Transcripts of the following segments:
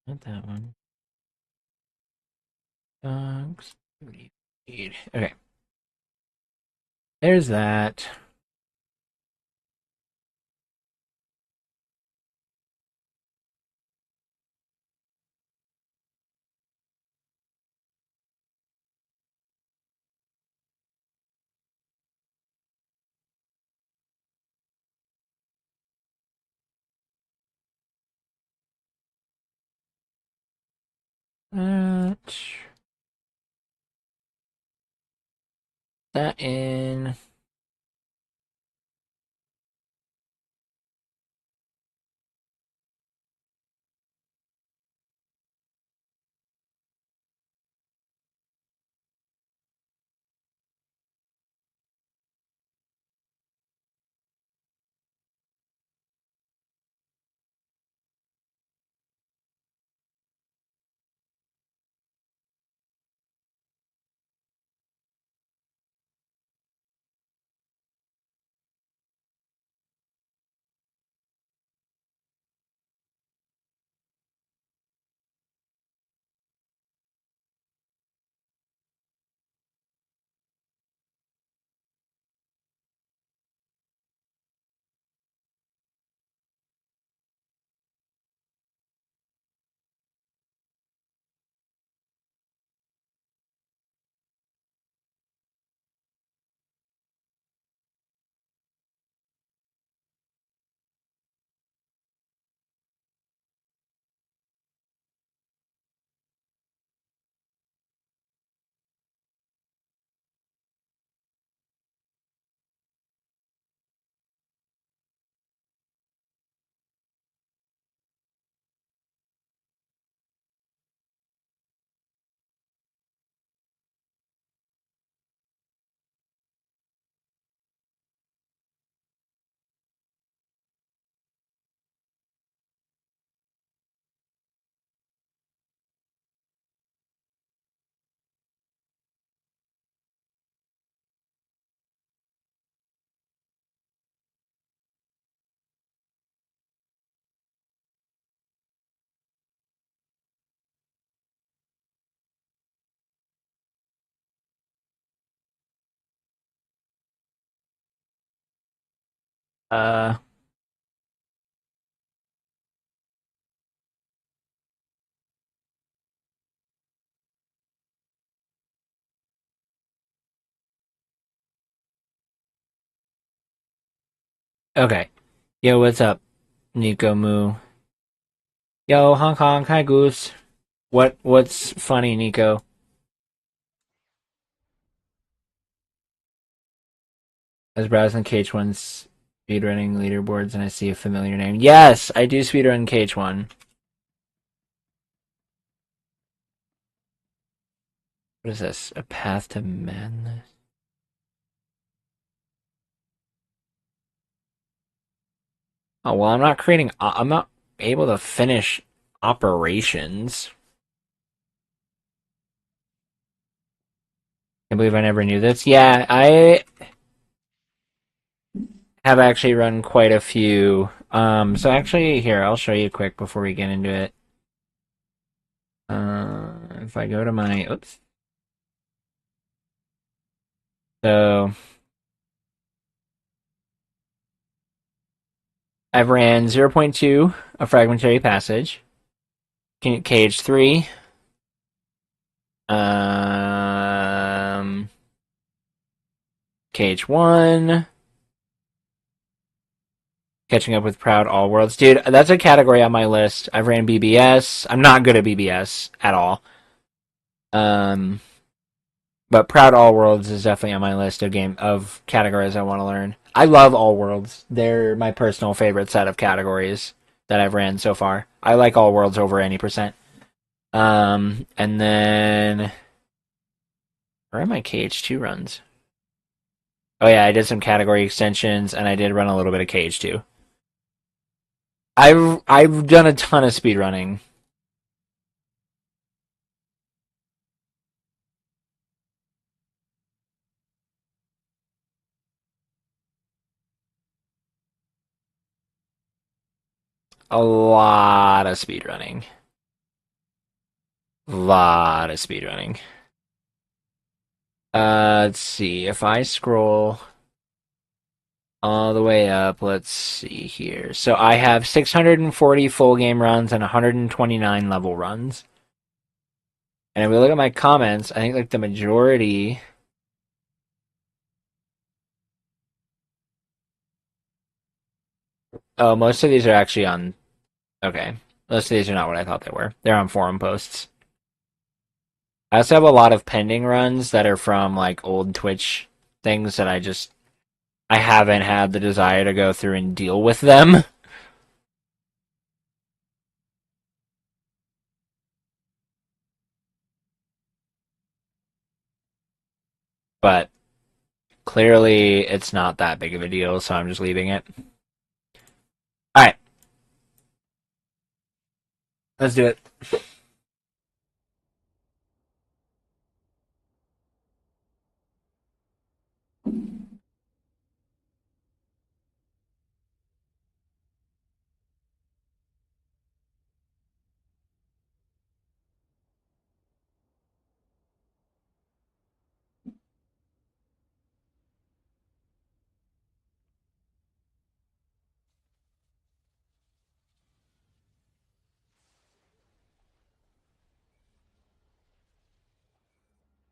Not that one. Dogs. What do you need? Okay. There's that. That. That in. Uh. Okay. Yo, what's up, Nico Moo? Yo, Hong Kong. Hi, Goose. What's funny, Nico? I was browsing KH1's speedrunning leaderboards and I see a familiar name. Yes, I do speedrun KH1. What is this? A path to madness? Oh well, I'm not creating. I'm not able to finish operations. I believe I never knew this. Yeah, I have actually run quite a few. So actually, here I'll show you quick before we get into it. If I go to my, oops. So I've ran 0.2, a fragmentary passage, cage 3, um, cage 1, catching up with Proud All Worlds. Dude, that's a category on my list. I've ran BBS. I'm not good at BBS at all. Um, but Proud All Worlds is definitely on my list of categories I want to learn. I love All Worlds. They're my personal favorite set of categories that I've ran so far. I like All Worlds over any percent. And then where are my KH2 runs? Oh yeah, I did some category extensions and I did run a little bit of KH2. I've done a ton of speed running. A lot of speed running. Lot of speedrunning. Let's see. If I scroll all the way up, let's see here. So I have 640 full game runs and 129 level runs. And if we look at my comments, I think like the majority. Oh, most of these are actually on. Okay. Most of these are not what I thought they were. They're on forum posts. I also have a lot of pending runs that are from like old Twitch things that I haven't had the desire to go through and deal with them. But clearly it's not that big of a deal, so I'm just leaving it. Alright, let's do it.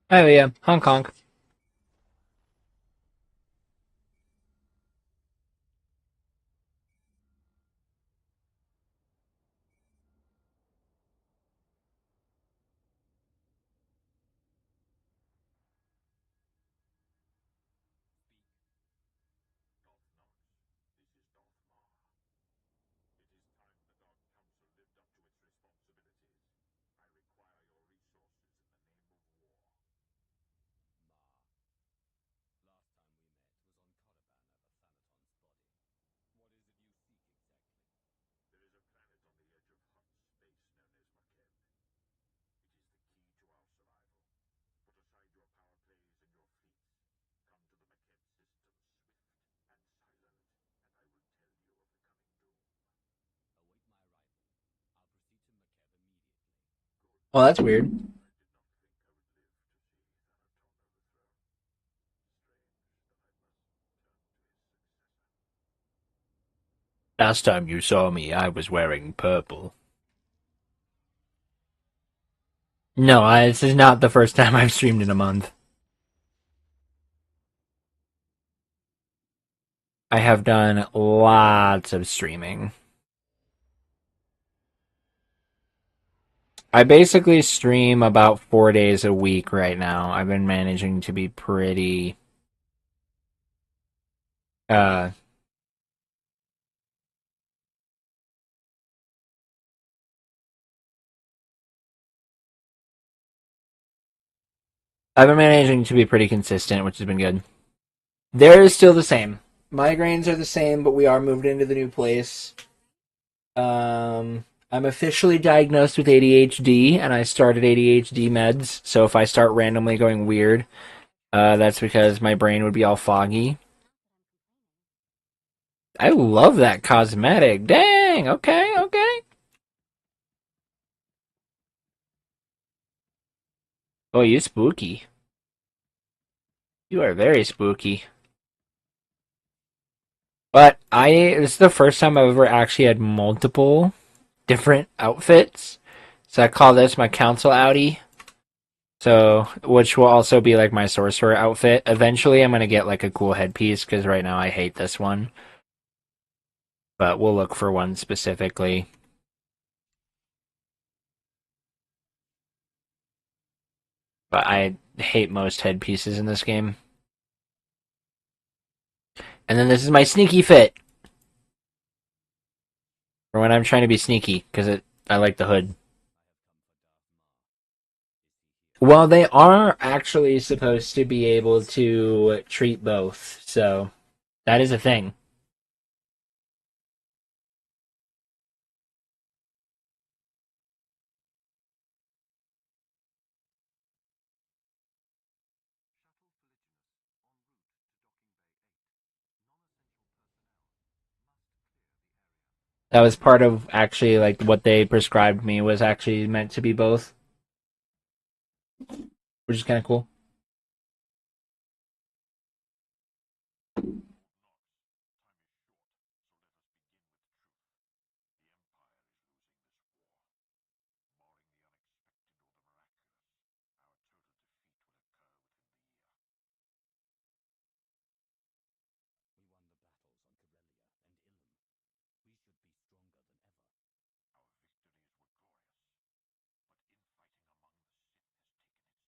Oh yeah, Hong Kong. Well, that's weird. Last time you saw me, I was wearing purple. No, this is not the first time I've streamed in a month. I have done lots of streaming. I basically stream about 4 days a week right now. I've been managing to be pretty uh I've been managing to be pretty consistent, which has been good. There is still the same. Migraines are the same, but we are moved into the new place. I'm officially diagnosed with ADHD, and I started ADHD meds. So if I start randomly going weird, that's because my brain would be all foggy. I love that cosmetic. Dang. Okay. Okay. Oh, you spooky. You are very spooky. But this is the first time I've ever actually had multiple different outfits. So I call this my council outie. So, which will also be like my sorcerer outfit. Eventually, I'm gonna get like a cool headpiece because right now I hate this one. But we'll look for one specifically. But I hate most headpieces in this game. And then this is my sneaky fit for when I'm trying to be sneaky because I like the hood. Well, they are actually supposed to be able to treat both, so that is a thing. That was part of actually like what they prescribed me was actually meant to be both. which is kind of cool.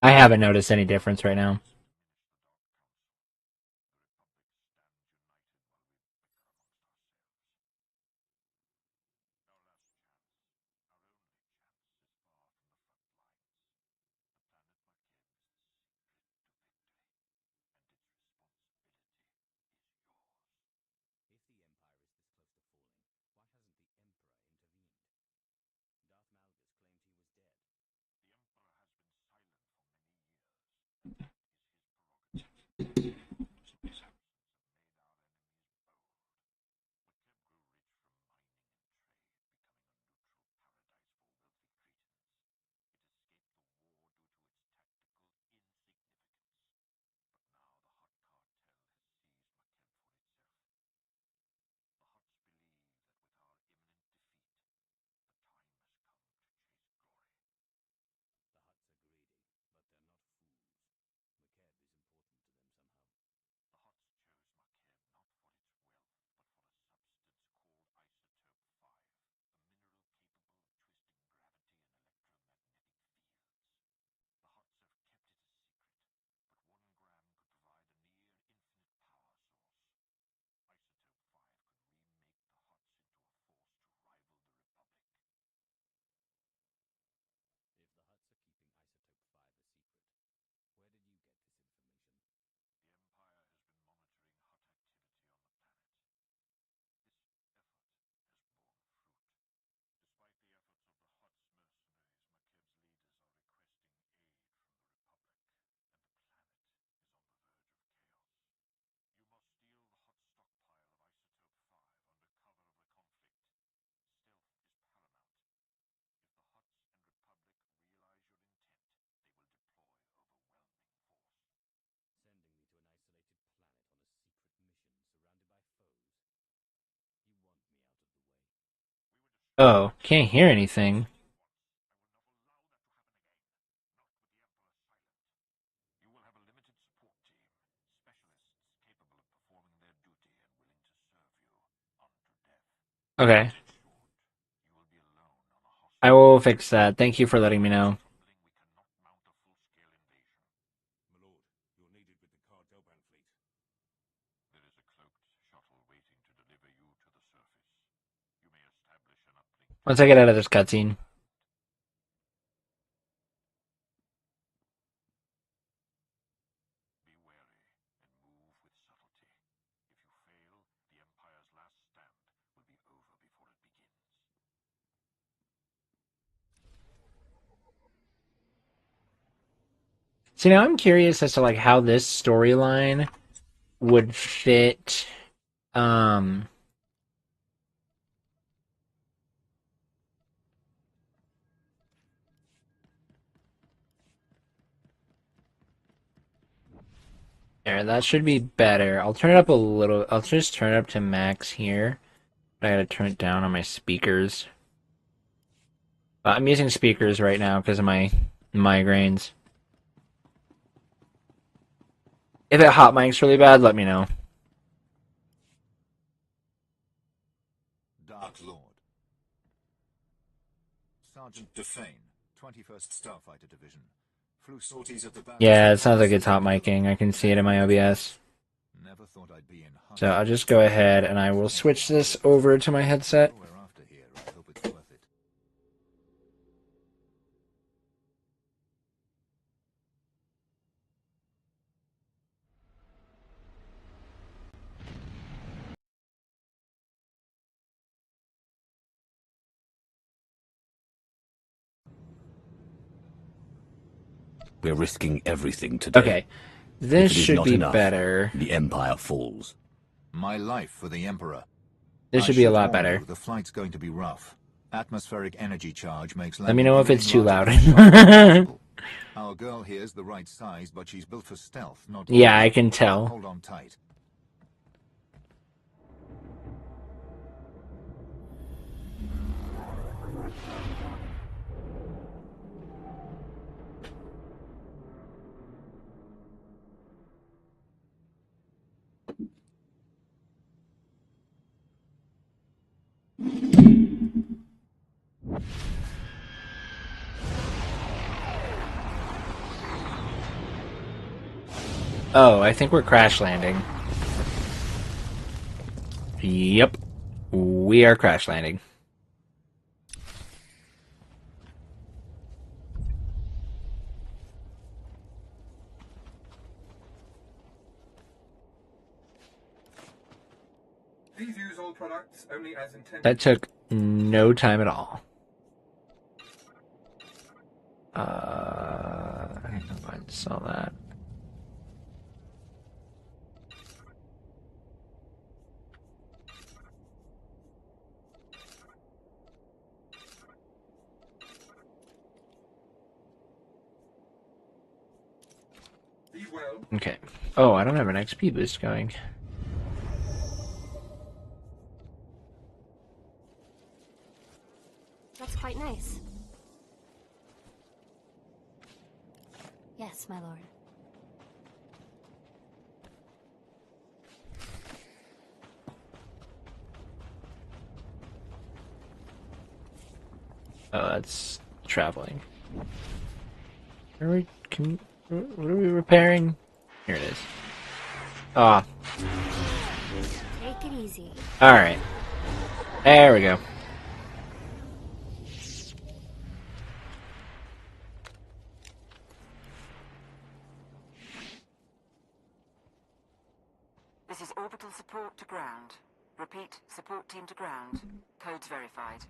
I haven't noticed any difference right now. Oh, can't hear anything. Okay, I will fix that. Thank you for letting me know. My lord, you're needed with the Cartell fleet. There is a cloaked shuttle waiting to deliver you to the surface. You may establish an uplink to Once I get out of this cutscene. be wary and move with subtlety. If you fail, the Empire's last stand will be over before it begins. See, now I'm curious as to like how this storyline would fit. Um, there, that should be better. I'll turn it up a little. I'll just turn it up to max here. I gotta turn it down on my speakers. I'm using speakers right now because of my migraines. If it hot mic's really bad, let me know. Dark Lord. Sergeant Defane, 21st Starfighter Division. Flew sorties at the Yeah, it sounds like it's hot micing. I can see it in my OBS. Never thought I'd be in Hutt. So I'll just go ahead and I will switch this over to my headset. We're after here. I hope it's worth it. We're risking everything today. Okay, this If it is should not be enough, better. the Empire falls. My life for the Emperor. This I should be a should lot warn better. you, the flight's going to be rough. Atmospheric energy charge makes Let me know if landing it's too even loud. larger than a shuttle impossible. Our girl here's the right size, but she's built for stealth, not... Yeah, I can tell. Hold on tight. Oh, I think we're crash landing. Yep. We are crash landing. Please use all products only as intended. That took no time at all. I'm going to sell that. Be well. Okay. Oh, I don't have an XP boost going. That's quite nice. Yes, my lord. Oh, that's traveling. Are we? What are we repairing? Here it is. Ah. Take it easy. All right. There we go. This is orbital support to ground. Repeat, support team to ground. Codes verified.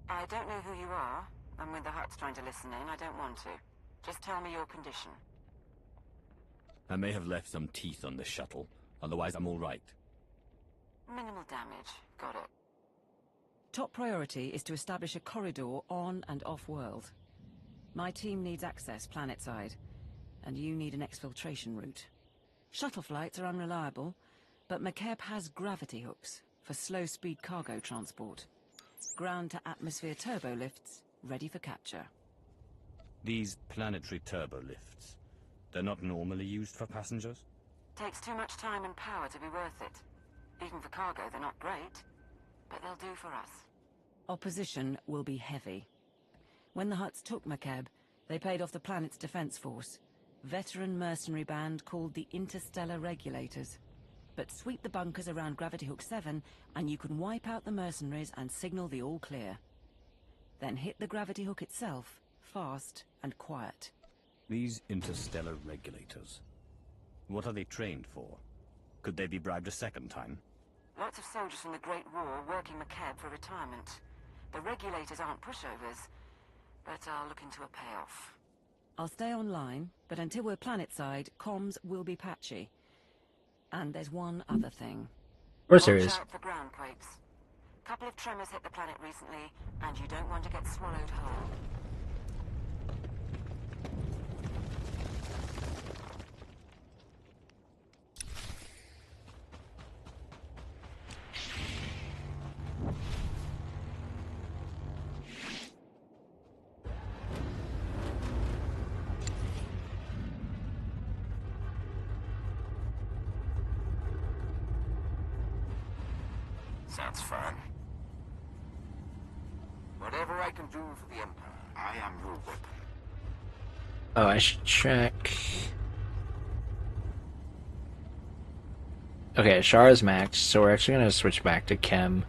I don't know who you are, and when the Hutt's trying to listen in, I don't want to. Just tell me your condition. I may have left some teeth on the shuttle. Otherwise, I'm all right. Minimal damage. Got it. Top priority is to establish a corridor on and off-world. My team needs access planet-side, and you need an exfiltration route. Shuttle flights are unreliable, but McKeb has gravity hooks for slow-speed cargo transport. Ground-to-atmosphere turbo lifts ready for capture. These planetary turbo lifts, they're not normally used for passengers? Takes too much time and power to be worth it. Even for cargo, they're not great, but they'll do for us. Opposition will be heavy. When the Hutts took McKeb, they paid off the planet's defense force, veteran mercenary band called the Interstellar Regulators. But sweep the bunkers around Gravity Hook 7, and you can wipe out the mercenaries and signal the all clear. Then hit the Gravity Hook itself, fast and quiet. These interstellar regulators, what are they trained for? Could they be bribed a second time? Lots of soldiers from the Great War working McKeb for retirement. The regulators aren't pushovers, but I'll look into a payoff. I'll stay online, but until we're planet-side, comms will be patchy. And there's one other thing. Of course there Watch is. out for ground quakes. Couple of tremors hit the planet recently, and you don't want to get swallowed whole. Sounds fun. Whatever I can do for the Empire, I am your weapon. Oh, I should check. Okay, Shara's maxed, so we're actually gonna switch back to Chem.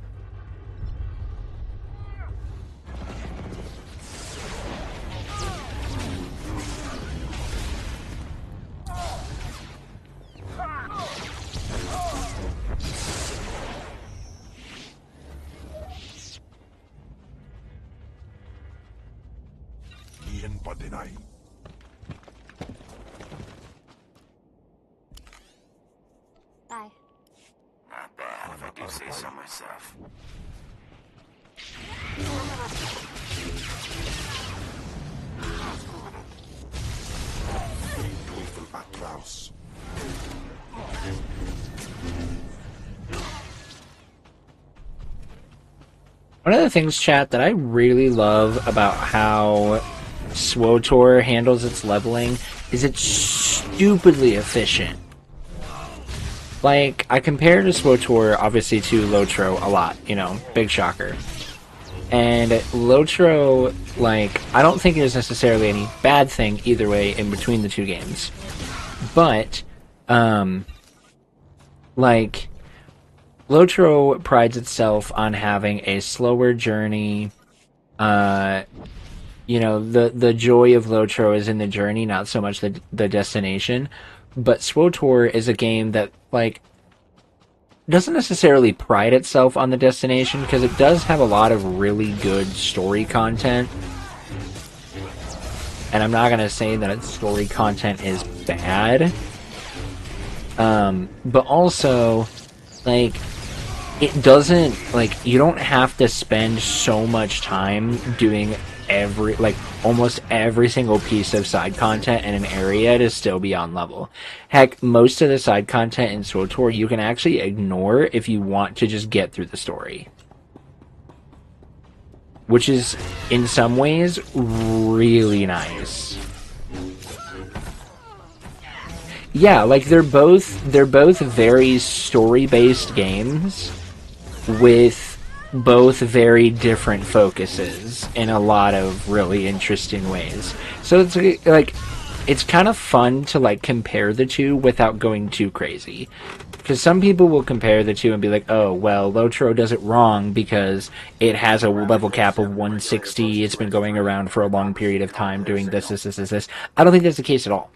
Bye. Not bad, if I do say so myself. One of the things, chat, that I really love about how SWTOR handles its leveling is it's stupidly efficient. Like, I compare to SWTOR, obviously, to Lotro a lot, you know, big shocker. And Lotro, like, I don't think there's necessarily any bad thing either way in between the two games. But, like, Lotro prides itself on having a slower journey. You know, the joy of Lotro is in the journey, not so much the destination. But SWTOR is a game that, like, doesn't necessarily pride itself on the destination, because it does have a lot of really good story content. And I'm not going to say that its story content is bad. But also, like, it doesn't, like, you don't have to spend so much time doing almost every single piece of side content in an area to still be on level. Heck, most of the side content in SWTOR you can actually ignore if you want to just get through the story. Which is, in some ways, really nice. Yeah, like, they're both very story-based games with both very different focuses in a lot of really interesting ways. So it's like, it's kind of fun to, like, compare the two without going too crazy. Because some people will compare the two and be like, oh, well, Lotro does it wrong because it has a level cap of 160, it's been going around for a long period of time doing this. I don't think that's the case at all.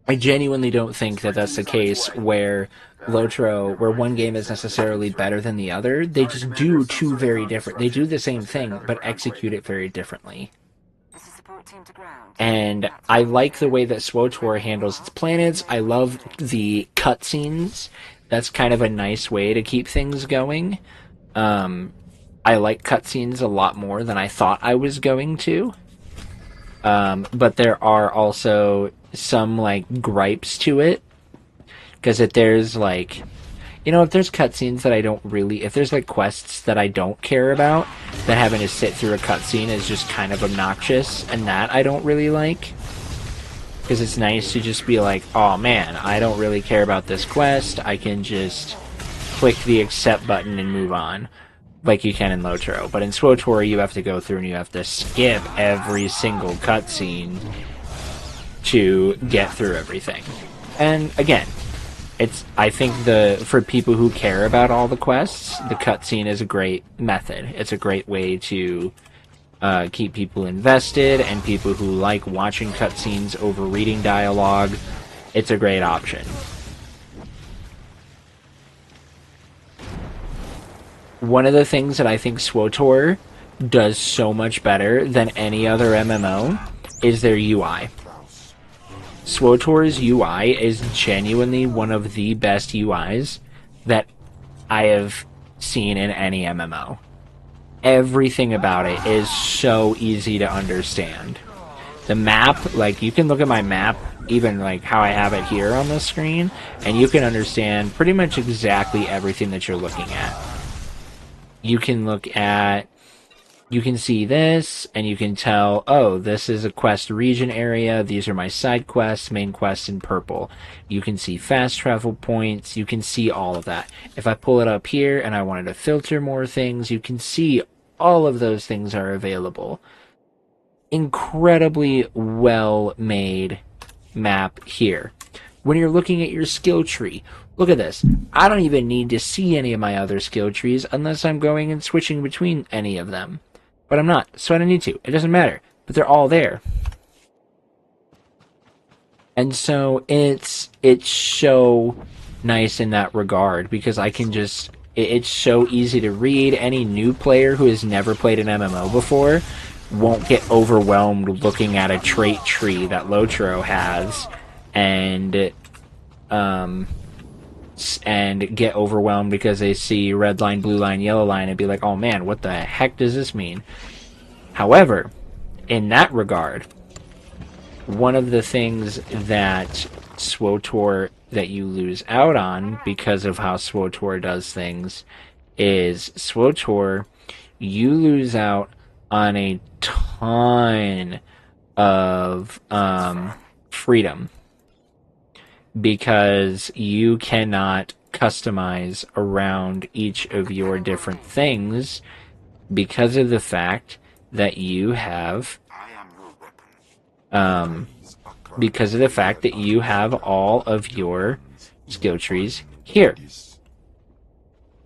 I genuinely don't think that that's the case where Lotro, where one game is necessarily better than the other. They just do two very different. They do the same thing, but execute it very differently. And I like the way that SWTOR handles its planets. I love the cutscenes. That's kind of a nice way to keep things going. I like cutscenes a lot more than I thought I was going to. But there are also some, like, gripes to it. Because if there's, like, you know, if there's cutscenes that I don't really, if there's, like, quests that I don't care about, then having to sit through a cutscene is just kind of obnoxious, and that I don't really like. Because it's nice to just be like, oh man, I don't really care about this quest, I can just click the accept button and move on. Like you can in Lotro. But in SWTOR, you have to go through and you have to skip every single cutscene to get through everything. And again, I think for people who care about all the quests, the cutscene is a great method. It's a great way to keep people invested, and people who like watching cutscenes over reading dialogue, it's a great option. One of the things that I think SWTOR does so much better than any other MMO is their UI. SWTOR's UI is genuinely one of the best UIs that I have seen in any MMO. Everything about it is so easy to understand. The map, like, you can look at my map, even like how I have it here on the screen, and you can understand pretty much exactly everything that you're looking at. You can see this, and you can tell, oh, this is a quest region area, these are my side quests, main quests in purple. You can see fast travel points, you can see all of that. If I pull it up here and I wanted to filter more things, you can see all of those things are available. Incredibly well-made map here. When you're looking at your skill tree, look at this. I don't even need to see any of my other skill trees unless I'm going and switching between any of them. But I'm not, so I don't need to. It doesn't matter. But they're all there. And so it's so nice in that regard, because I can just... It's so easy to read. Any new player who has never played an MMO before won't get overwhelmed looking at a trait tree that Lotro has and get overwhelmed because they see red line, blue line, yellow line, and be like, oh man, what the heck does this mean? However, in that regard, one of the things that SWTOR that you lose out on because of how SWTOR does things is SWTOR, you lose out on a ton of freedom because you cannot customize around each of your different things because of the fact that you have because of the fact that you have all of your skill trees here.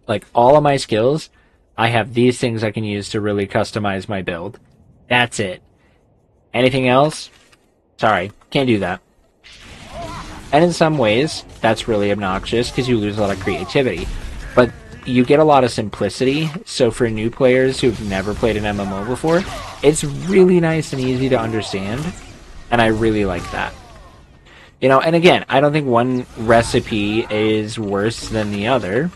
Like all of my skills, I have these things I can use to really customize my build. That's it. Anything else? Sorry, can't do that. And in some ways, that's really obnoxious because you lose a lot of creativity. But you get a lot of simplicity, so for new players who've never played an MMO before, it's really nice and easy to understand, and I really like that. You know, and again, I don't think one recipe is worse than the other.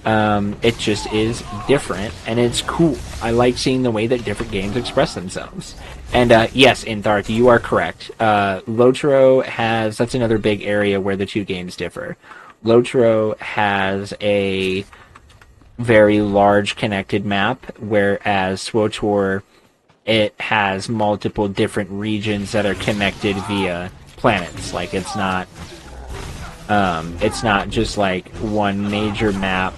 It just is different, and it's cool. I like seeing the way that different games express themselves. And yes, Inthark, you are correct. Lotro has... That's another big area where the two games differ. Lotro has a very large connected map, whereas SWTOR, it has multiple different regions that are connected via planets. Like, it's not just like one major map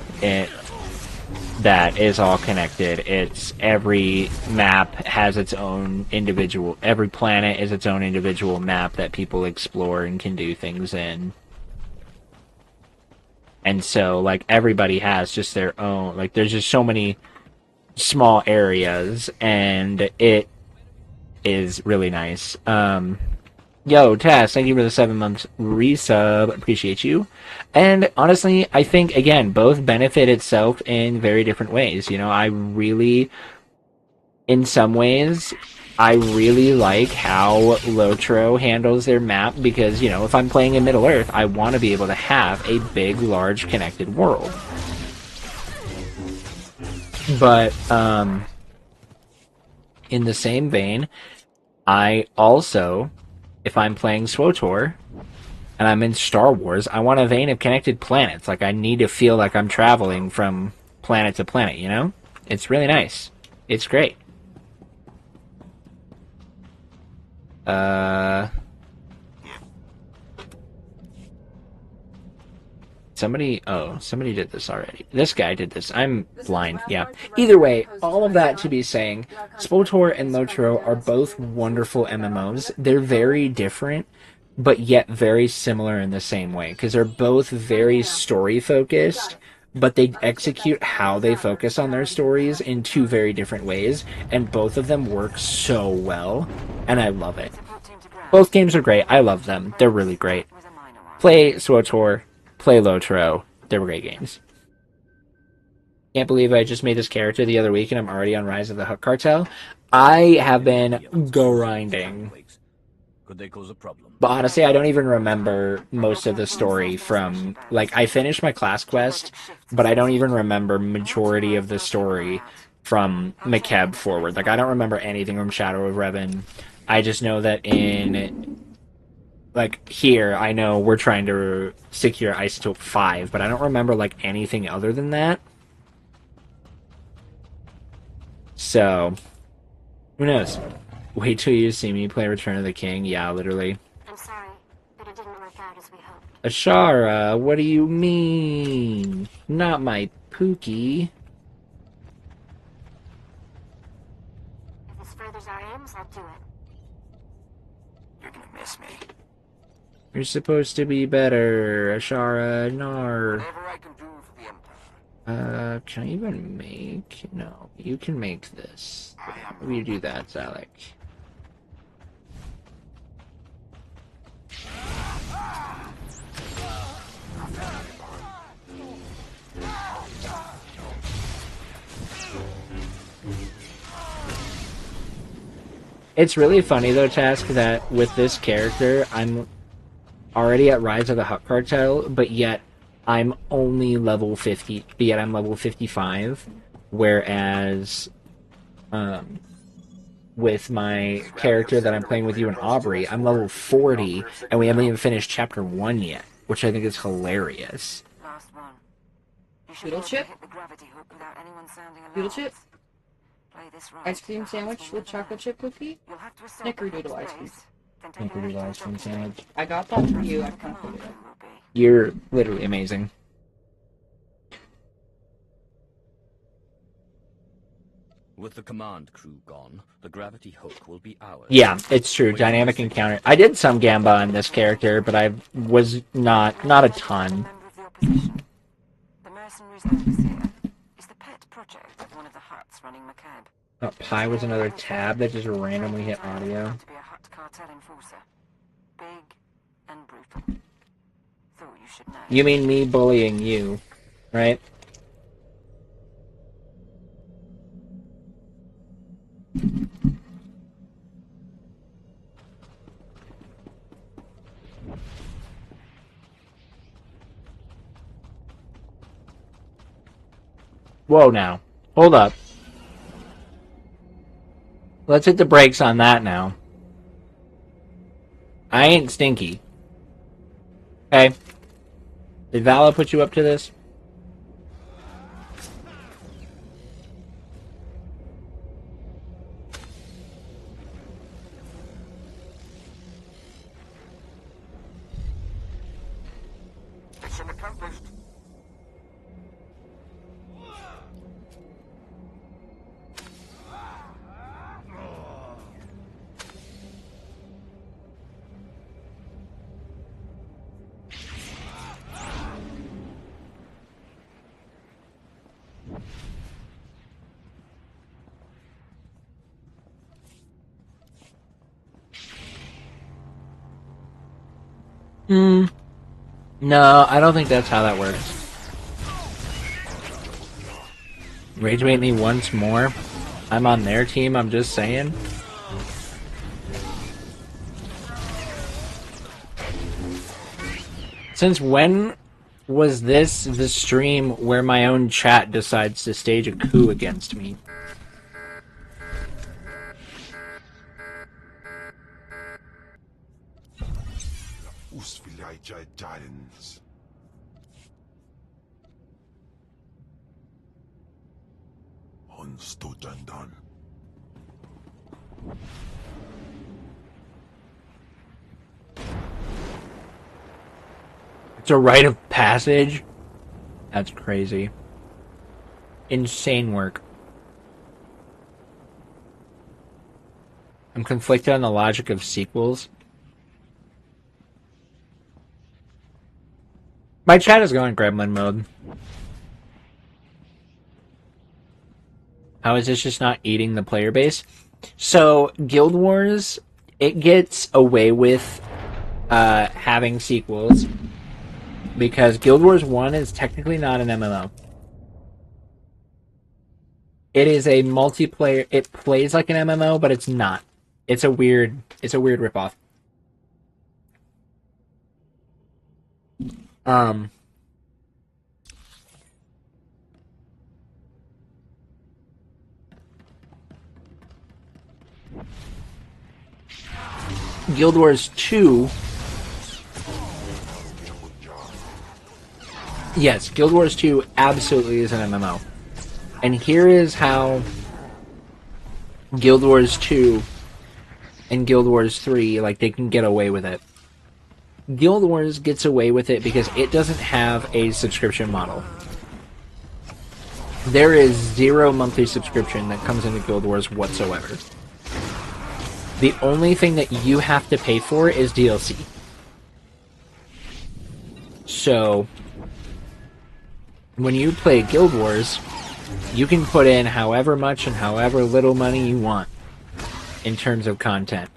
that is all connected. It's every map has its own individual... Every planet is its own individual map that people explore and can do things in. And so, like, everybody has just their own... Like, there's just so many small areas, and it is really nice. Yo, Tess, thank you for the 7 months resub. Appreciate you. And honestly, I think, again, both benefit itself in very different ways. You know, in some ways, I really like how Lotro handles their map because, you know, if I'm playing in Middle-earth, I want to be able to have a big, large, connected world. But, in the same vein, I also... If I'm playing SWTOR and I'm in Star Wars, I want a vein of connected planets. Like, I need to feel like I'm traveling from planet to planet, you know? It's really nice. It's great. Somebody did this already. This guy did this. I'm blind, yeah. Either way, all of that to be saying, SWTOR and Lotro are both wonderful MMOs. They're very different, but yet very similar in the same way, because they're both very story-focused, but they execute how they focus on their stories in two very different ways, and both of them work so well, and I love it. Both games are great. I love them. They're really great. Play SWTOR. Play Lotro. They were great games. Can't believe I just made this character the other week and I'm already on Rise of the Hutt Cartell. I have been grinding. Could they cause a problem? But honestly, I don't even remember most of the story from... Like, I finished my class quest, but I don't even remember majority of the story from McKeb forward. Like, I don't remember anything from Shadow of Revan. I just know that in... Like, here, I know we're trying to secure Isotope 5, but I don't remember, like, anything other than that. So, who knows? Wait till you see me play Return of the King. Yeah, literally. I'm sorry, but it didn't work out as we hoped. Ashara, what do you mean? Not my Pookie. If this furthers our aims, I'll do it. You're gonna miss me. You're supposed to be better, Ashara. Nar. Whatever I can do for the Empire. Can I even make... No, you can make this. Maybe you do that, Zalek. It's really funny, though, Task, that with this character, I'm already at Rise of the Hutt Cartell, but yet I'm only level 50, but yet I'm level 55, whereas with my character that I'm playing with you and Aubrey, I'm level 40, and we haven't even finished Chapter 1 yet, which I think is hilarious. Last one. You should Beetle be able to chip? hit the gravity hook without anyone sounding Beetle alarms. chip? Play this right. Ice cream The Hutts sandwich will with never chocolate know. chip cookie? You'll have to assault the Snickerdoodle Hutt's ice cream. base, then take a Snickerdoodle left ice cream to the sandwich. I got that for That's you. where I the can't command do it. room will be. You're literally amazing. With the command crew gone, the gravity hook will be ours. Yeah, it's true. Dynamic encounter. I did some Gamba on this character, but I was not a ton. Member of the opposition. The mercenaries' overseer is the pet project of one of the Hutts running Macabre. Oh, Pi was another tab that just randomly hit audio. To be a Hutt cartel enforcer. Big and brutal. Thought you should know. You mean me bullying you, right? Whoa now. Hold up. Let's hit the brakes on that now. I ain't stinky. Okay? Did Vala put you up to this? Mission accomplished. No, I don't think that's how that works. Rage bait me once more? I'm on their team, I'm just saying. Since when was this the stream where my own chat decides to stage a coup against me? It's a rite of passage? That's crazy. Insane work. I'm conflicted on the logic of sequels. My chat is going gremlin mode. How is this just not eating the player base? So, Guild Wars, it gets away with having sequels because Guild Wars 1 is technically not an MMO. It is a multiplayer. It plays like an MMO, but it's not. It's a weird ripoff. Guild Wars 2. Yes, Guild Wars 2 absolutely is an MMO. And here is how Guild Wars 2 and Guild Wars 3, like, they can get away with it. Guild Wars gets away with it because it doesn't have a subscription model. There is 0 monthly subscription that comes into Guild Wars whatsoever. The only thing that you have to pay for is DLC. So, when you play Guild Wars, you can put in however much and however little money you want in terms of content.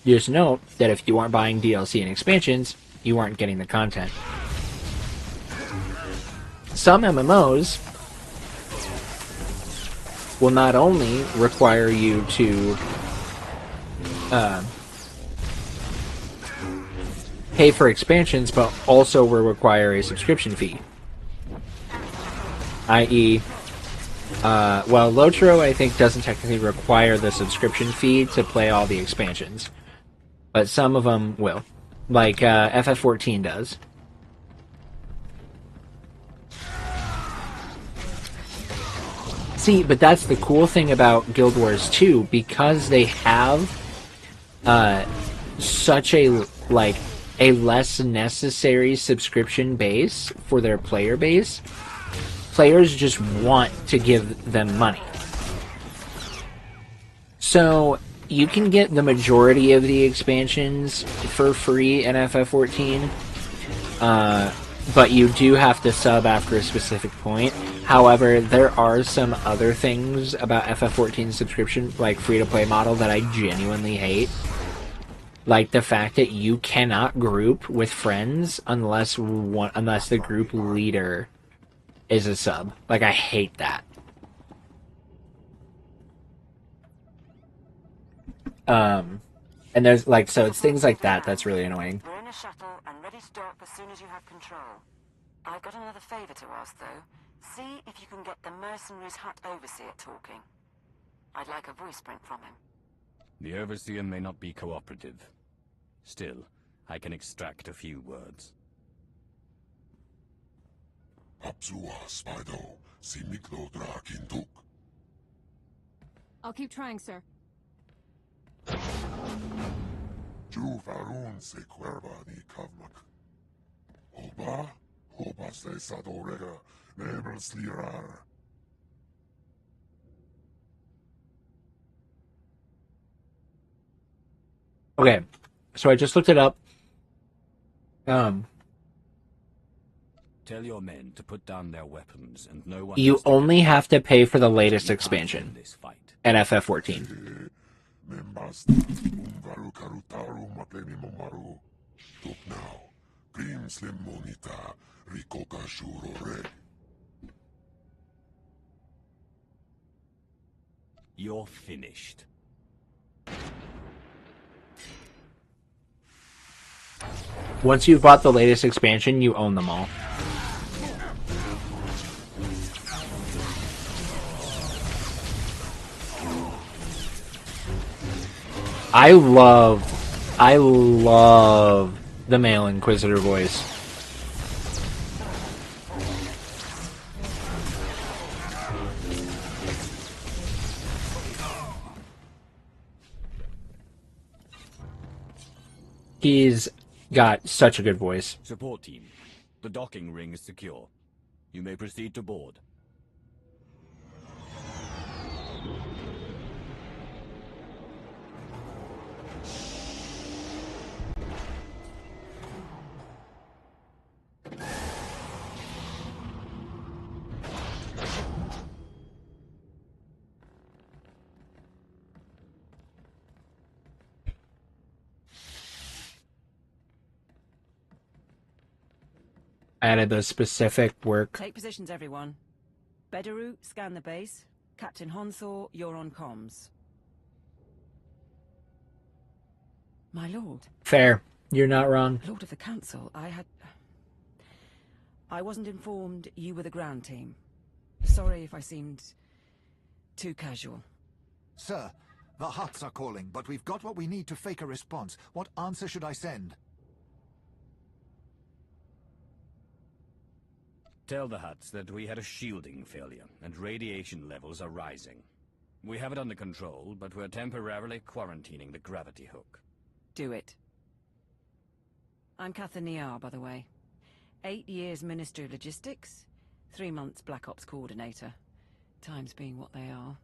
Just note that if you aren't buying DLC and expansions, you aren't getting the content. Some MMOs will not only require you to pay for expansions, but also will require a subscription fee. I.e., well, Lotro, I think, doesn't technically require the subscription fee to play all the expansions. But some of them will. Like, FF14 does. See, but that's the cool thing about Guild Wars 2, because they have such a less necessary subscription base for their player base. Players just want to give them money. So you can get the majority of the expansions for free in FF14, but you do have to sub after a specific point. However, there are some other things about FF14 subscription, like free-to-play model, that I genuinely hate. Like the fact that you cannot group with friends unless the group leader is a sub. Like, I hate that. And there's so it's things like that that's really annoying. We're in a shuttle and ready to dock as soon as you have control. I got another favor to ask, though. See if you can get the mercenaries' Hutt overseer talking. I'd like a voice print from him. The overseer may not be cooperative. Still, I can extract a few words. I'll keep trying, sir. Okay, so I just looked it up. Tell your men to put down their weapons, and no one. You only have to pay for the latest You can't expansion win this fight. in FF14. You're finished. Once you've bought the latest expansion, you own them all. I love the male Inquisitor voice. He's got such a good voice. Support team, the docking ring is secure. You may proceed to board. Added the specific work. Take positions, everyone. Bedaru, scan the base. Captain Honsor, you're on comms. My lord. Fair. You're not wrong. Lord of the Council, I wasn't informed you were the ground team. Sorry if I seemed too casual. Sir, the Hutts are calling, but we've got what we need to fake a response. What answer should I send? Tell the Hutts that we had a shielding failure, and radiation levels are rising. We have it under control, but we're temporarily quarantining the gravity hook. Do it. I'm Catherine Niar, by the way. 8 years Minister of Logistics, 3 months Black Ops Coordinator. Times being what they are.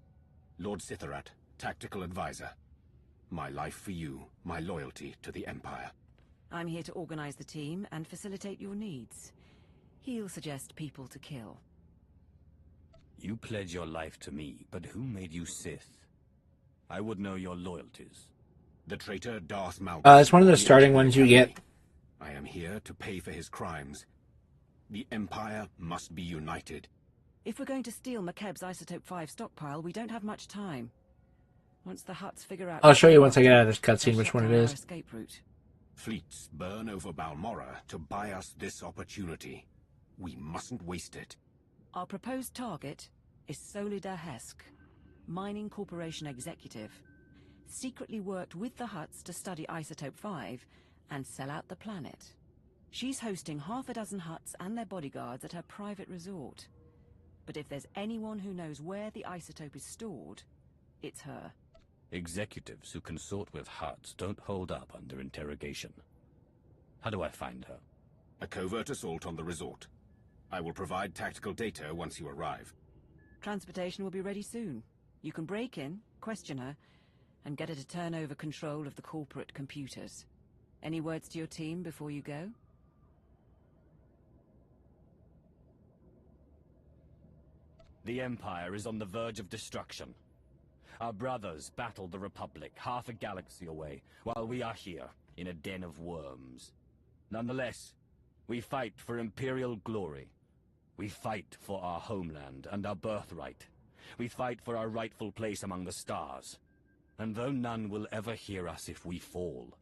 Lord Sitharat, Tactical Advisor. My life for you, my loyalty to the Empire. I'm here to organize the team and facilitate your needs. He'll suggest people to kill. You pledge your life to me, but who made you Sith? I would know your loyalties. The traitor Darth Malgus. It's one of the starting ones you get. I am here to pay for his crimes. The Empire must be united. If we're going to steal McKeb's Isotope 5 stockpile, we don't have much time. Once the Hutts figure out... I'll show you once I get out of this cutscene which one it is. Escape route. Fleets burn over Balmorra to buy us this opportunity. We mustn't waste it. Our proposed target is Solida Hesk, Mining Corporation executive. Secretly worked with the Hutts to study Isotope 5 and sell out the planet. She's hosting half a dozen Hutts and their bodyguards at her private resort. But if there's anyone who knows where the isotope is stored, it's her. Executives who consort with Hutt don't hold up under interrogation. How do I find her? A covert assault on the resort. I will provide tactical data once you arrive. Transportation will be ready soon. You can break in, question her, and get her to turn over control of the corporate computers. Any words to your team before you go? The Empire is on the verge of destruction. Our brothers battled the Republic half a galaxy away, while we are here, in a den of worms. Nonetheless, we fight for Imperial glory. We fight for our homeland and our birthright. We fight for our rightful place among the stars. And though none will ever hear us if we fall,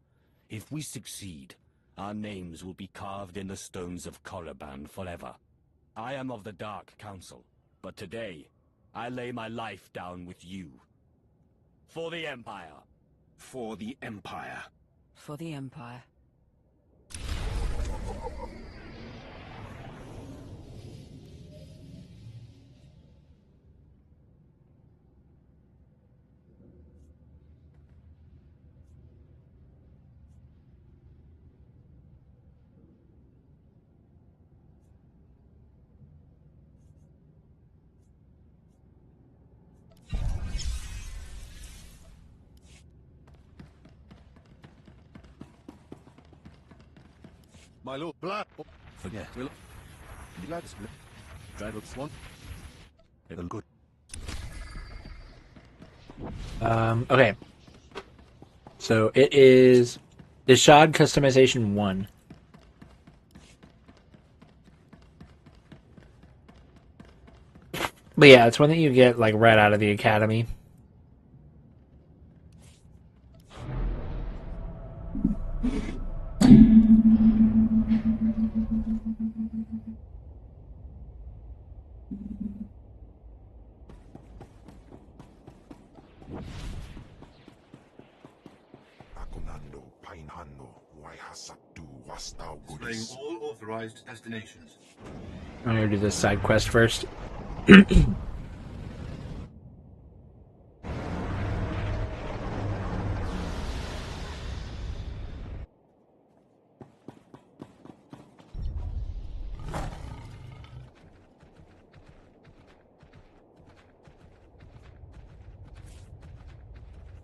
if we succeed, our names will be carved in the stones of Korriban forever. I am of the Dark Council, but today, I lay my life down with you. For the Empire. For the Empire. For the Empire. My lord, blood. Forget. Will. Lads, drive up swan. It'll good. Okay. So it is the Shad customization 1. But yeah, it's one that you get like right out of the academy. Displaying all authorized destinations. I'm gonna do this side quest first.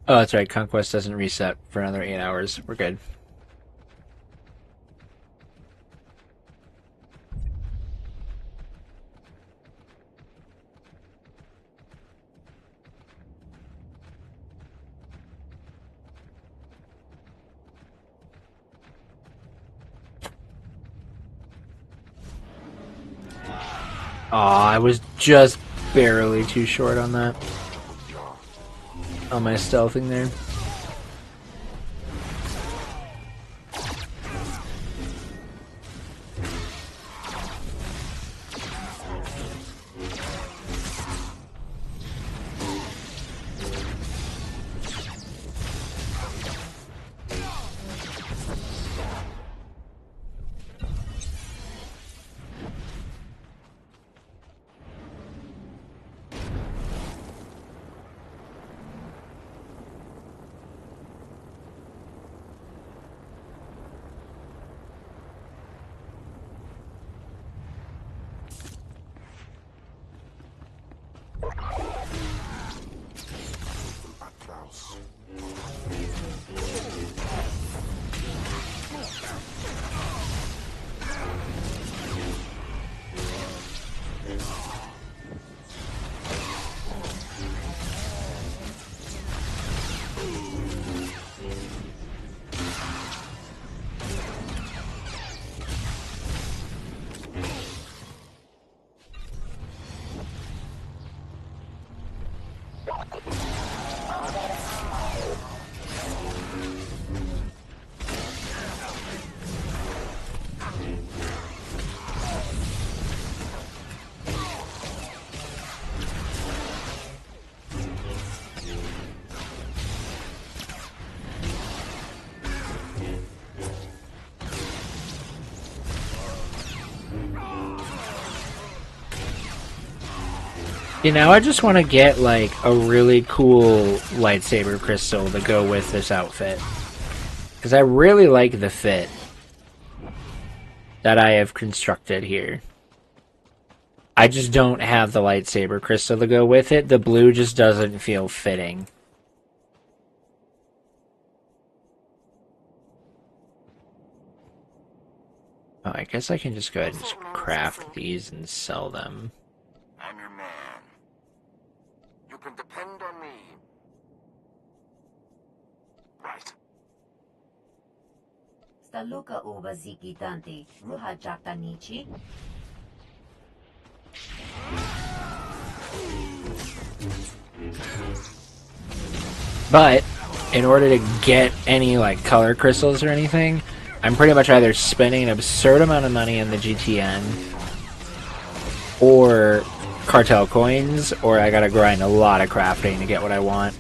Oh, that's right. Conquest doesn't reset for another 8 hours. We're good. Aw, I was just barely too short on that. On my stealthing there. You know, I just want to get, like, a really cool lightsaber crystal to go with this outfit. Because I really like the fit that I have constructed here. I just don't have the lightsaber crystal to go with it. The blue just doesn't feel fitting. Oh, I guess I can just go ahead and just craft these and sell them. I'm your man. You can depend on me. Right. Staluka uba ziki tanti, ruha jakta nichi. But in order to get any like color crystals or anything, I'm pretty much either spending an absurd amount of money in the GTN or cartel coins, or I gotta grind a lot of crafting to get what I want.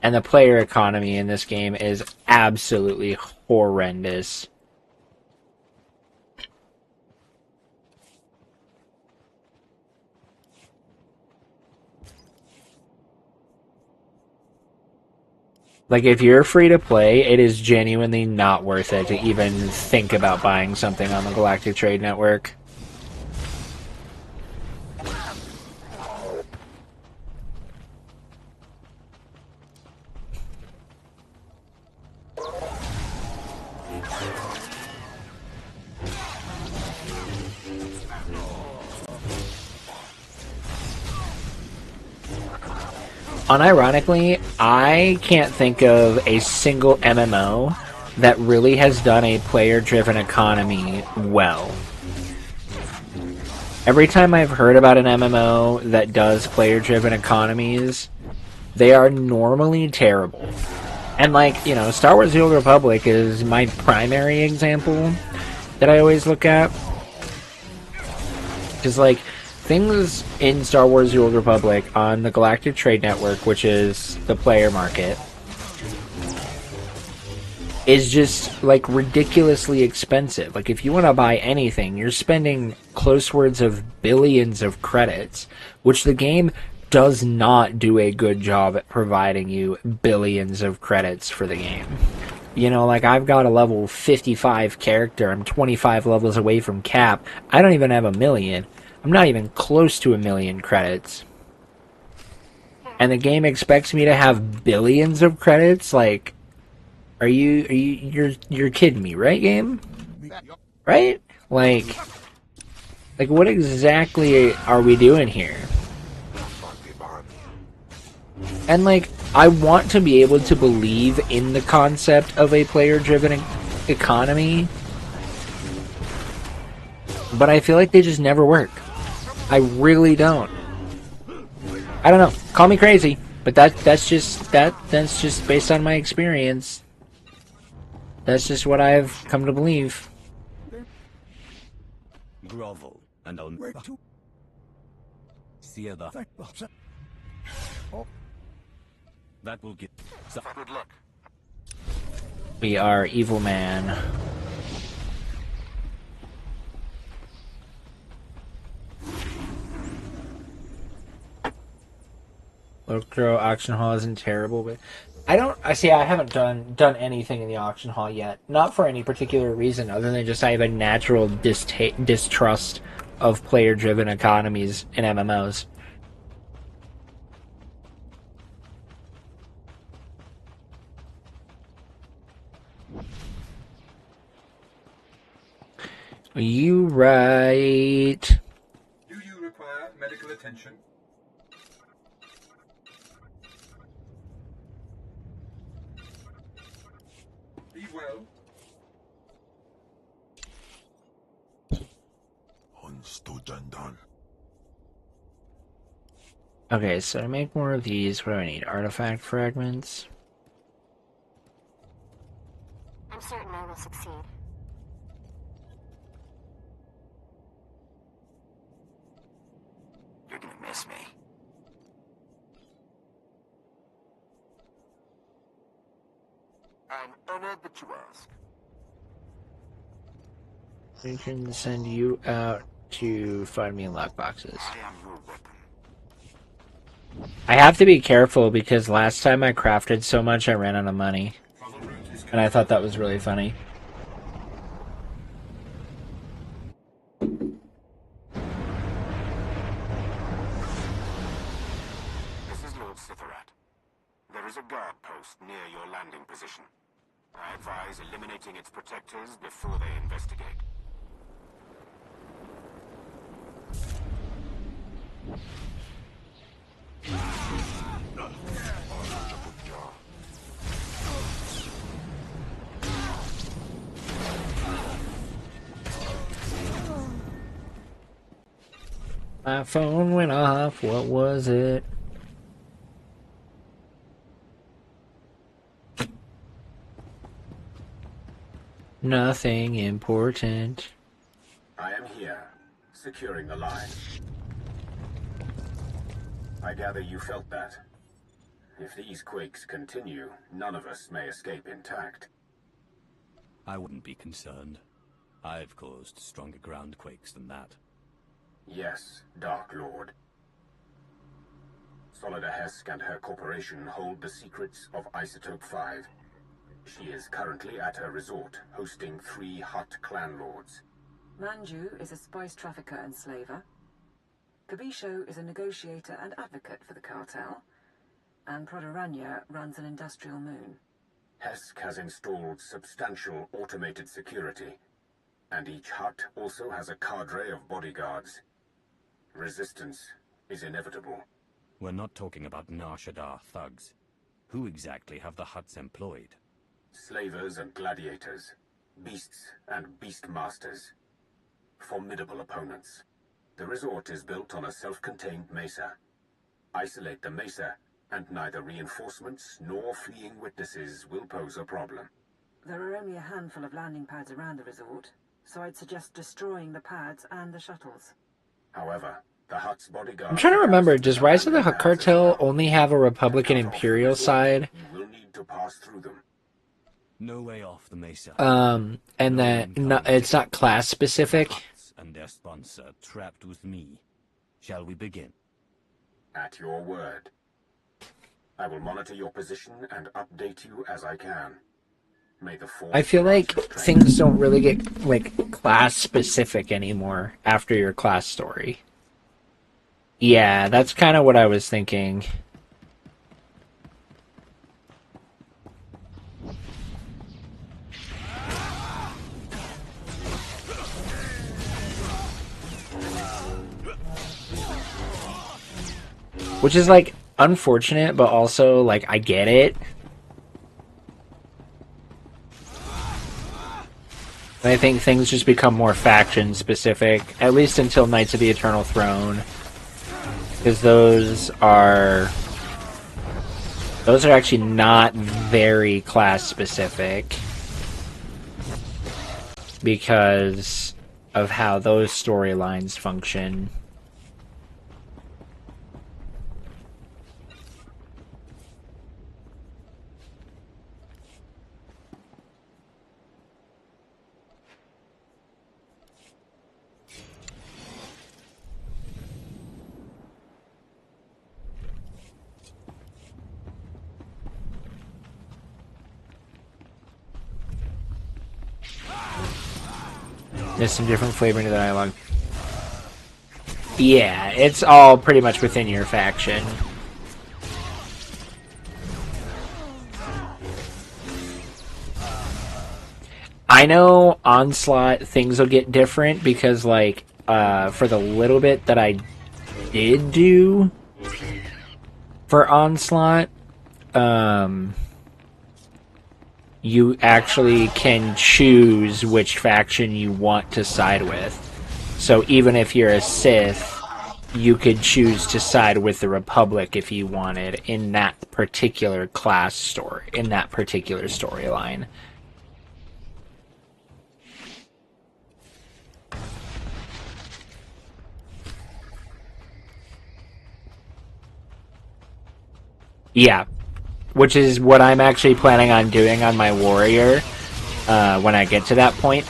And the player economy in this game is absolutely horrendous. Like, if you're free to play, it is genuinely not worth it to even think about buying something on the Galactic Trade Network. Unironically, I can't think of a single MMO that really has done a player-driven economy well. Every time I've heard about an MMO that does player-driven economies, they are normally terrible. And like, you know, Star Wars The Old Republic is my primary example that I always look at. Because, like, things in Star Wars The Old Republic on the Galactic Trade Network, which is the player market, is just, like, ridiculously expensive. Like, if you want to buy anything, you're spending close words of billions of credits, which the game does not do a good job at providing you billions of credits for the game. You know, like, I've got a level 55 character, I'm 25 levels away from cap, I don't even have a million. I'm not even close to a million credits. And the game expects me to have billions of credits? Like, you're kidding me, right, game? Right? Like, what exactly are we doing here? And, like, I want to be able to believe in the concept of a player-driven economy, but I feel like they just never work. I really don't. I don't know. Call me crazy, but that's just based on my experience. That's just what I've come to believe. Grovel and I'll see the that will get Good luck. We are evil man. Locro auction hall isn't terrible, but I haven't done anything in the auction hall yet. Not for any particular reason other than just I have a natural distrust of player-driven economies in MMOs. You right. Do you require medical attention? Be well. Okay, so to make more of these, what do I need? Artifact fragments? I'm certain I will succeed. you're gonna miss me. I'm honored that you ask. We can send you out to find me in lockboxes. I am your weapon. I have to be careful because last time I crafted so much I ran out of money. And I thought that was really funny. This is Lord Sitharat. There is a guard post near your landing position. I advise eliminating its protectors before they investigate. My phone went off. What was it? Nothing important. I am here, securing the line. I gather you felt that. If these quakes continue, none of us may escape intact. I wouldn't be concerned. I've caused stronger ground quakes than that. Yes, Dark Lord. Solida Hesk and her corporation hold the secrets of Isotope 5. She is currently at her resort, hosting 3 Hutt clan lords. Manju is a spice trafficker and slaver. Kabisho is a negotiator and advocate for the cartel. And Prodoranya runs an industrial moon. Hesk has installed substantial automated security, and each Hutt also has a cadre of bodyguards. Resistance is inevitable. We're not talking about Nar Shaddaa thugs. Who exactly have the Hutts employed? Slavers and gladiators, beasts and beastmasters. Formidable opponents. The resort is built on a self-contained mesa. Isolate the mesa, and neither reinforcements nor fleeing witnesses will pose a problem. There are only a handful of landing pads around the resort, so I'd suggest destroying the pads and the shuttles. However, the Hutt's bodyguards... I'm trying to remember, does Rise of the Hutt Cartel only have a Republican Imperial side? You will need to pass through them. No way off the mesa. And that it's not class specific. And their sponsor trapped with me. Shall we begin? At your word. I will monitor your position and update you as I can. May the Force... I feel like things don't really get like class specific anymore after your class story. Yeah, that's kind of what I was thinking. Which is like unfortunate, but also like I get it. I think things just become more faction specific, at least until Knights of the Eternal Throne. Because those are actually not very class specific. Because of how those storylines function. There's some different flavoring to the dialogue. Yeah, it's all pretty much within your faction. I know Onslaught things will get different because, like, for the little bit that I did do for Onslaught, you actually can choose which faction you want to side with. So even if you're a Sith, you could choose to side with the Republic if you wanted in that particular class story, in that particular storyline. Yeah, which is what I'm actually planning on doing on my warrior when I get to that point.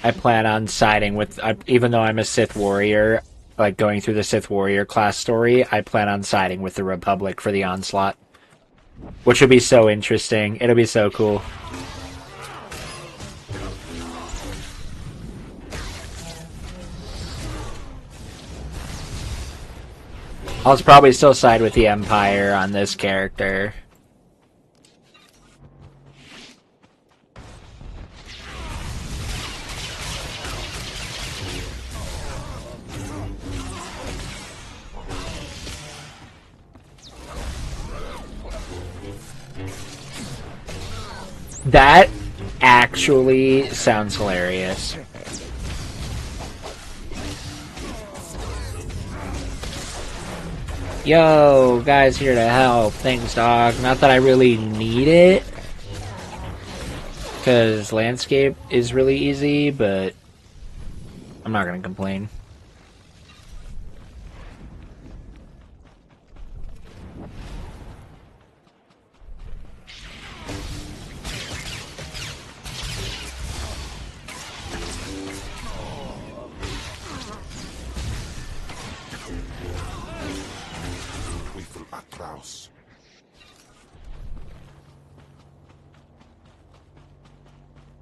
I plan on siding with, even though I'm a Sith warrior, like going through the Sith warrior class story, I plan on siding with the Republic for the onslaught. Which would be so interesting. It'll be so cool. I'll probably still side with the Empire on this character. That actually sounds hilarious. Yo, guys here to help. Thanks, dog. Not that I really need it, because landscape is really easy, but I'm not gonna complain.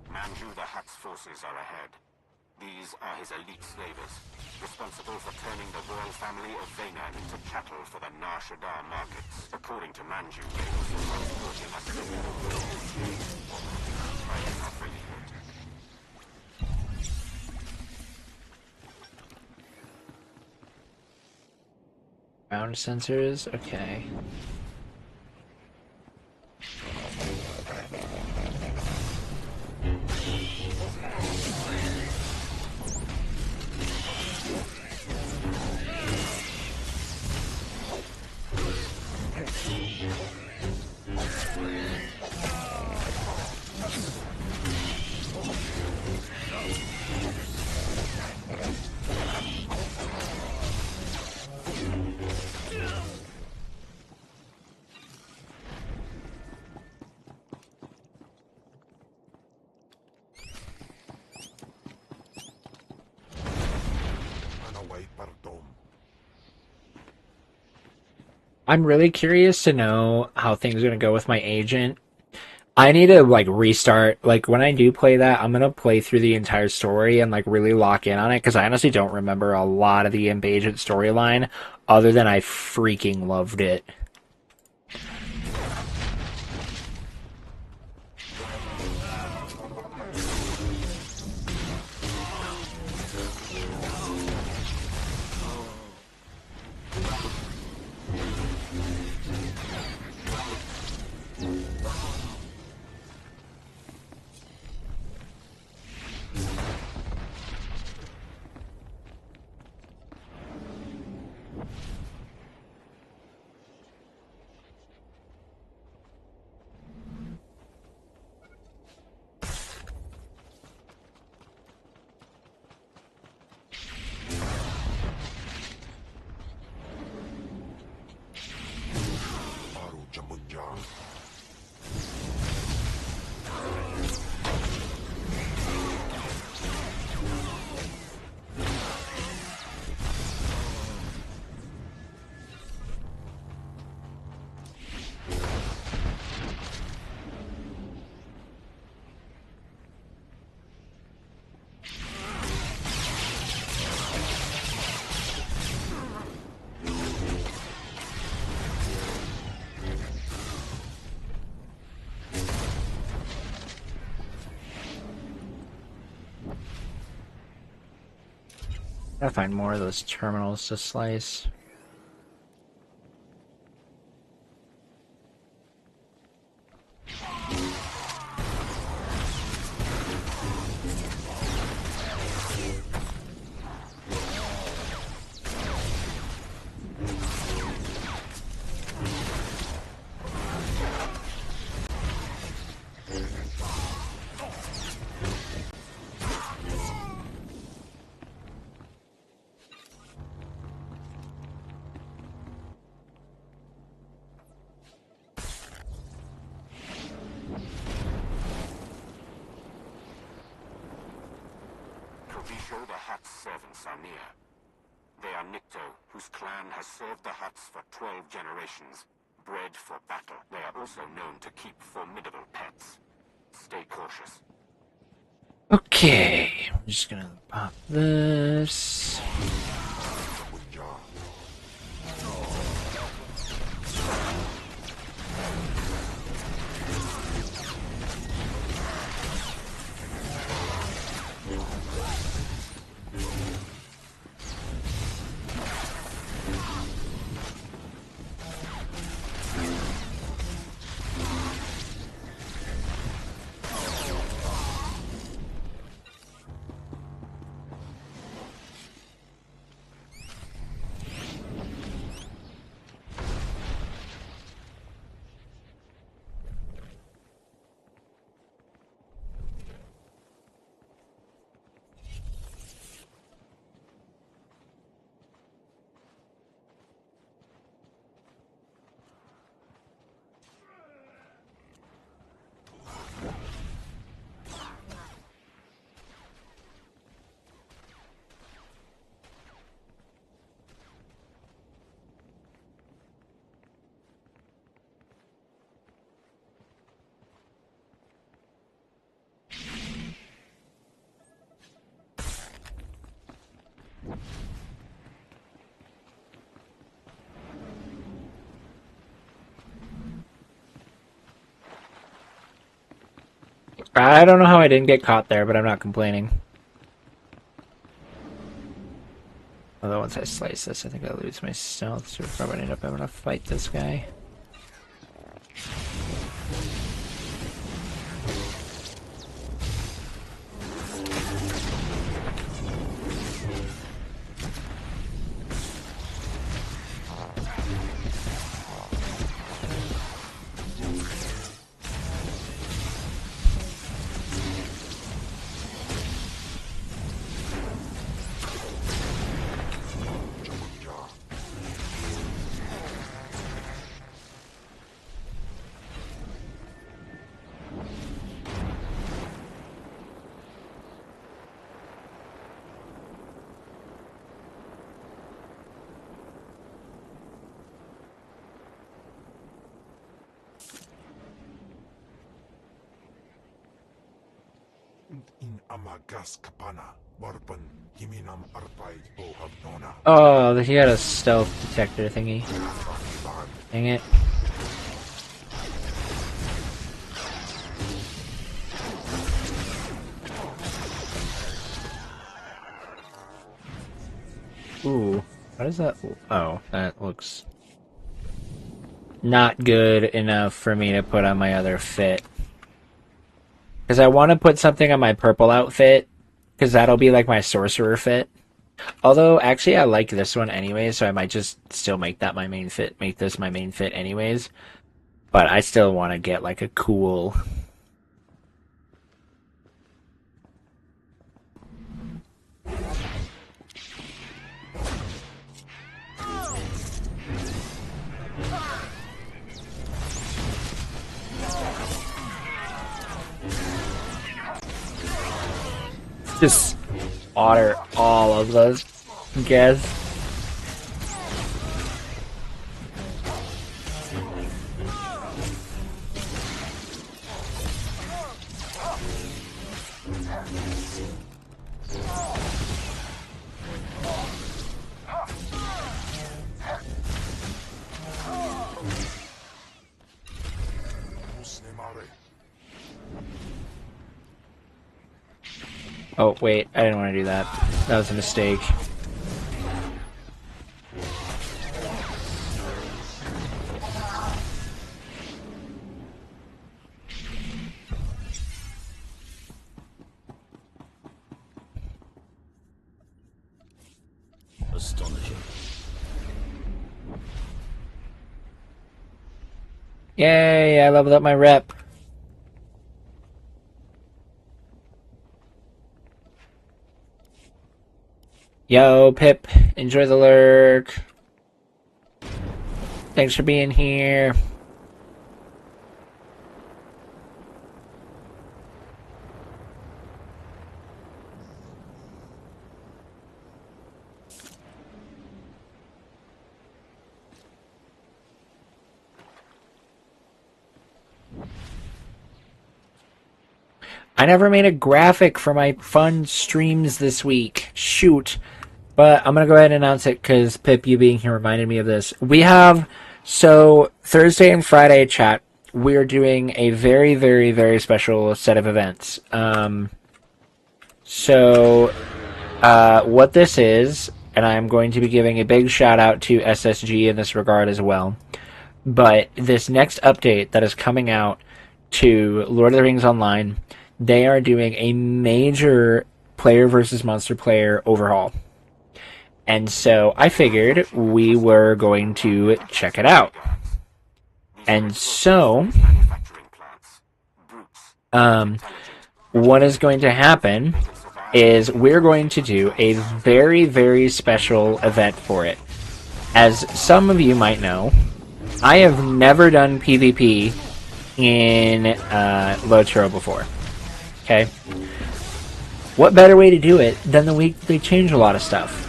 Manju the Hutt's forces are ahead. These are his elite slavers, responsible for turning the royal family of Vena into chattel for the Nar Shaddaa markets. According to Manju, they also transporting us to the I do not believe it. Ground sensors? Okay. I'm really curious to know how things are going to go with my agent. I need to like restart. Like when I do play that, I'm gonna play through the entire story and like really lock in on it because I honestly don't remember a lot of the Imp Agent storyline, other than I freaking loved it. Gotta find more of those terminals to slice. Be sure the Hutt's servants are near. They are Nikto, whose clan has served the Hutts for 12 generations, bred for battle. They are also known to keep formidable pets. Stay cautious. Okay, I'm just gonna pop this. I don't know how I didn't get caught there, but I'm not complaining. Although once I slice this, I think I lose my stealth, so we're probably end up having to fight this guy. In Amagas Kapana, Warpan, Himinam Arpai, Bohabnona. Oh, he had a stealth detector thingy. Dang it. Ooh, what is that? Oh, that looks not good enough for me to put on my other fit. Because I want to put something on my purple outfit, because that'll be like my sorcerer fit. Although, actually, I like this one anyway, so I might just still make that my main fit, make this my main fit anyways. But I still want to get like a cool... Just order all of those, I guess. Oh, wait, I didn't want to do that. That was a mistake. Astonishing. Yay, I leveled up my rep. Yo, Pip, enjoy the lurk. Thanks for being here. I never made a graphic for my fun streams this week. Shoot. But I'm going to go ahead and announce it because Pip, you being here reminded me of this. We have, so Thursday and Friday chat, we're doing a very, very, very special set of events. What this is, and I'm going to be giving a big shout out to SSG in this regard as well. But this next update that is coming out to Lord of the Rings Online, they are doing a major player versus monster player overhaul. And so I figured we were going to check it out. And so, what is going to happen is we're going to do a very, very special event for it. As some of you might know, I have never done PvP in Lotro before. Okay? What better way to do it than the week they change a lot of stuff?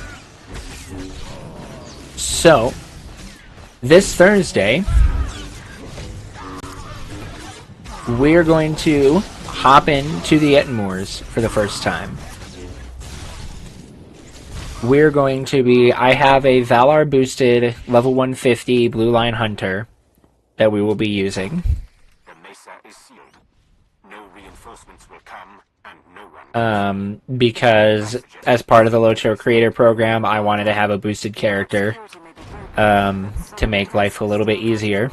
So, this Thursday, we're going to hop into the Ettenmoors for the first time. We're going to be... I have a Valar boosted level 150 Blue Line Hunter that we will be using. The Mesa is sealed. No reinforcements will come, and no one... Because as part of the Lotro Creator Program, I wanted to have a boosted character to make life a little bit easier.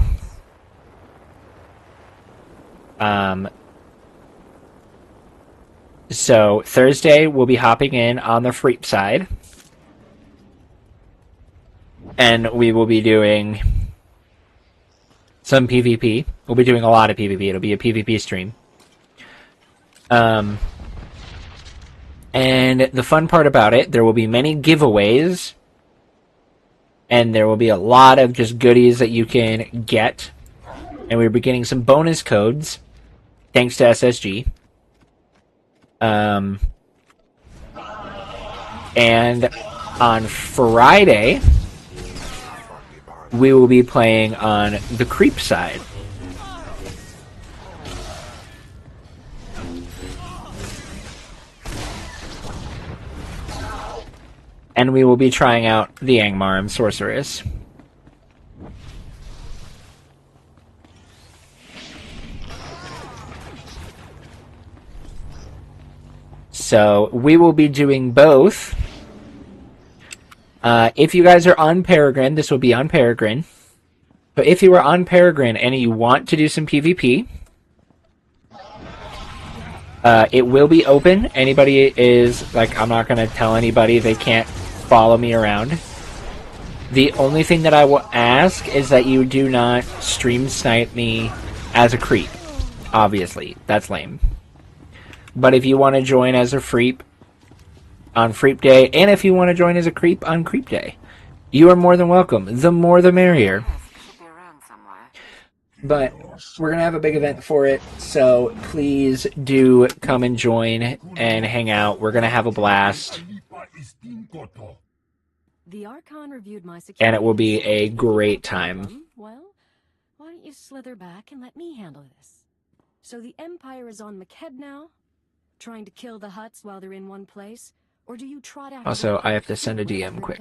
So Thursday we'll be hopping in on the Freep side, and we will be doing some PvP. We'll be doing a lot of PvP. It'll be a PvP stream. And the fun part about it, there will be many giveaways, and there will be a lot of just goodies that you can get. And we'll be getting some bonus codes, thanks to SSG. And on Friday, we will be playing on the Creep side. And we will be trying out the Angmar Sorceress. So we will be doing both. If you guys are on Peregrine, this will be on Peregrine. But if you are on Peregrine and you want to do some PvP, it will be open. Anybody is, like, I'm not going to tell anybody they can't follow me around. The only thing that I will ask is that you do not stream snipe me as a creep. Obviously, that's lame. But if you want to join as a Freep on Freep Day, and if you want to join as a Creep on Creep Day, you are more than welcome. The more the merrier. But we're going to have a big event for it, so please do come and join and hang out. We're going to have a blast. The Archon reviewed my security, and it will be a great time. Well, why don't you slither back and let me handle this? So the Empire is on McKed now? Trying to kill the Hutts while they're in one place? Or do you trot out... Also, I have to send a DM quick.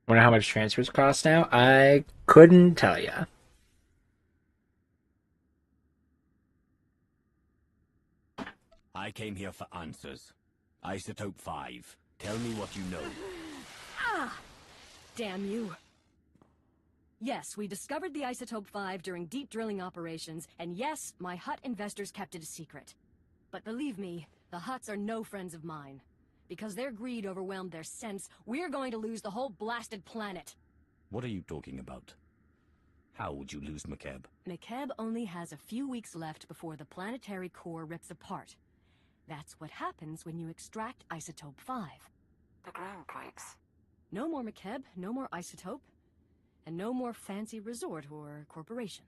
Wonder how much transfers cost now? I couldn't tell ya. I came here for answers. Isotope 5. Tell me what you know. Ah! Damn you. Yes, we discovered the Isotope 5 during deep drilling operations, and yes, my Hutt investors kept it a secret. But believe me, the Hutts are no friends of mine. Because their greed overwhelmed their sense, we're going to lose the whole blasted planet. What are you talking about? How would you lose McKeb? McKeb only has a few weeks left before the planetary core rips apart. That's what happens when you extract Isotope 5. The ground quakes. No more McKeb, no more Isotope, and no more fancy resort or corporation.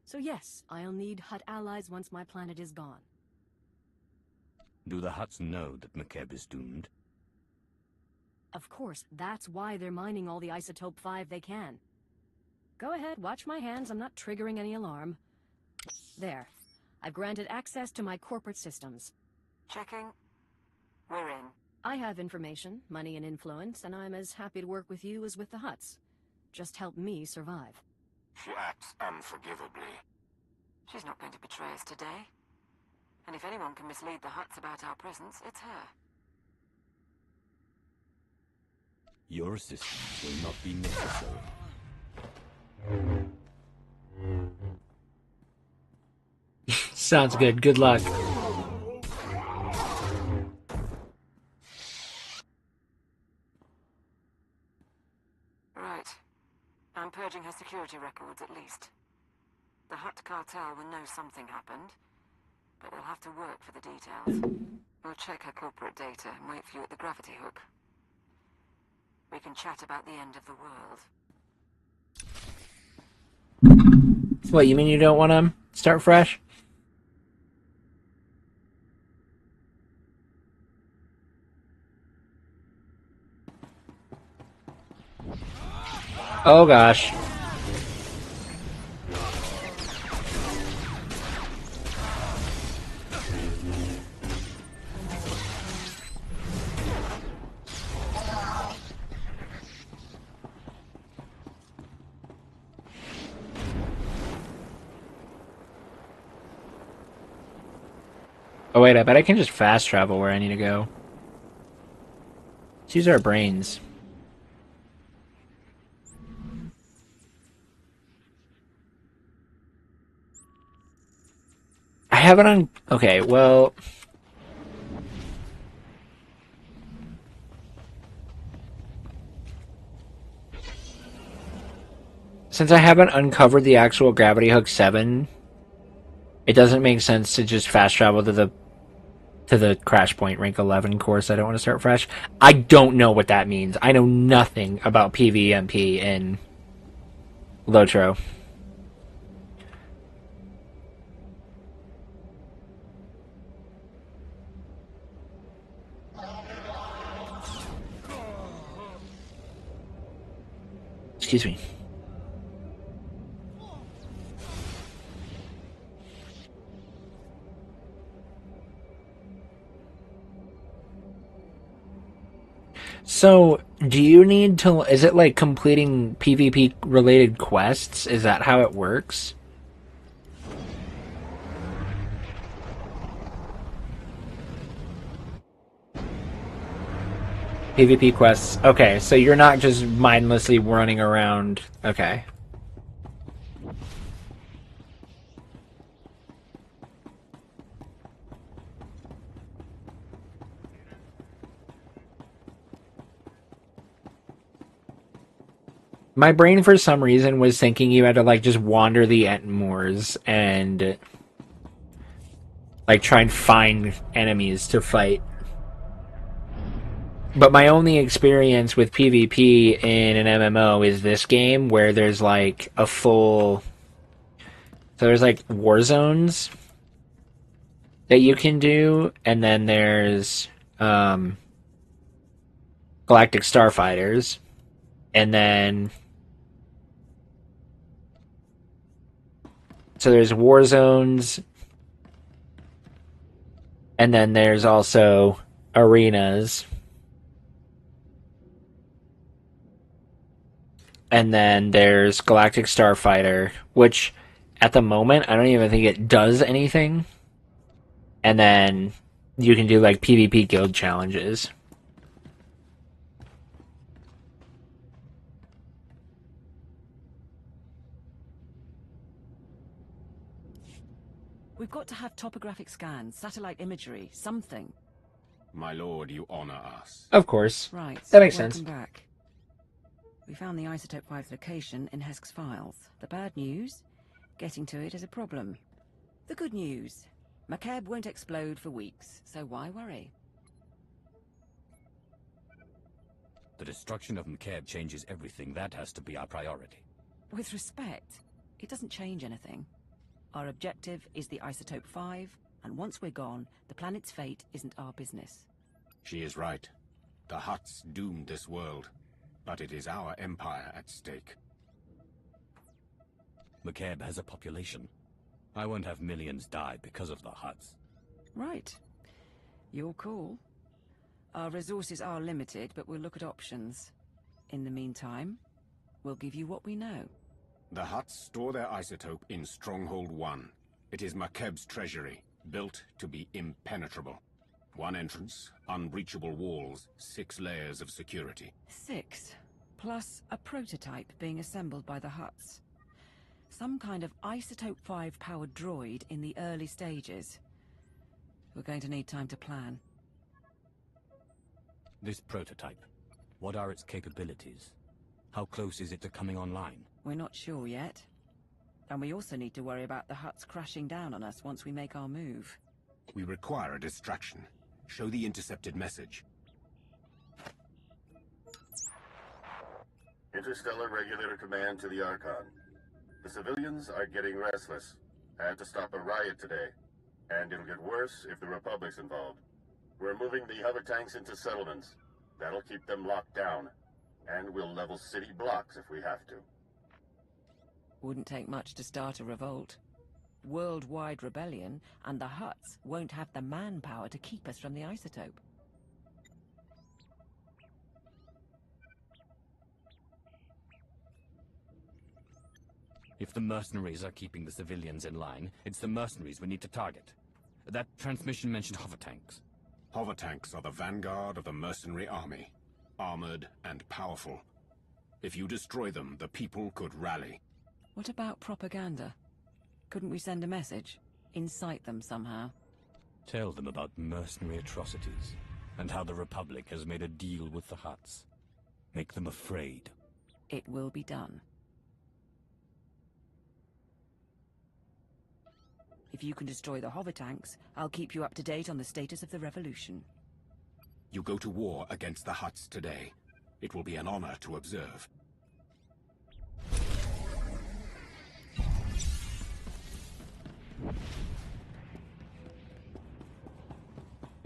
So yes, I'll need Hutt allies once my planet is gone. Do the Hutts know that McKeb is doomed? Of course, that's why they're mining all the Isotope 5 they can. Go ahead, watch my hands, I'm not triggering any alarm. There. I've granted access to my corporate systems. Checking. We're in. I have information, money and influence, and I'm as happy to work with you as with the Hutts. Just help me survive. She acts unforgivably. She's not going to betray us today. And if anyone can mislead the Hutts about our presence, it's her. Your assistance will not be necessary. Sounds good. Good luck. Right. I'm purging her security records, at least. The Hutt cartel will know something happened, but they'll have to work for the details. We'll check her corporate data and wait for you at the gravity hook. We can chat about the end of the world. What, you mean you don't want to start fresh? Oh gosh. Oh wait, I bet I can just fast travel where I need to go. Let's use our brains. I haven't on... Okay, well... Since I haven't uncovered the actual Gravity Hook 7, it doesn't make sense to just fast travel to the Crash Point Rank 11 course. I don't want to start fresh. I don't know what that means. I know nothing about PvMP in Lotro. Excuse me. So, do you need to... Is it like completing PvP-related quests? Is that how it works? PvP quests. Okay, so you're not just mindlessly running around. Okay. My brain, for some reason, was thinking you had to, like, just wander the Entmoors and, like, try and find enemies to fight. But my only experience with PvP in an MMO is this game, where there's, like, a full... So there's, like, war zones that you can do, and then there's, Galactic Starfighters, and then... So there's war zones, and then there's also arenas, and then there's Galactic Starfighter, which at the moment I don't even think it does anything. And then you can do like PvP guild challenges. We've got to have topographic scans, satellite imagery, something. My lord, you honor us. Of course. Right. That makes Welcome sense. Back. We found the Isotope 5's location in Hesk's files. The bad news? Getting to it is a problem. The good news? McKeb won't explode for weeks, so why worry? The destruction of McKeb changes everything. That has to be our priority. With respect, it doesn't change anything. Our objective is the Isotope 5, and once we're gone, the planet's fate isn't our business. She is right. The Hutts doomed this world, but it is our empire at stake. McKeb has a population. I won't have millions die because of the Hutts. Right. Your call. Our resources are limited, but we'll look at options. In the meantime, we'll give you what we know. The Hutts store their isotope in Stronghold 1. It is McKeb's treasury, built to be impenetrable. One entrance, unbreachable walls, 6 layers of security. 6, plus a prototype being assembled by the Hutts. Some kind of Isotope 5 powered droid in the early stages. We're going to need time to plan. This prototype, what are its capabilities? How close is it to coming online? We're not sure yet. And we also need to worry about the Hutts crashing down on us once we make our move. We require a distraction. Show the intercepted message. Interstellar Regulator Command to the Archon. The civilians are getting restless. Had to stop a riot today. And it'll get worse if the Republic's involved. We're moving the hover tanks into settlements. That'll keep them locked down. And we'll level city blocks if we have to. Wouldn't take much to start a revolt. Worldwide rebellion, and the Hutts won't have the manpower to keep us from the isotope. If the mercenaries are keeping the civilians in line, it's the mercenaries we need to target. That transmission mentioned hover tanks. Hover tanks are the vanguard of the mercenary army. Armored and powerful. If you destroy them, the people could rally. What about propaganda? Couldn't we send a message? Incite them somehow? Tell them about mercenary atrocities, and how the Republic has made a deal with the Hutts. Make them afraid. It will be done. If you can destroy the hover tanks, I'll keep you up to date on the status of the revolution. You go to war against the Hutts today. It will be an honor to observe.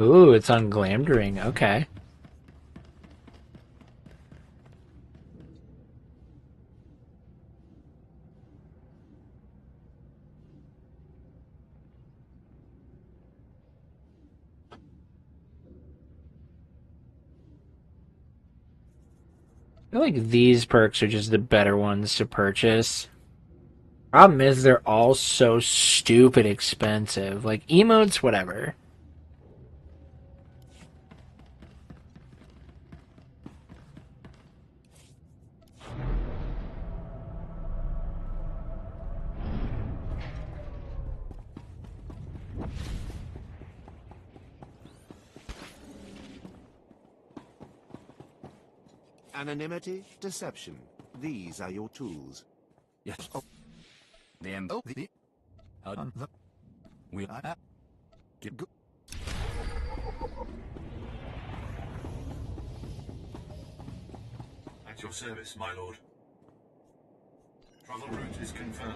Ooh, it's on Glamdring. Okay. I feel like these perks are just the better ones to purchase. Problem is, they're all so stupid expensive. Like, emotes, whatever. Anonymity, deception. These are your tools. Yes. Oh. The M. Oh, the. We. Get good. At your service, my lord. Travel route is confirmed.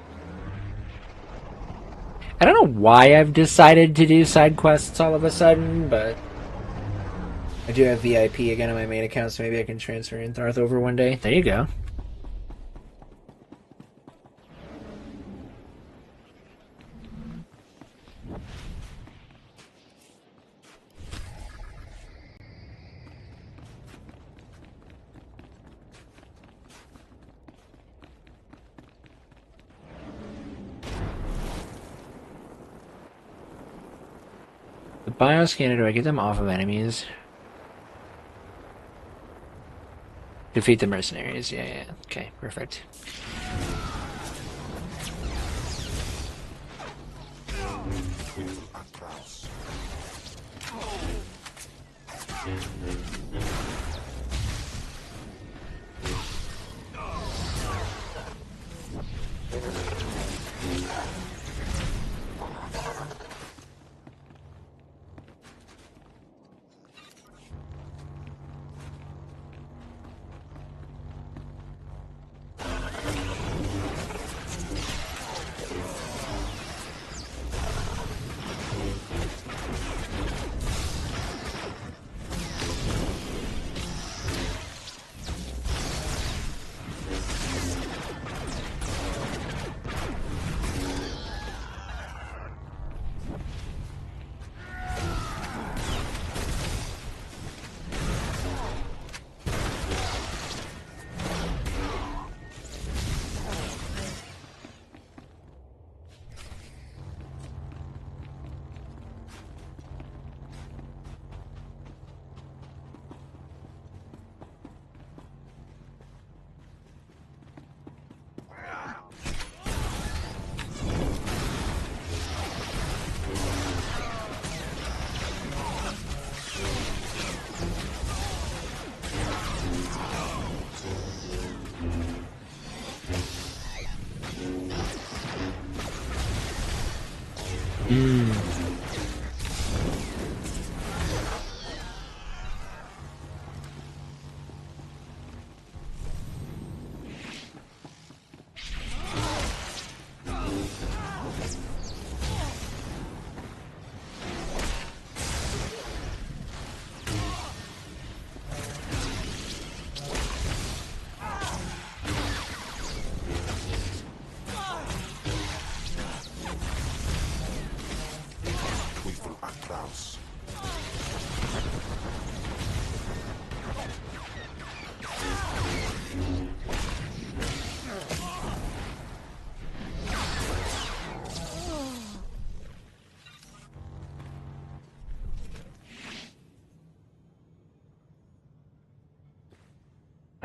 I don't know why I've decided to do side quests all of a sudden, but I do have VIP again on my main account, so maybe I can transfer Intharth over one day. There you go. The bioscanner, do I get them off of enemies? Defeat the mercenaries, yeah. Okay, perfect.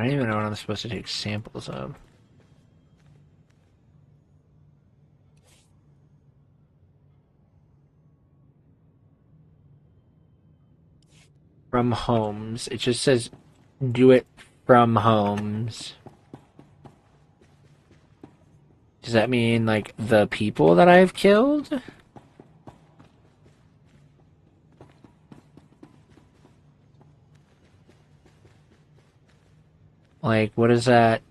I don't even know what I'm supposed to take samples of. From homes. It just says do it from homes. Does that mean, like, the people that I've killed? Like, what is that?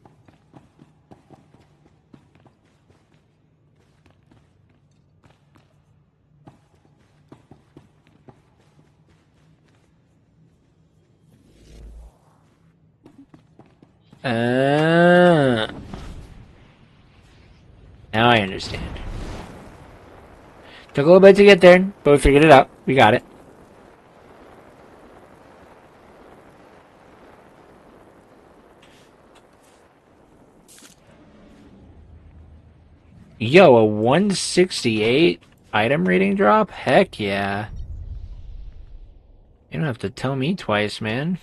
Now I understand. Took a little bit to get there, but we figured it out. We got it. Yo, a 168 item rating drop? Heck yeah. You don't have to tell me twice, man.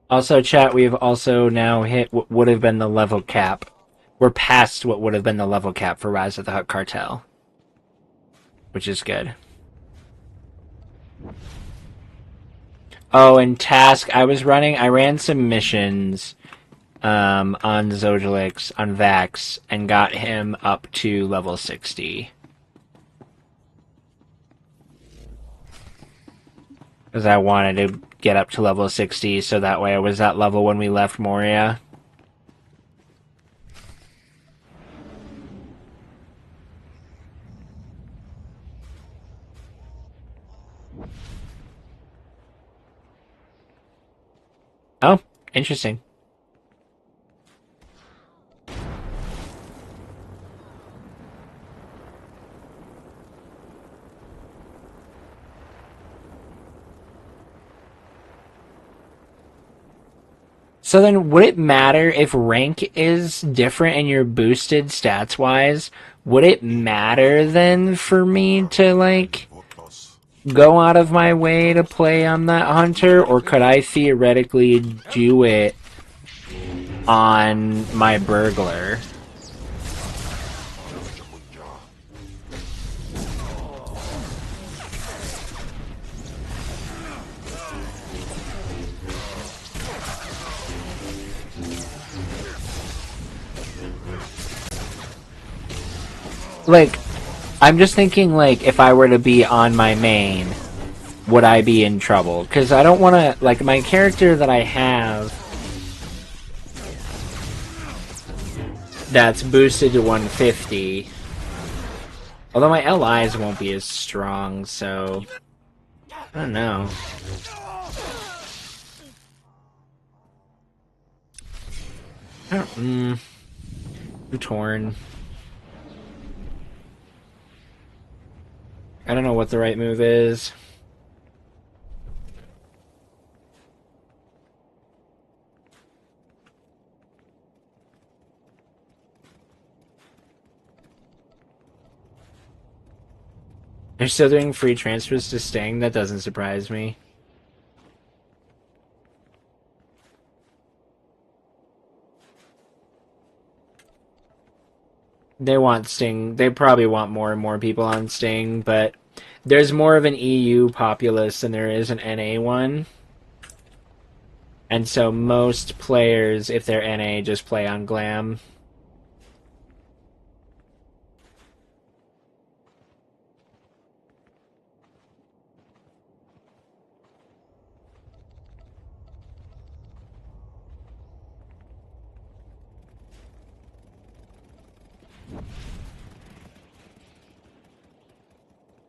Also, chat, we've also now hit what would have been the level cap. We're past what would have been the level cap for Rise of the Hutt Cartell. Which is good. Oh, and task, I ran some missions on Zojalix, on Vax, and got him up to level 60. Because I wanted to get up to level 60, so that way I was at level when we left Moria. Oh, interesting. So then, would it matter if rank is different and you're boosted stats-wise? Would it matter then for me to, like, go out of my way to play on that hunter? Or could I theoretically do it on my burglar? Like, I'm just thinking, like, if I were to be on my main, would I be in trouble? Because I don't want to, like, my character that I have that's boosted to 150, although my LIs won't be as strong, so I don't know. I'm torn. I don't know what the right move is. They're still doing free transfers to Sting? That doesn't surprise me. They want Sting. They probably want more and more people on Sting, but there's more of an EU populace than there is an NA one. And so most players, if they're NA, just play on Glam.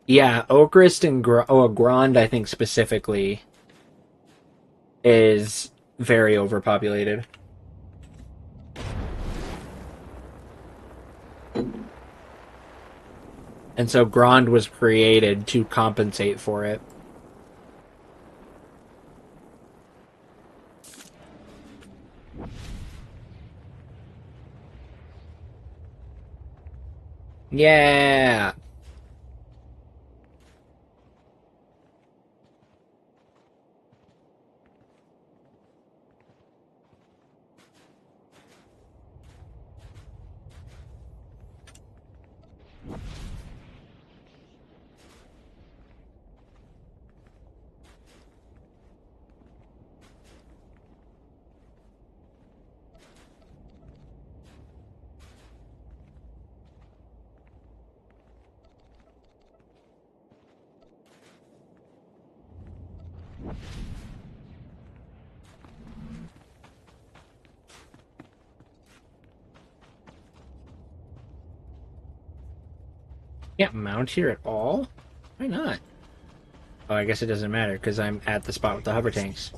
Yeah, Oakrest and Grand, I think specifically, is very overpopulated. And so Grand was created to compensate for it. Yeah. Can't mount here at all? Why not? Oh, I guess it doesn't matter because I'm at the spot with the hover tanks.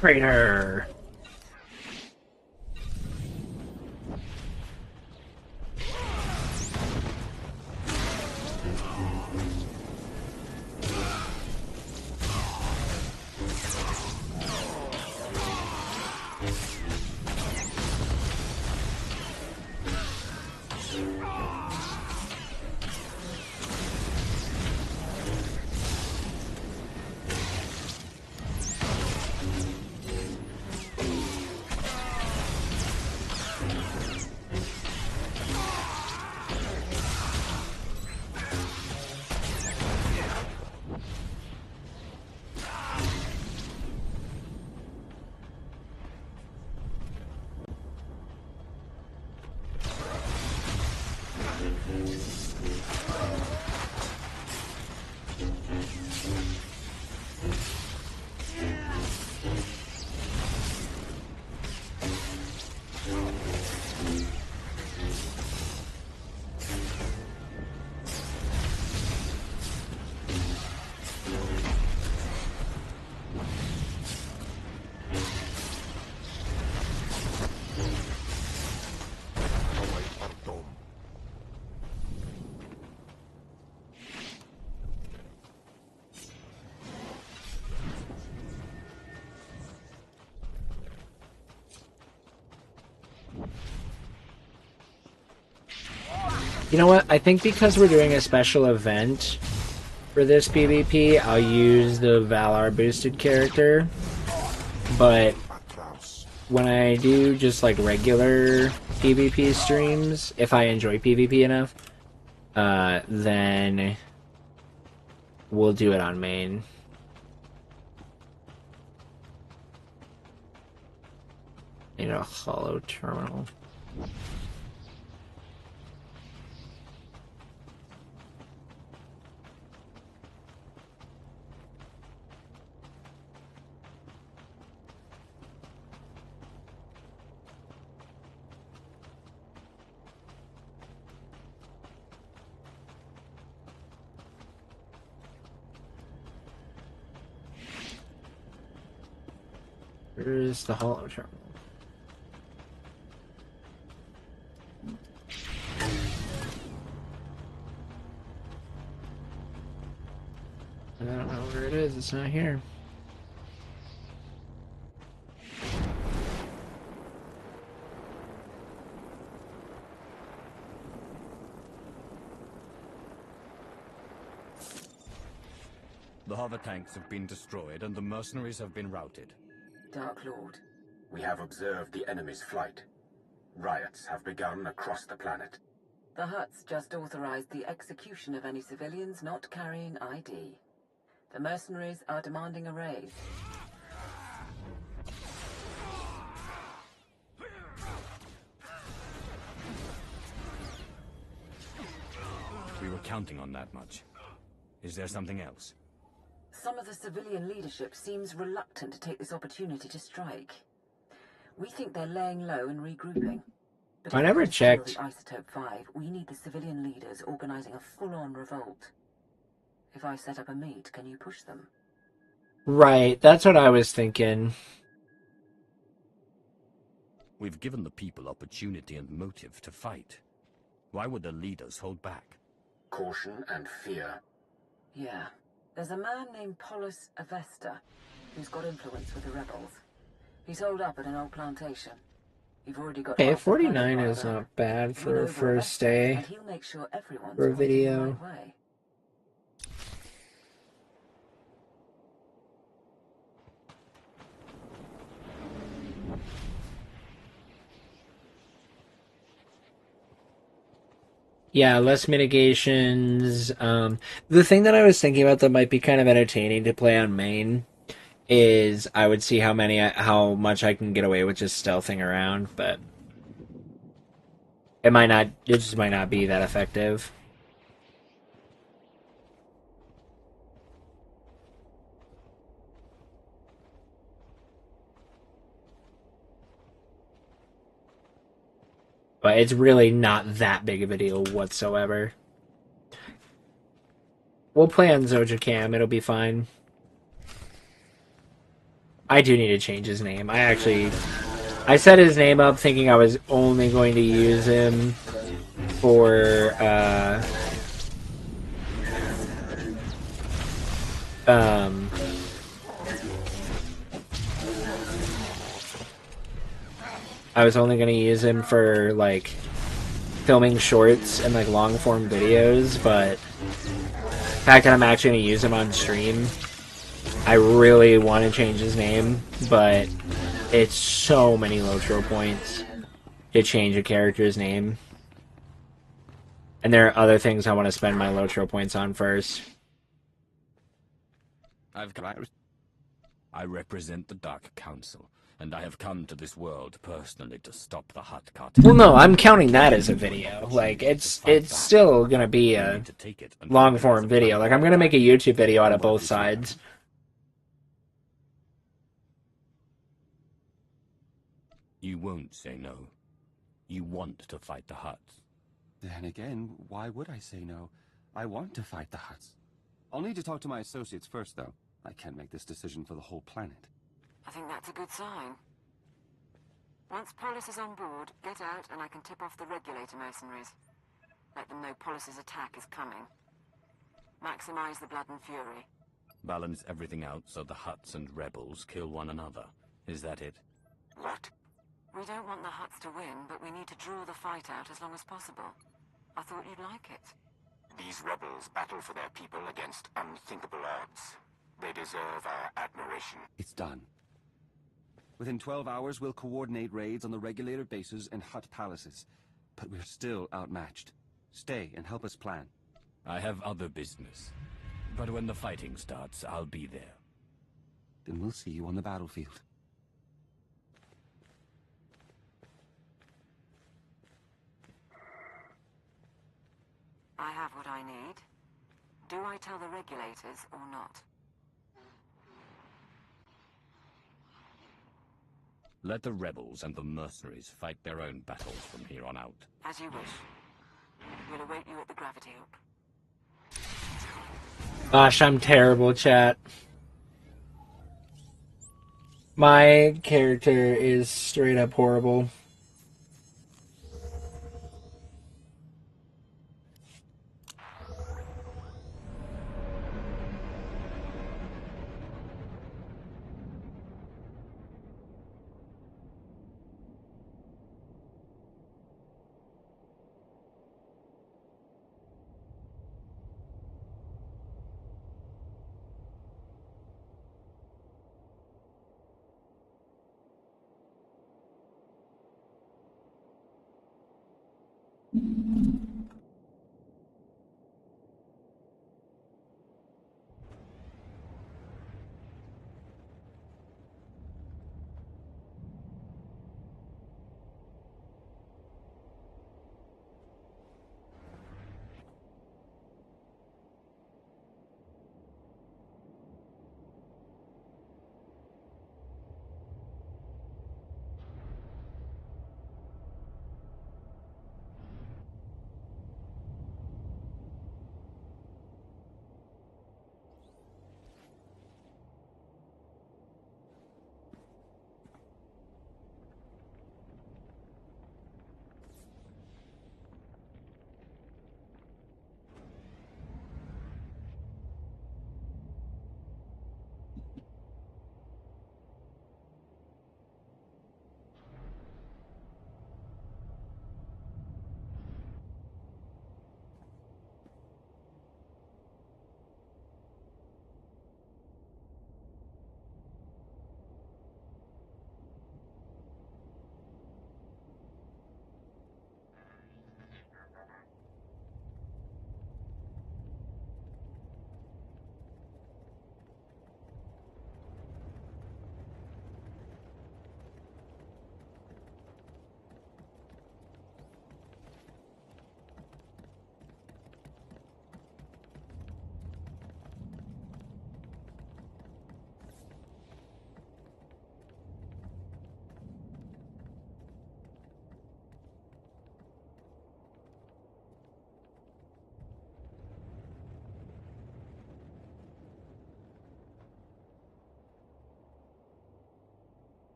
Traitor. You know what? I think because we're doing a special event for this PvP, I'll use the Valar boosted character. But when I do just like regular PvP streams, if I enjoy PvP enough, then we'll do it on main. You know, hollow terminal. Where's the hollow terminal? I don't know where it is. It's not here. The hover tanks have been destroyed and the mercenaries have been routed. Dark Lord. We have observed the enemy's flight. Riots have begun across the planet. The Hutts just authorized the execution of any civilians not carrying ID. The mercenaries are demanding a raise. We were counting on that much. Is there something else? Some of the civilian leadership seems reluctant to take this opportunity to strike. We think they're laying low and regrouping. But I if never we steal checked. the Isotope 5, we need the civilian leaders organizing a full-on revolt. If I set up a meet, can you push them? Right, that's what I was thinking. We've given the people opportunity and motive to fight. Why would the leaders hold back? Caution and fear. Yeah. There's a man named Polis Avesta who's got influence with the rebels. He's holed up at an old plantation. You've already got Okay, half the 49 planet is riled up. not bad Win for a over first Avesta, day and he'll make sure everyone's for a pointed the video. right way. Yeah, less mitigations. The thing that I was thinking about that might be kind of entertaining to play on main is I would see how much I can get away with just stealthing around, but it just might not be that effective. But it's really not that big of a deal whatsoever. We'll play on Zoja Cam, it'll be fine. I do need to change his name. I set his name up thinking I was only going to use him for, I was only going to use him for, like, filming shorts and, like, long-form videos, but the fact that I'm actually going to use him on stream, I really want to change his name, but it's so many Lotro points to change a character's name. And there are other things I want to spend my Lotro points on first. I represent the Dark Council, and I have come to this world personally to stop the Hutt cartel. Well, no, I'm counting that as a video. Like, it's still gonna be a long-form video. Like, I'm gonna make a YouTube video out of both sides. You won't say no. You want to fight the Hutts. Then again, why would I say no? I want to fight the Hutts. I'll need to talk to my associates first, though. I can't make this decision for the whole planet. I think that's a good sign. Once Polis is on board, get out and I can tip off the regulator mercenaries. Let them know Polis's attack is coming. Maximize the blood and fury. Balance everything out so the Hutts and rebels kill one another. Is that it? What? We don't want the Hutts to win, but we need to draw the fight out as long as possible. I thought you'd like it. These rebels battle for their people against unthinkable odds. They deserve our admiration. It's done. Within 12 hours, we'll coordinate raids on the regulator bases and Hutt palaces. But we're still outmatched. Stay and help us plan. I have other business. But when the fighting starts, I'll be there. Then we'll see you on the battlefield. I have what I need. Do I tell the regulators or not? Let the rebels and the mercenaries fight their own battles from here on out. As you wish. We'll await you at the gravity hook. Gosh, I'm terrible, chat. My character is straight up horrible.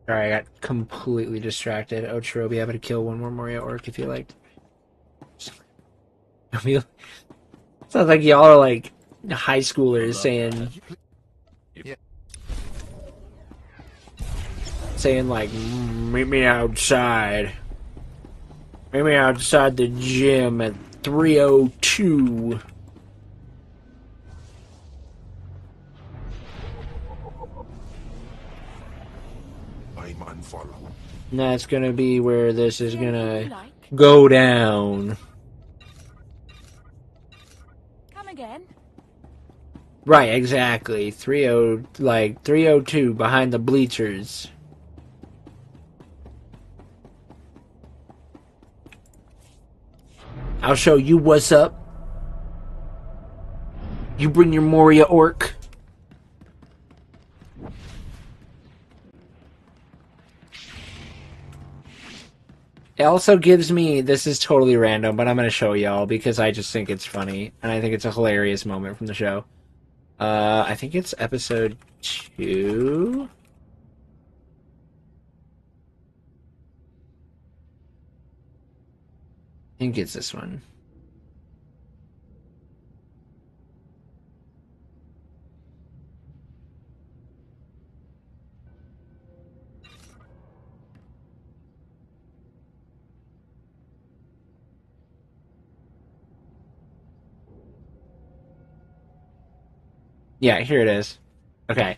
Sorry, I got completely distracted. Oh, true, I'll be able to kill one more Moria Orc if you like. I mean, sounds like y'all are like high schoolers saying like, meet me outside. Meet me outside the gym at 3:02. And that's gonna be where this is gonna go down. Come again? Right, exactly. 3:02 behind the bleachers. I'll show you what's up. You bring your Moria Orc. It also gives me, this is totally random, but I'm going to show y'all because I just think it's funny, and I think it's a hilarious moment from the show. I think it's episode 2? I think it's this one. Yeah, here it is. Okay.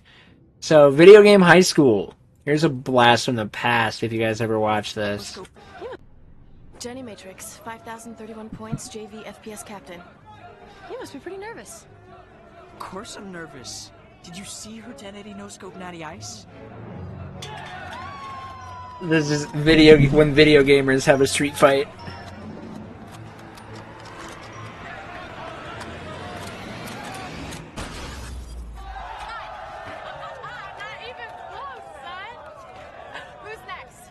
So, Video Game High School. Here's a blast from the past if you guys ever watched this. Jenny Matrix, 5,031 points, JV FPS captain. You must be pretty nervous. Of course I'm nervous. Did you see her 1080 no-scope natty ice? This is when video gamers have a street fight. Who's next?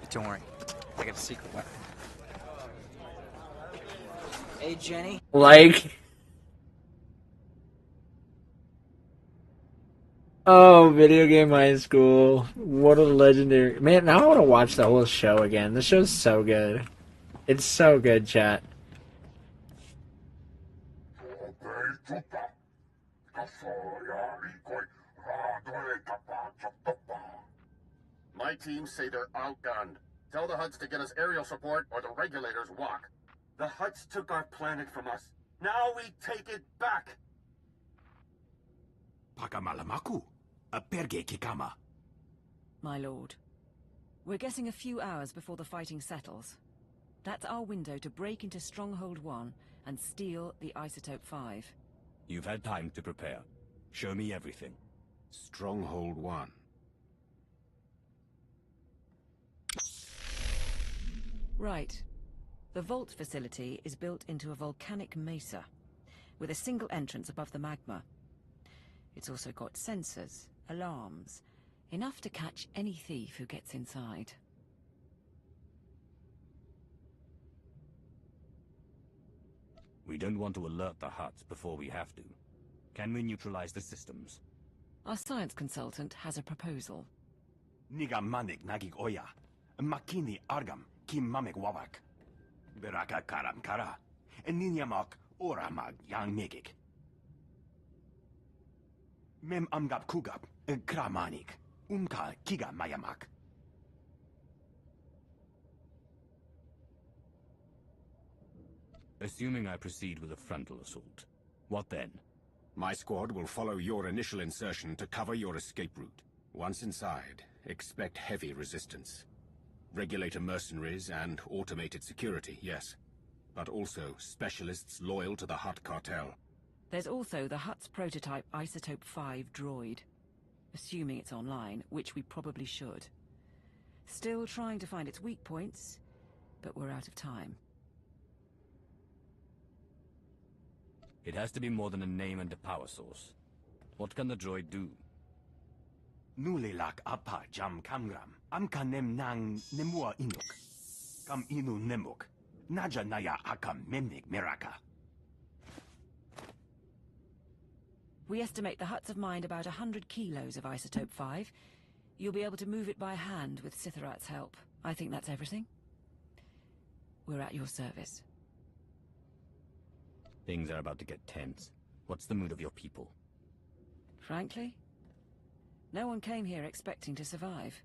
Don't worry. I got a secret weapon. Hey, Jenny. Like... Oh, Video Game High School. What a legendary... Man, now I want to watch the whole show again. The show's so good. It's so good, chat. My teams say they're outgunned. Tell the Hutts to get us aerial support or the regulators walk. The Hutts took our planet from us. Now we take it back. Pakamalamaku. Perge kikama. My lord, we're getting a few hours before the fighting settles. That's our window to break into Stronghold 1 and steal the Isotope 5. You've had time to prepare. Show me everything. Stronghold 1. Right. The vault facility is built into a volcanic mesa, with a single entrance above the magma. It's also got sensors, alarms, enough to catch any thief who gets inside. We don't want to alert the Hutts before we have to. Can we neutralize the systems? Our science consultant has a proposal. Niga manik nagig oya. Makini argam kim mamek wawak. Beraka karam kara. Ninyamak oramag yang megik. Mem amgap kugap kramanik. Umka kiga mayamak. Assuming I proceed with a frontal assault, what then? My squad will follow your initial insertion to cover your escape route. Once inside, expect heavy resistance. Regulator mercenaries and automated security, yes. But also specialists loyal to the Hutt Cartell. There's also the Hutt's prototype Isotope 5 droid. Assuming it's online, which we probably should. Still trying to find its weak points, but we're out of time. It has to be more than a name and a power source. What can the droid do? Nulilak apa jam kamgram. Amka nem nang nemua inuk. Kam inu nemuk. Naja naya akam memnik meraka. We estimate the Hutts have mined about 100 kilos of Isotope 5. You'll be able to move it by hand with Sitharat's help. I think that's everything. We're at your service. Things are about to get tense. What's the mood of your people? Frankly, no one came here expecting to survive.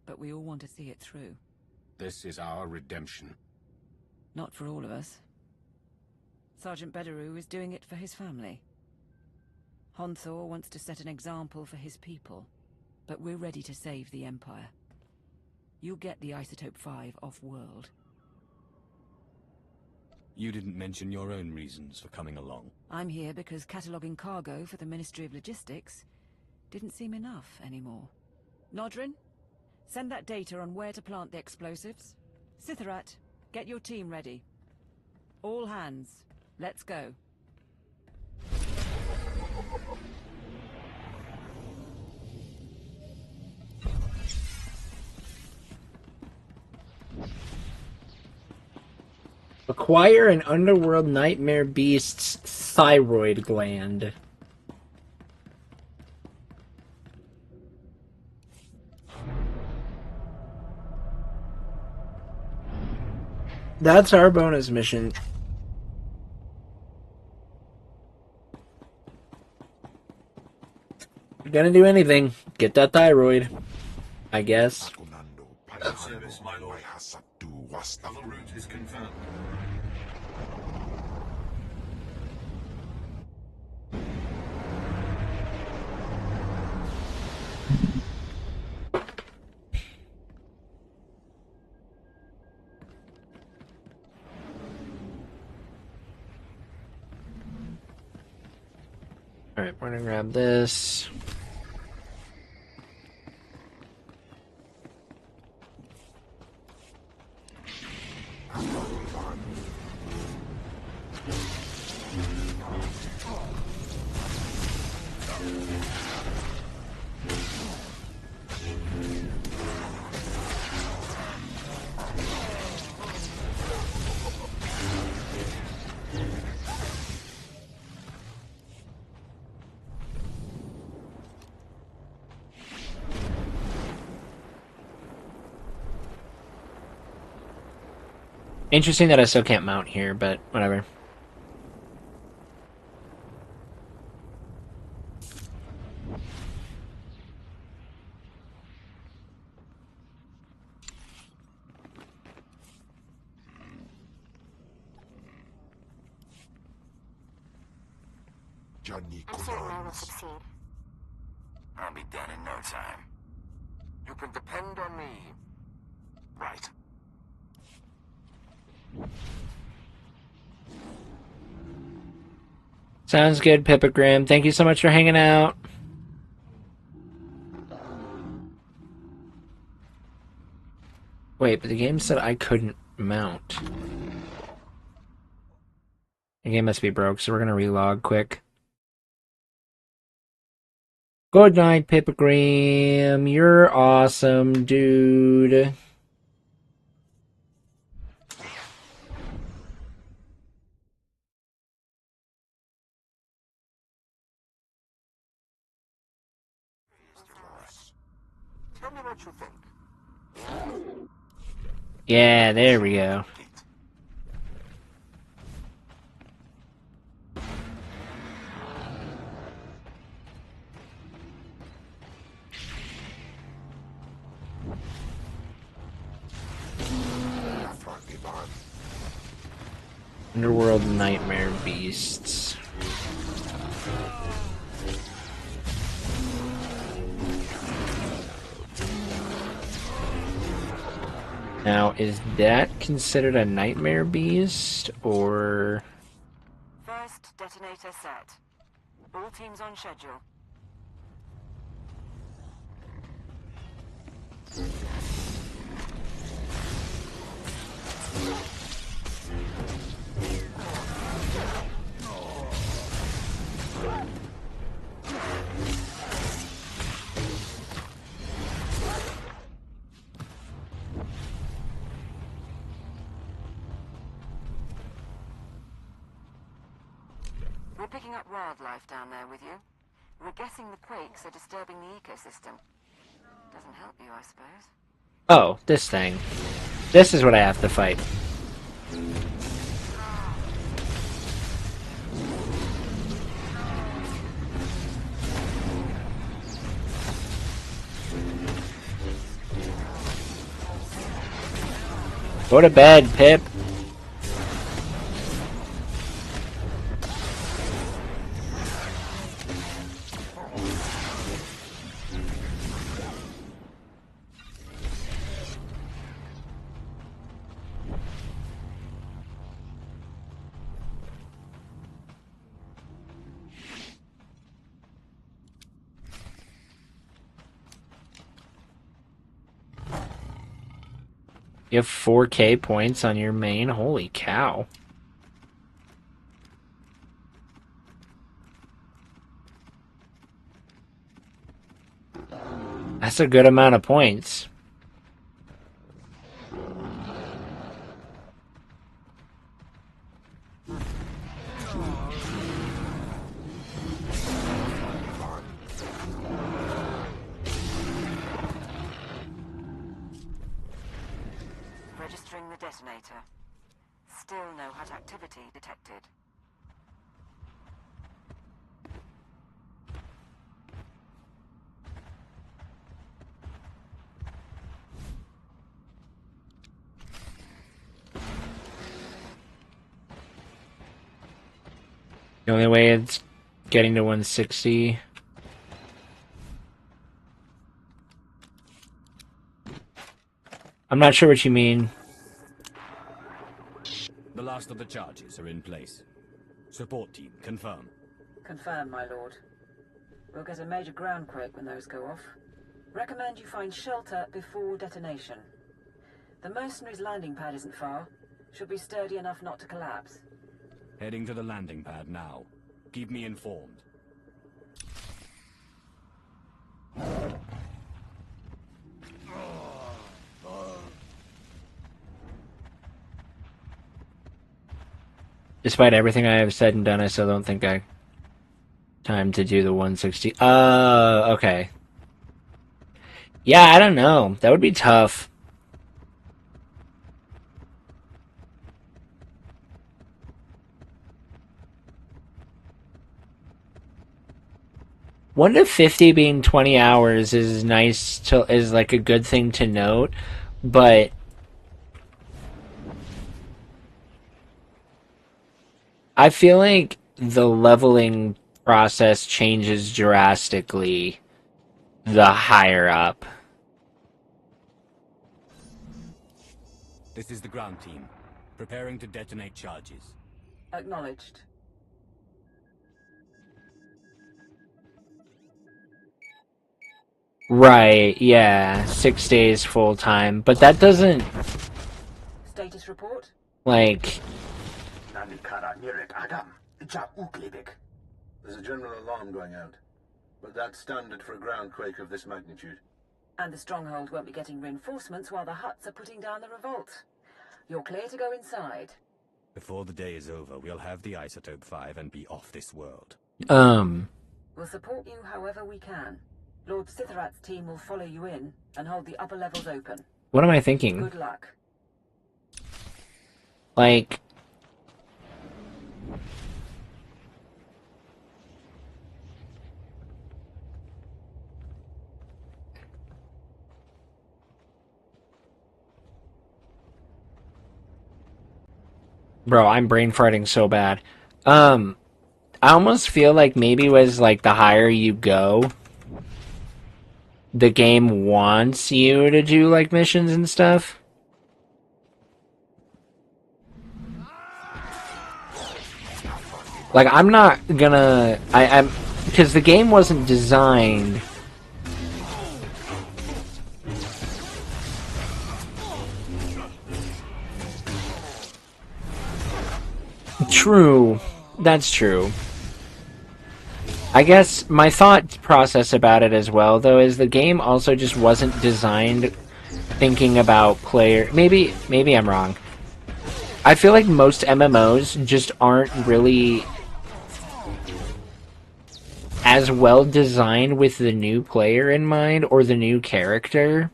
But we all want to see it through. This is our redemption. Not for all of us. Sergeant Bederu is doing it for his family. Honthor wants to set an example for his people. But we're ready to save the Empire. You'll get the Isotope 5 off-world. You didn't mention your own reasons for coming along. I'm here because cataloguing cargo for the Ministry of Logistics didn't seem enough anymore. Nodrin, send that data on where to plant the explosives. Sitharat, get your team ready. All hands, let's go. Acquire an underworld nightmare beast's thyroid gland. That's our bonus mission. You're gonna do anything. Get that thyroid. I guess. Service, my lord. Tunnel route is confirmed. Alright, we're gonna grab this. Interesting that I still can't mount here, but whatever. I'm certain I will succeed. I'll be done in no time. You can depend on me. Right. Sounds good, Pippagram. Thank you so much for hanging out. Wait, but the game said I couldn't mount. The game must be broke, so we're gonna relog quick. Good night, Pippagram. You're awesome, dude. Tell me what you think. Yeah, there we go. Underworld nightmare beasts. Now, is that considered a nightmare beast, or... First detonator set. All teams on schedule. We're picking up wildlife down there with you. We're guessing the quakes are disturbing the ecosystem. Doesn't help you, I suppose. Oh, this thing. This is what I have to fight. Go to bed, Pip. You have 4K points on your main? Holy cow. That's a good amount of points. Registering the detonator. Still no Hutt activity detected. The only way it's getting to 160. I'm not sure what you mean. The last of the charges are in place. Support team, confirm. Confirm, my lord. We'll get a major groundquake when those go off. Recommend you find shelter before detonation. The mercenaries' landing pad isn't far. Should be sturdy enough not to collapse. Heading to the landing pad now. Keep me informed. Despite everything I have said and done, I still don't think I... Time to do the 160. Okay. Yeah, I don't know. That would be tough. One to 50 being 20 hours is nice to is like a good thing to note, but I feel like the leveling process changes drastically the higher up. This is the ground team. Preparing to detonate charges. Acknowledged. Right, yeah. 6 days full time. But that doesn't... Status report? Like... There's a general alarm going out, but that's standard for a groundquake of this magnitude. And the stronghold won't be getting reinforcements while the Hutts are putting down the revolt. You're clear to go inside. Before the day is over, we'll have the Isotope 5 and be off this world. We'll support you however we can. Lord Sitherath's team will follow you in and hold the upper levels open. What am I thinking? Good luck. Like... Bro, I'm brain farting so bad. I almost feel like maybe was like the higher you go, the game wants you to do like missions and stuff. Like I'm not gonna I'm because the game wasn't designed True. That's true. I guess my thought process about it as well, though, is the game also just wasn't designed thinking about player... Maybe I'm wrong. I feel like most MMOs just aren't really as well designed with the new player in mind or the new character.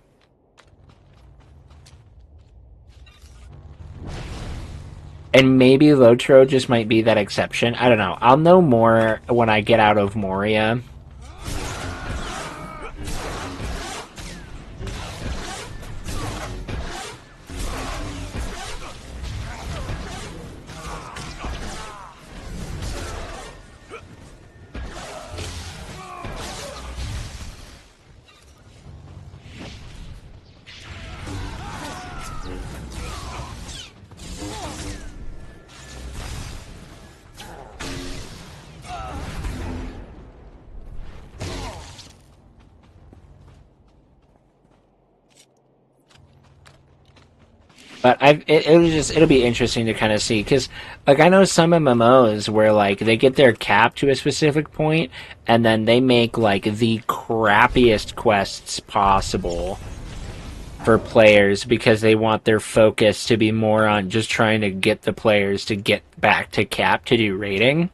And maybe Lotro just might be that exception. I don't know. I'll know more when I get out of Moria. But it'll be interesting to kind of see, because like I know some MMOs where like they get their cap to a specific point and then they make like the crappiest quests possible for players because they want their focus to be more on just trying to get the players to get back to cap to do raiding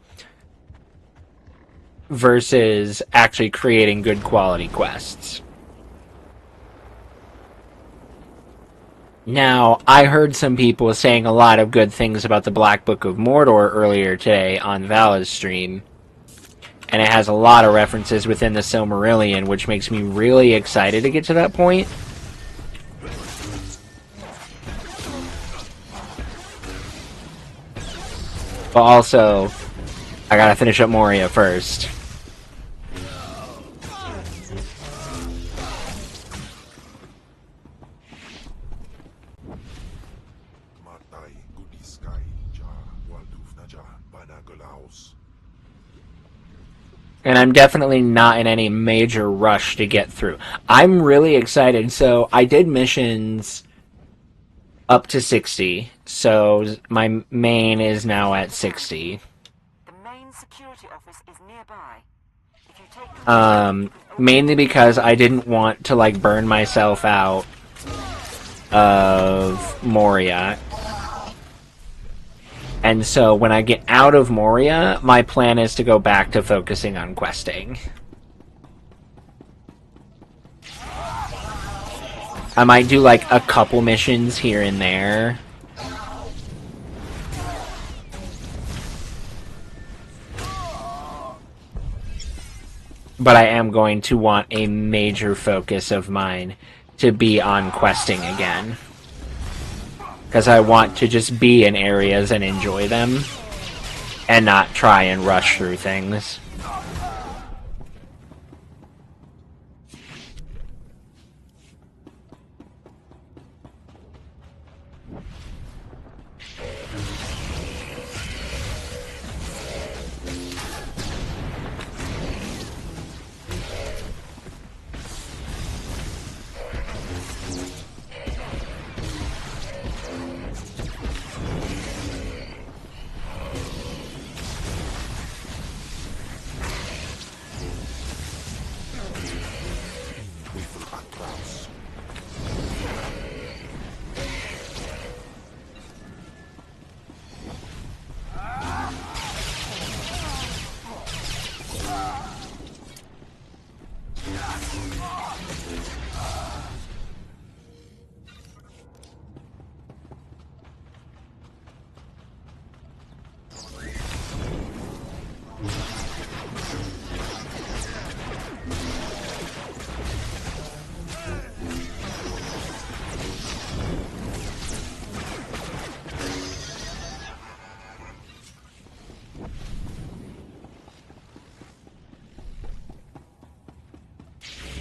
versus actually creating good quality quests. Now, I heard some people saying a lot of good things about the Black Book of Mordor earlier today on Vala's stream, and it has a lot of references within the Silmarillion, which makes me really excited to get to that point. But also, I gotta finish up Moria first. And I'm definitely not in any major rush to get through. I'm really excited. So I did missions up to 60. So my main is now at 60. The main security office is nearby. If you take Mainly because I didn't want to like burn myself out of Moria. And so when I get out of Moria, my plan is to go back to focusing on questing. I might do like a couple missions here and there. But I am going to want a major focus of mine to be on questing again. Because I want to just be in areas and enjoy them. And not try and rush through things.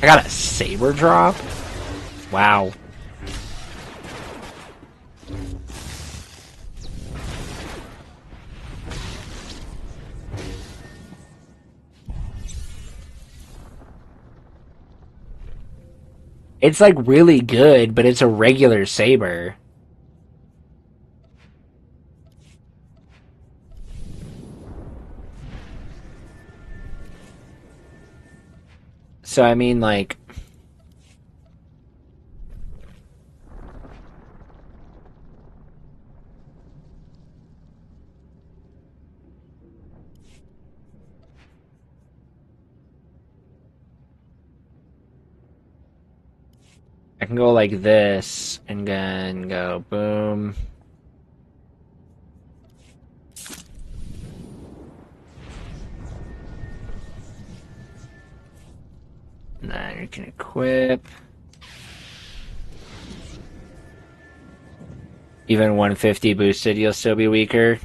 I got a saber drop? Wow. It's like really good, but it's a regular saber. So I mean like I can go like this and then go boom. And then you can equip. Even 150 boosted, you'll still be weaker.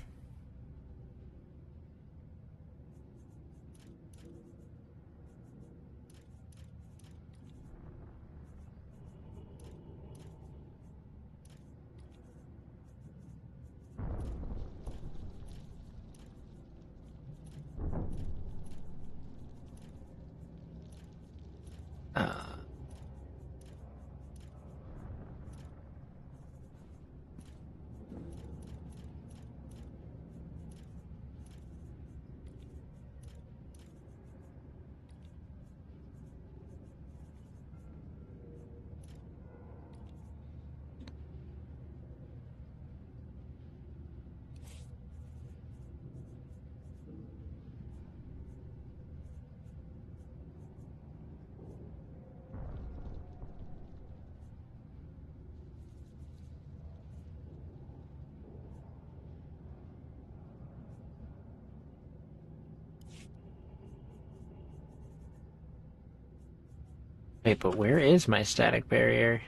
Wait, but where is my static barrier?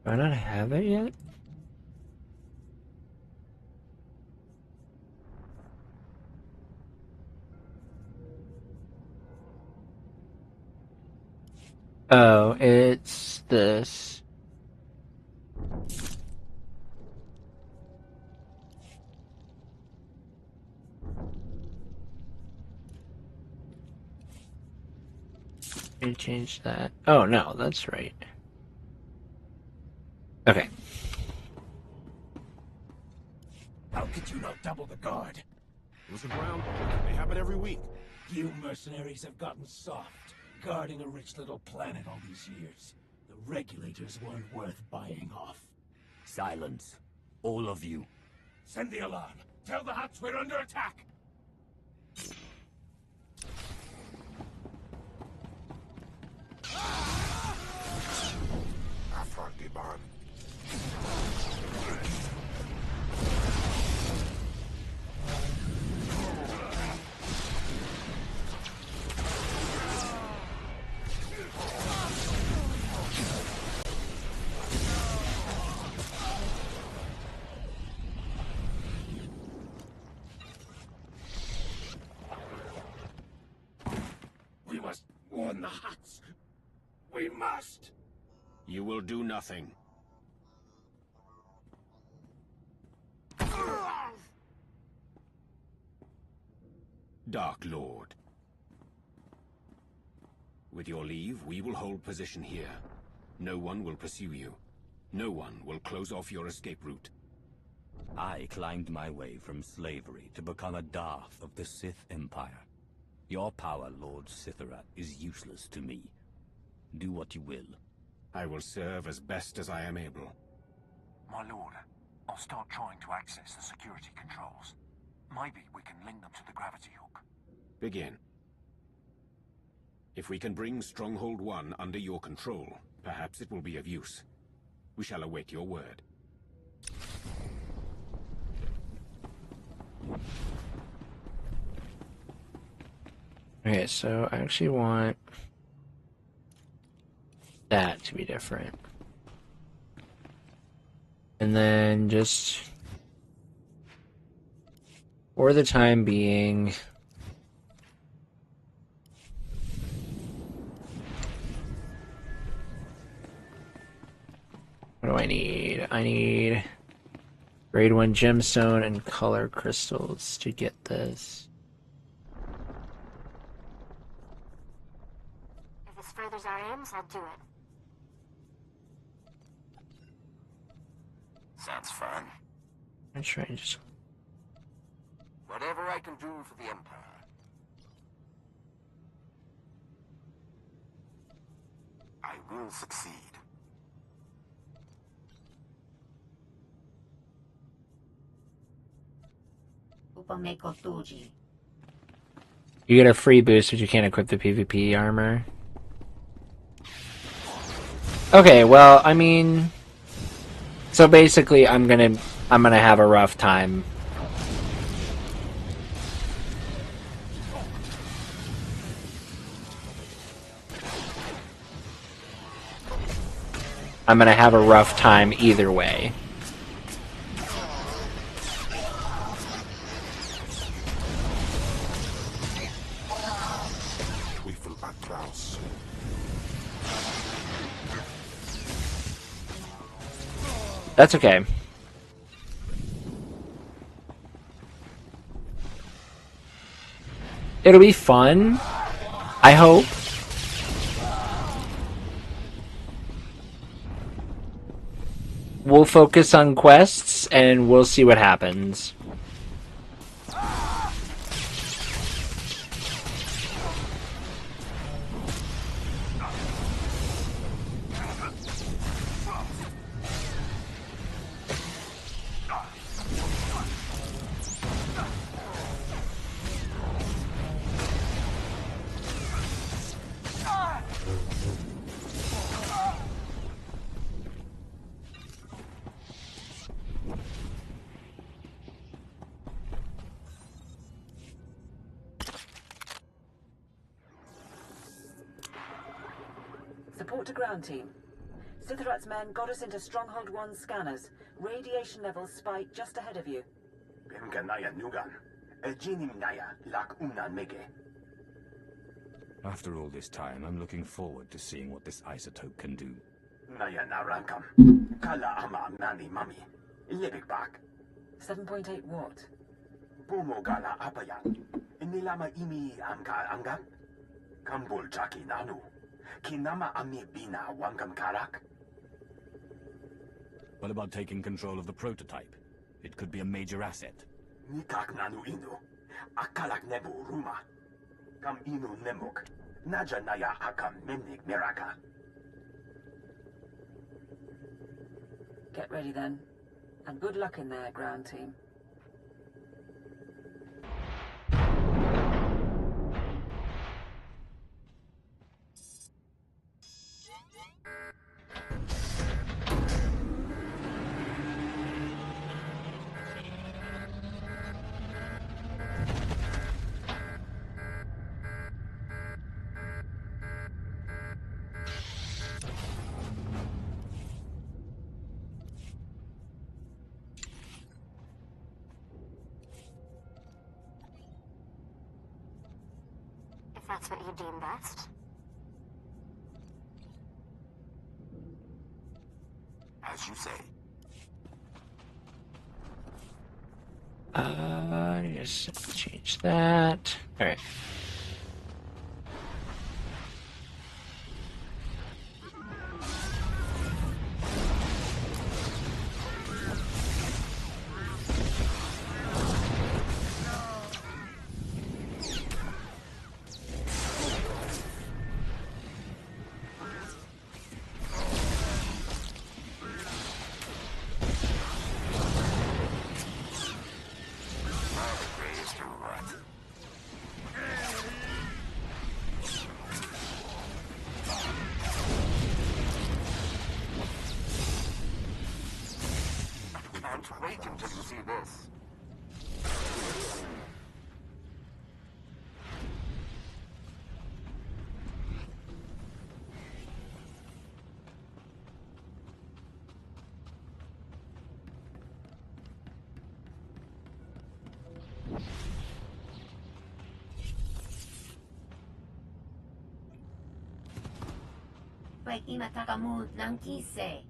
Do I not have it yet? Oh, it's this. Let me change that. Oh, no, that's right. Okay. How could you not double the guard? It was a ground war. They have it every week. You mercenaries have gotten soft, guarding a rich little planet all these years. The regulators weren't worth buying off. Silence. All of you. Send the alarm. Tell the Hutts we're under attack. Afar-Giban. We must warn the Hutts. We must. You will do nothing. Dark Lord. With your leave, we will hold position here. No one will pursue you. No one will close off your escape route. I climbed my way from slavery to become a Darth of the Sith Empire. Your power, Lord Sitherath, is useless to me. Do what you will. I will serve as best as I am able. My lord, I'll start trying to access the security controls. Maybe we can link them to the gravity hook. Begin. If we can bring Stronghold 1 under your control, perhaps it will be of use. We shall await your word. Okay, so I actually want that to be different. And then just for the time being, what do I need? I need grade 1 gemstone and color crystals to get this. If this furthers our aims, I'll do it. Sounds fun. I'm trying to just... Whatever I can do for the Empire. I will succeed. Upameko You get a free boost, but you can't equip the PvP armor. Okay, well, I mean, so basically, I'm gonna have a rough time. I'm gonna have a rough time either way. That's okay. It'll be fun. I hope. We'll focus on quests and we'll see what happens. Support to ground team. Sitharat's men got us into Stronghold 1 scanners. Radiation levels spike just ahead of you. After all this time, I'm looking forward to seeing what this isotope can do. 7.8 watt. What about taking control of the prototype? It could be a major asset. Get ready then. And good luck in there, ground team. If that's what you deem best. As you say. Just change that. All right. Wait until you see this. Wait, Imatakamu Nankise.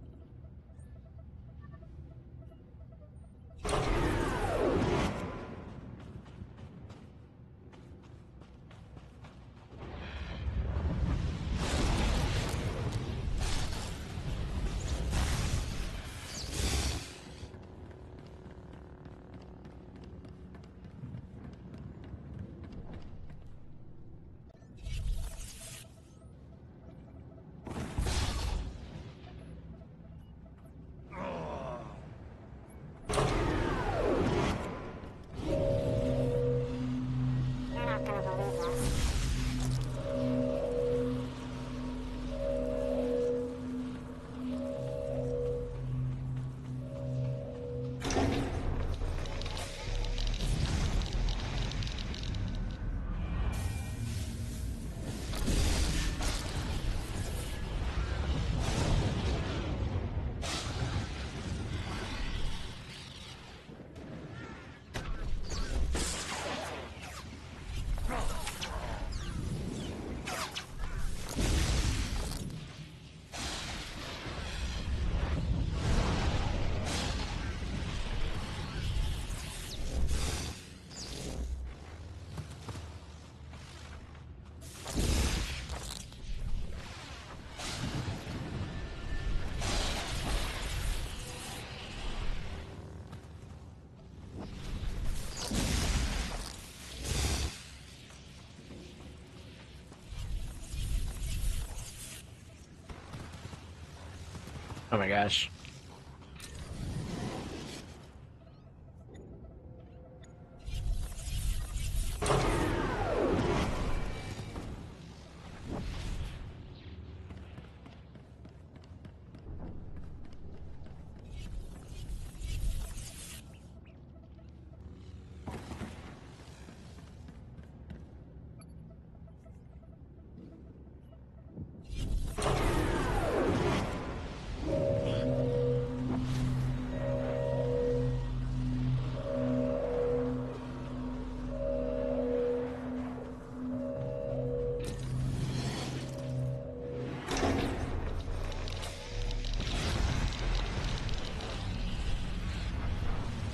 Oh my gosh.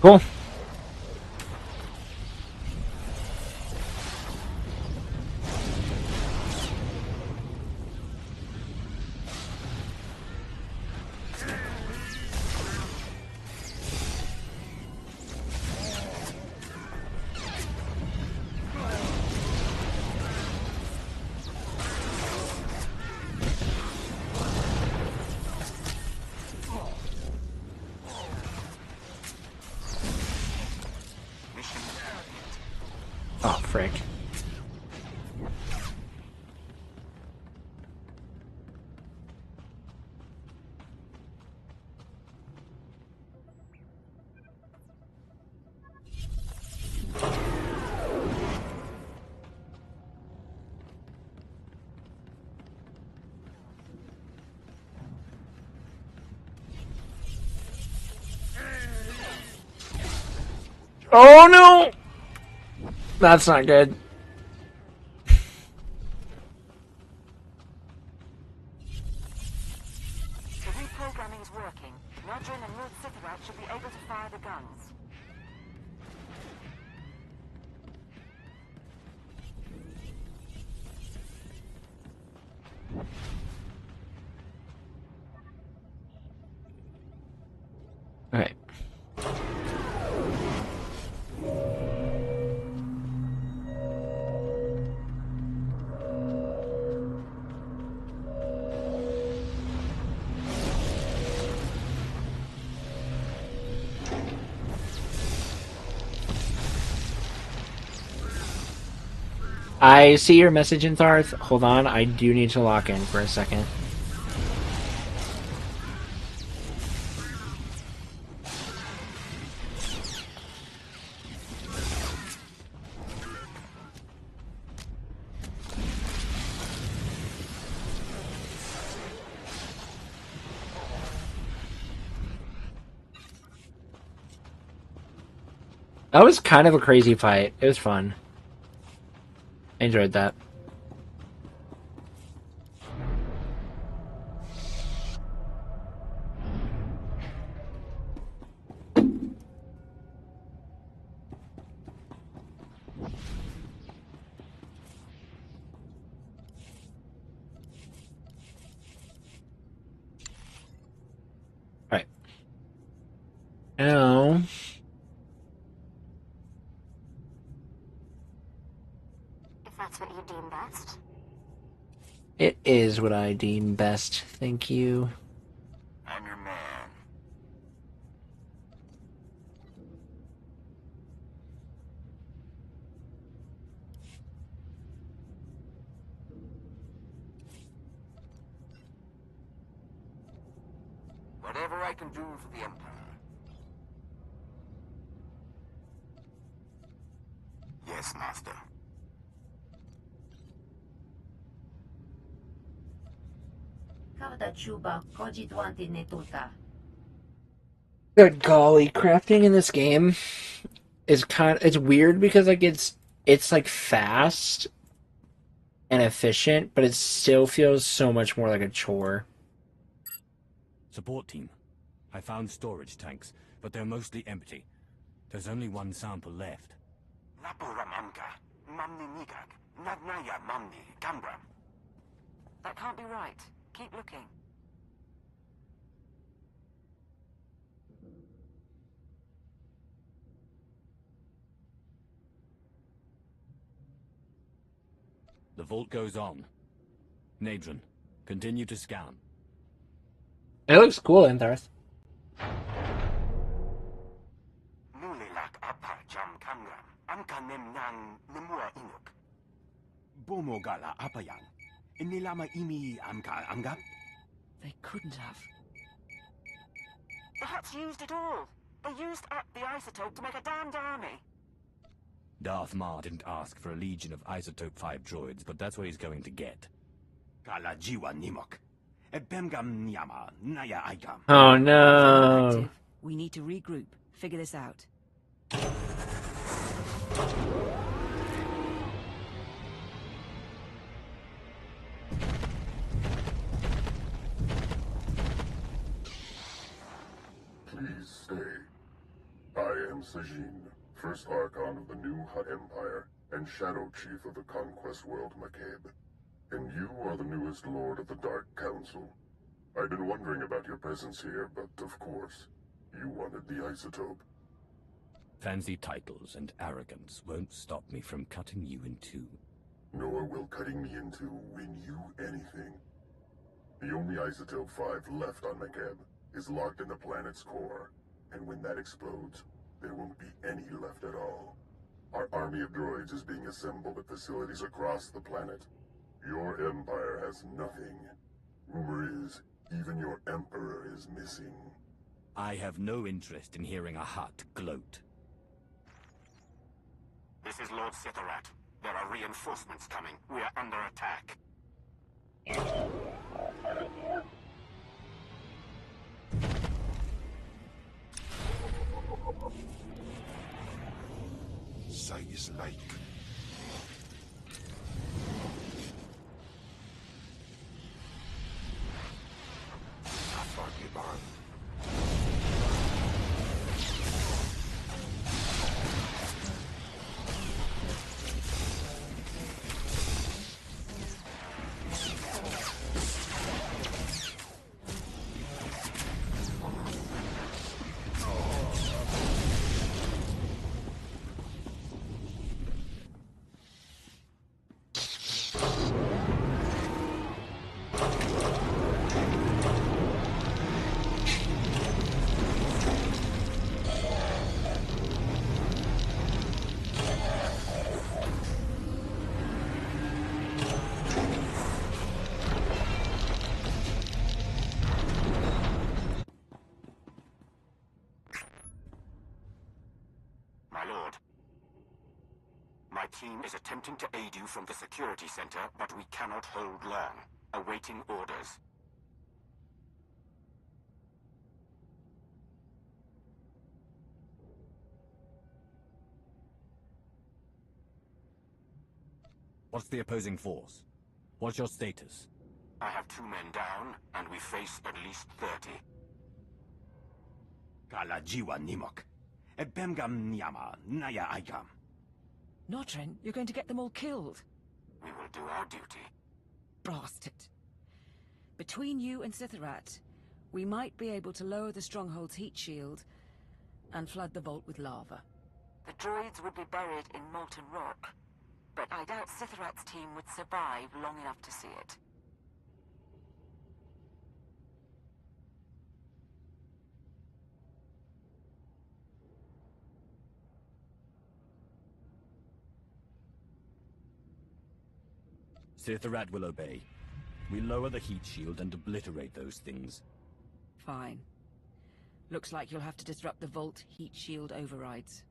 Cool. Oh, frick. Oh no! That's not good. The reprogramming is working. Nodrin and North Sithawat should be able to fire the guns. Okay. I see your message in Tharth. Hold on, I do need to lock in for a second. That was kind of a crazy fight. It was fun. I enjoyed that. Alright. Now... If that's what you deem best. It is what I deem best, thank you. I'm your man. Whatever I can do for the Empire. Yes, Master. Good golly, crafting in this game is it's weird because like it's like fast and efficient, but it still feels so much more like a chore. Support team. I found storage tanks, but they're mostly empty. There's only one sample left. That can't be right. Keep looking. The vault goes on. Nadrin, continue to scan. It looks cool, Intharth. Mulilak apa jam kangram. Angka nemnang nemua inuk. Bomogala apa yang? Nilama imi amka amgap? They couldn't have. The Hutts used it all. They used up the isotope to make a damned army. Darth Maul didn't ask for a legion of Isotope 5 droids, but that's what he's going to get. Kala jiwa nimok. Bemgam nyama naya aikam. Oh no. Active. We need to regroup. Figure this out. Please stay. I am Sajin, first Archon of the new Hutt Empire, and Shadow Chief of the Conquest World McCabe. And you are the newest Lord of the Dark Council. I've been wondering about your presence here, but of course, you wanted the isotope. Fancy titles and arrogance won't stop me from cutting you in two. Nor will cutting me in two win you anything. The only isotope 5 left on McCabe is locked in the planet's core, and when that explodes, there won't be any left at all. Our army of droids is being assembled at facilities across the planet. Your empire has nothing. Rumor is, even your emperor is missing. I have no interest in hearing a Hutt gloat. This is Lord Sitharat. There are reinforcements coming. We are under attack. Sight is like. My lord. My team is attempting to aid you from the security center, but we cannot hold long. Awaiting orders. What's the opposing force? What's your status? I have 2 men down, and we face at least 30. Kala jiwa nimok. Bemgam nyama naya aikam. Notren, you're going to get them all killed. We will do our duty. Bastard. Between you and Sitharat, we might be able to lower the stronghold's heat shield and flood the vault with lava. The droids would be buried in molten rock, but I doubt Sitharat's team would survive long enough to see it. Sitharat will obey. We lower the heat shield and obliterate those things. Fine. Looks like you'll have to disrupt the vault heat shield overrides.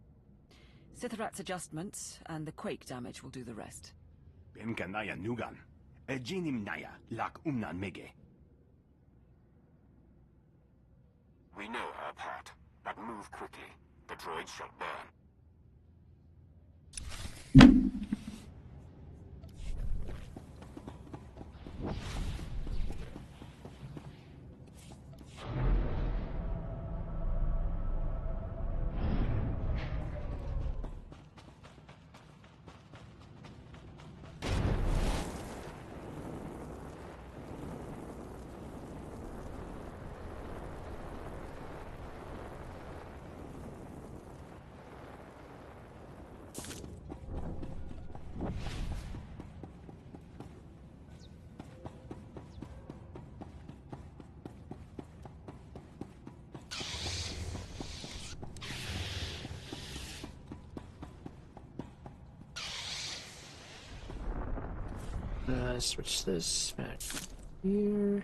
Sitharat's adjustments and the quake damage will do the rest. Bemkanaya nugan. Jinim naya lak umnan mege. We know our part, but move quickly. The droids shall burn. Switch this back here.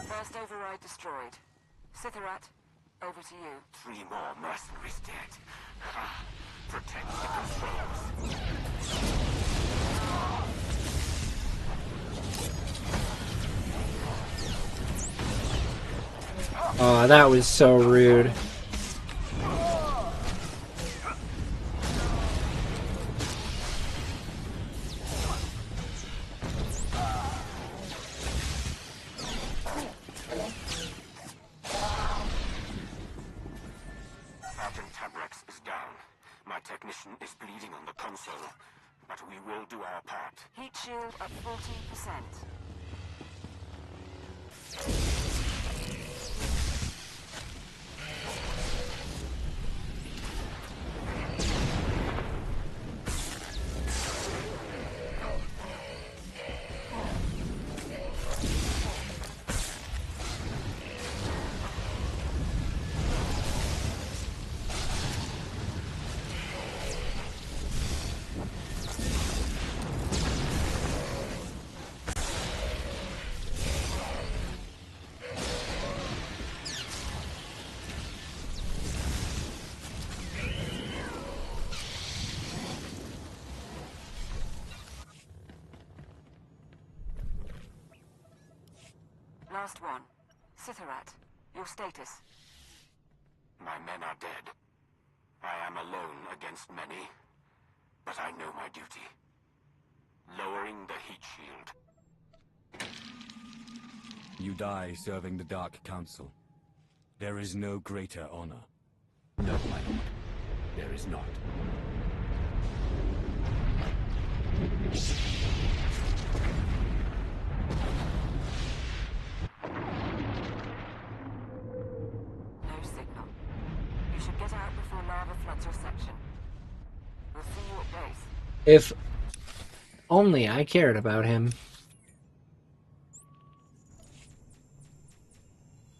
First override destroyed. Sitharat, over to you. 3 more mercenaries dead. Protect the controls. Oh, that was so rude. Sergeant Tabrex is down. My technician is bleeding on the console, but we will do our part. Heat shield at 14%. Last one. Sitharat, your status. My men are dead. I am alone against many, but I know my duty. Lowering the heat shield. You die serving the Dark Council. There is no greater honor. No, my lord. There is not. No signal. You should get out before lava floods your section. We'll see you at base. If only I cared about him.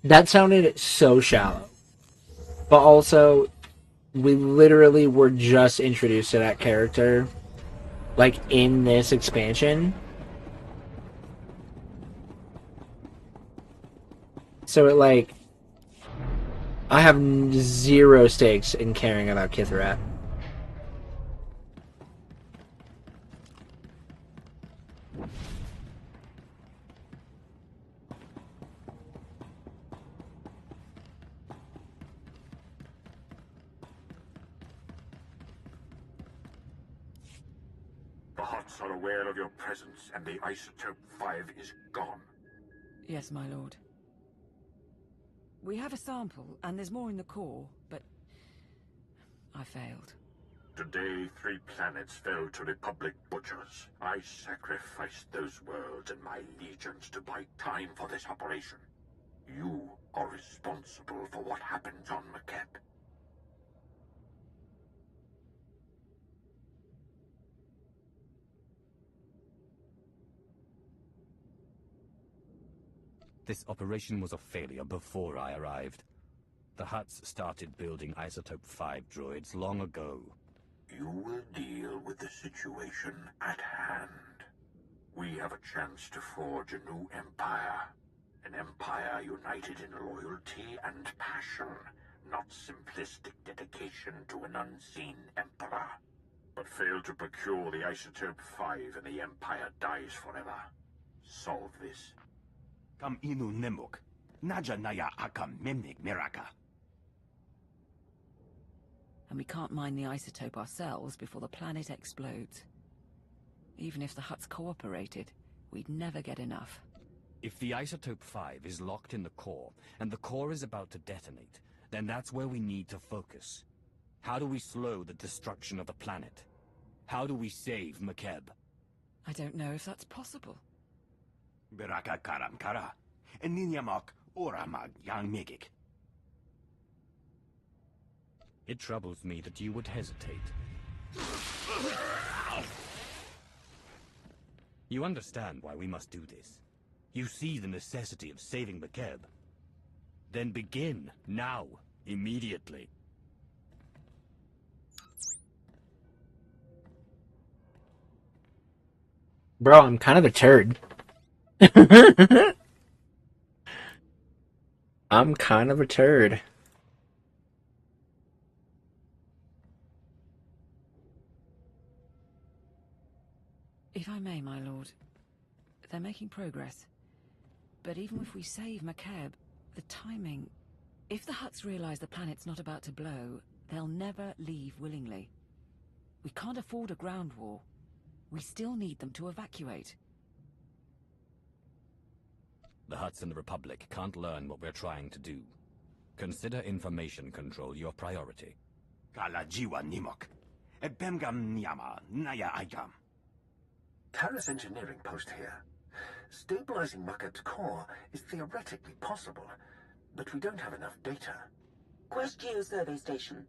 That sounded so shallow. But also, we literally were just introduced to that character, like, in this expansion. So it, like, I have zero stakes in caring about Kithrat. The Hutts are aware of your presence, and the Isotope 5 is gone. Yes, my lord. We have a sample, and there's more in the core, but I failed. Today, 3 planets fell to Republic butchers. I sacrificed those worlds and my legions to buy time for this operation. You are responsible for what happened on Makeb. This operation was a failure before I arrived. The Hutts started building Isotope 5 droids long ago. You will deal with the situation at hand. We have a chance to forge a new empire. An empire united in loyalty and passion, not simplistic dedication to an unseen emperor. But fail to procure the Isotope 5 and the empire dies forever. Solve this. Kam inu nemuk. Naja naya akam memnik miraka. And we can't mine the isotope ourselves before the planet explodes. Even if the Hutts cooperated, we'd never get enough. If the Isotope 5 is locked in the core, and the core is about to detonate, then that's where we need to focus. How do we slow the destruction of the planet? How do we save Makeb? I don't know if that's possible. Biraka karam kara. Eninyamak oramag yang megik. It troubles me that you would hesitate. You understand why we must do this. You see the necessity of saving McKeb. Then begin, now, immediately. Bro, I'm kind of a turd. I'm kind of a turd. If I may, my lord, they're making progress. But even if we save McKeb, the timing... If the Hutts realize the planet's not about to blow, they'll never leave willingly. We can't afford a ground war. We still need them to evacuate. The Hutts and the Republic can't learn what we're trying to do. Consider information control your priority. Kalajiwa Nimok. Ebemgam Nyama, Naya Igam. Terra's engineering post here. Stabilizing Mucket's core is theoretically possible, but we don't have enough data. Quest Geo survey station.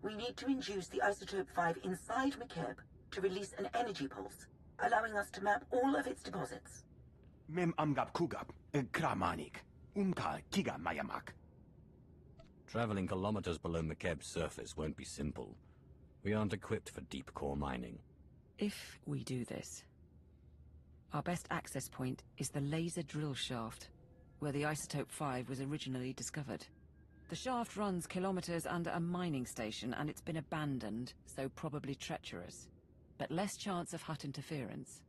We need to induce the isotope 5 inside McKeb to release an energy pulse, allowing us to map all of its deposits. Mem Amgab Kugab, Kramanik, Umka Kiga Mayamak. Traveling kilometers below McKeb's surface won't be simple. We aren't equipped for deep core mining. If we do this, our best access point is the laser drill shaft, where the isotope 5 was originally discovered. The shaft runs kilometers under a mining station, and it's been abandoned, so probably treacherous. But less chance of Hutt interference.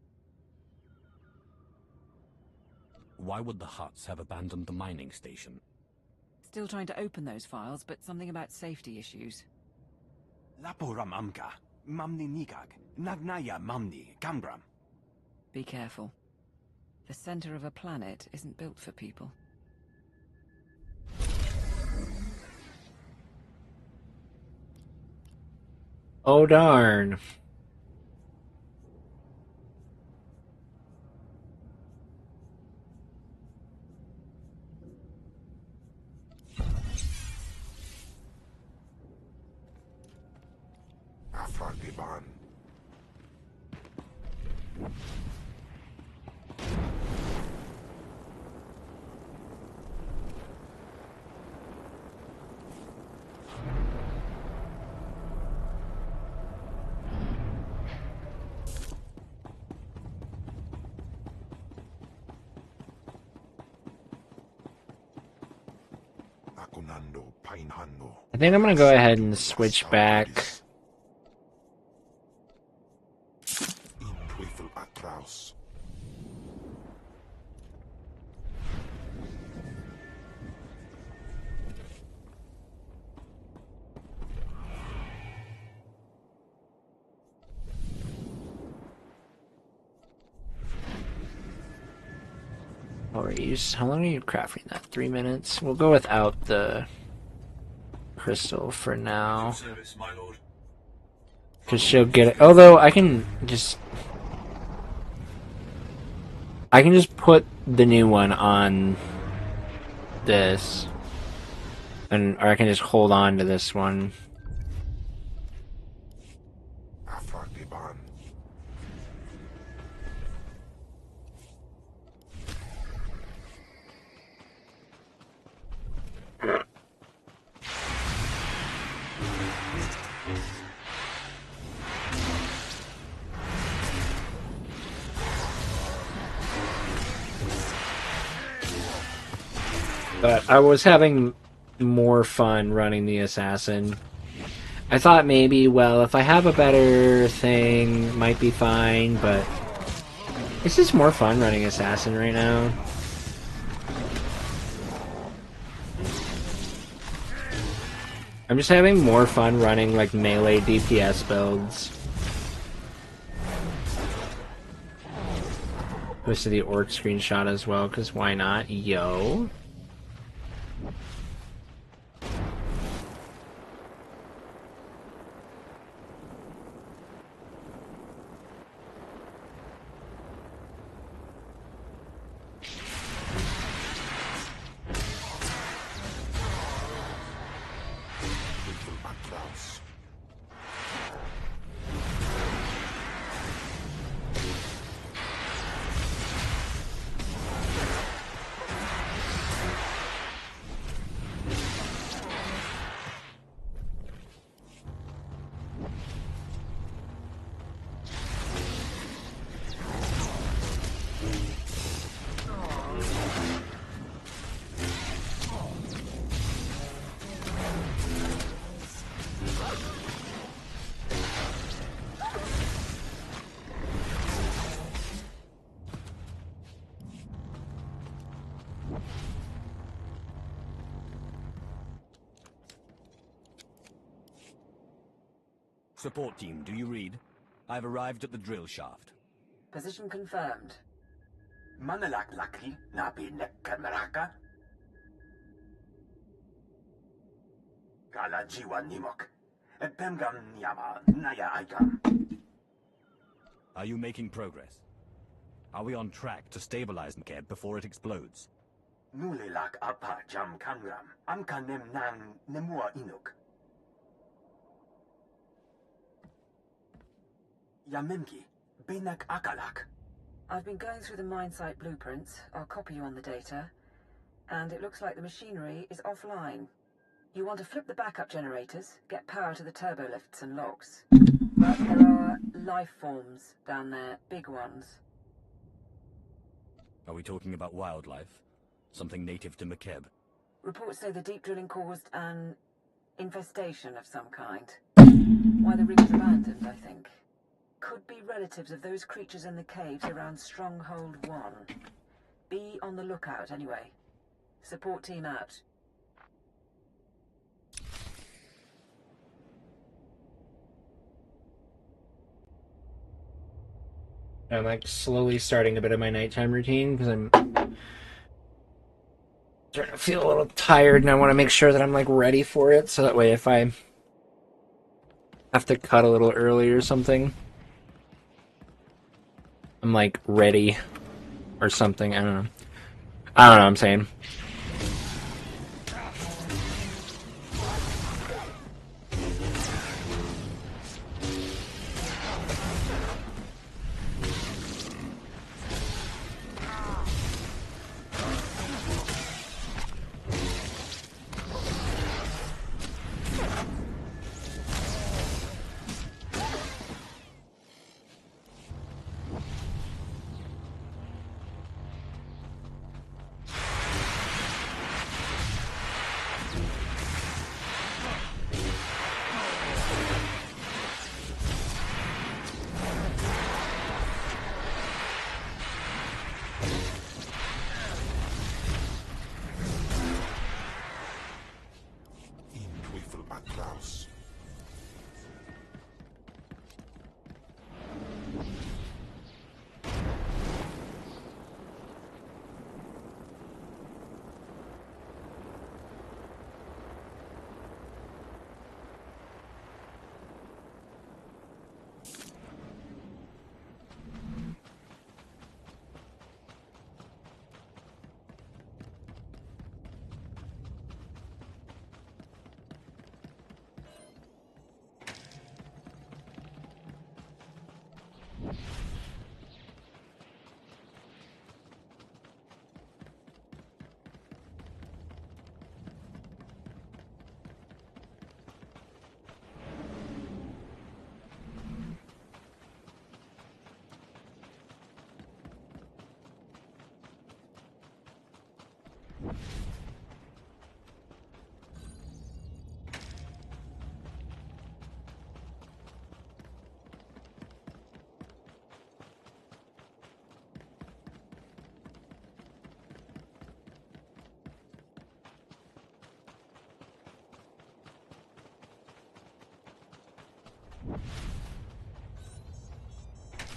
Why would the Hutts have abandoned the mining station? Still trying to open those files, but something about safety issues. Laporam Amka, Mamni Nikak, Nagnaya Mamni, Kambram. Be careful. The center of a planet isn't built for people. Oh darn. Afragiban. I think I'm gonna go ahead and switch back. How long are you crafting that? 3 minutes? We'll go without the crystal for now. Because she'll get it. Although I can just put the new one on this. Or I can just hold on to this one. But I was having more fun running the assassin. I thought maybe, well, if I have a better thing, it might be fine, but it's just more fun running assassin right now. I'm just having more fun running like melee DPS builds. Posted the orc screenshot as well, because why not? Yo. Support team, do you read? I've arrived at the drill shaft. Position confirmed. Manalak laki nabi nekkameraka. Kala jiwa nimok. Epemgam nyama naya aikam. Are you making progress? Are we on track to stabilize Mkeb before it explodes? Nulilak apa jam kangram. Amka nem nang nemua inuk. Yamemki, benak akalak. I've been going through the mine site blueprints. I'll copy you on the data. And it looks like the machinery is offline. You want to flip the backup generators, get power to the turbo lifts and locks. But there are life forms down there, big ones. Are we talking about wildlife? Something native to Mkeb? Reports say the deep drilling caused an infestation of some kind. Why the rig was abandoned, I think. Could be relatives of those creatures in the caves around Stronghold 1. Be on the lookout, anyway. Support team out. I'm like slowly starting a bit of my nighttime routine because I'm starting to feel a little tired and I want to make sure that I'm like ready for it so that way if I have to cut a little early or something, I'm like ready or something. I don't know what I'm saying.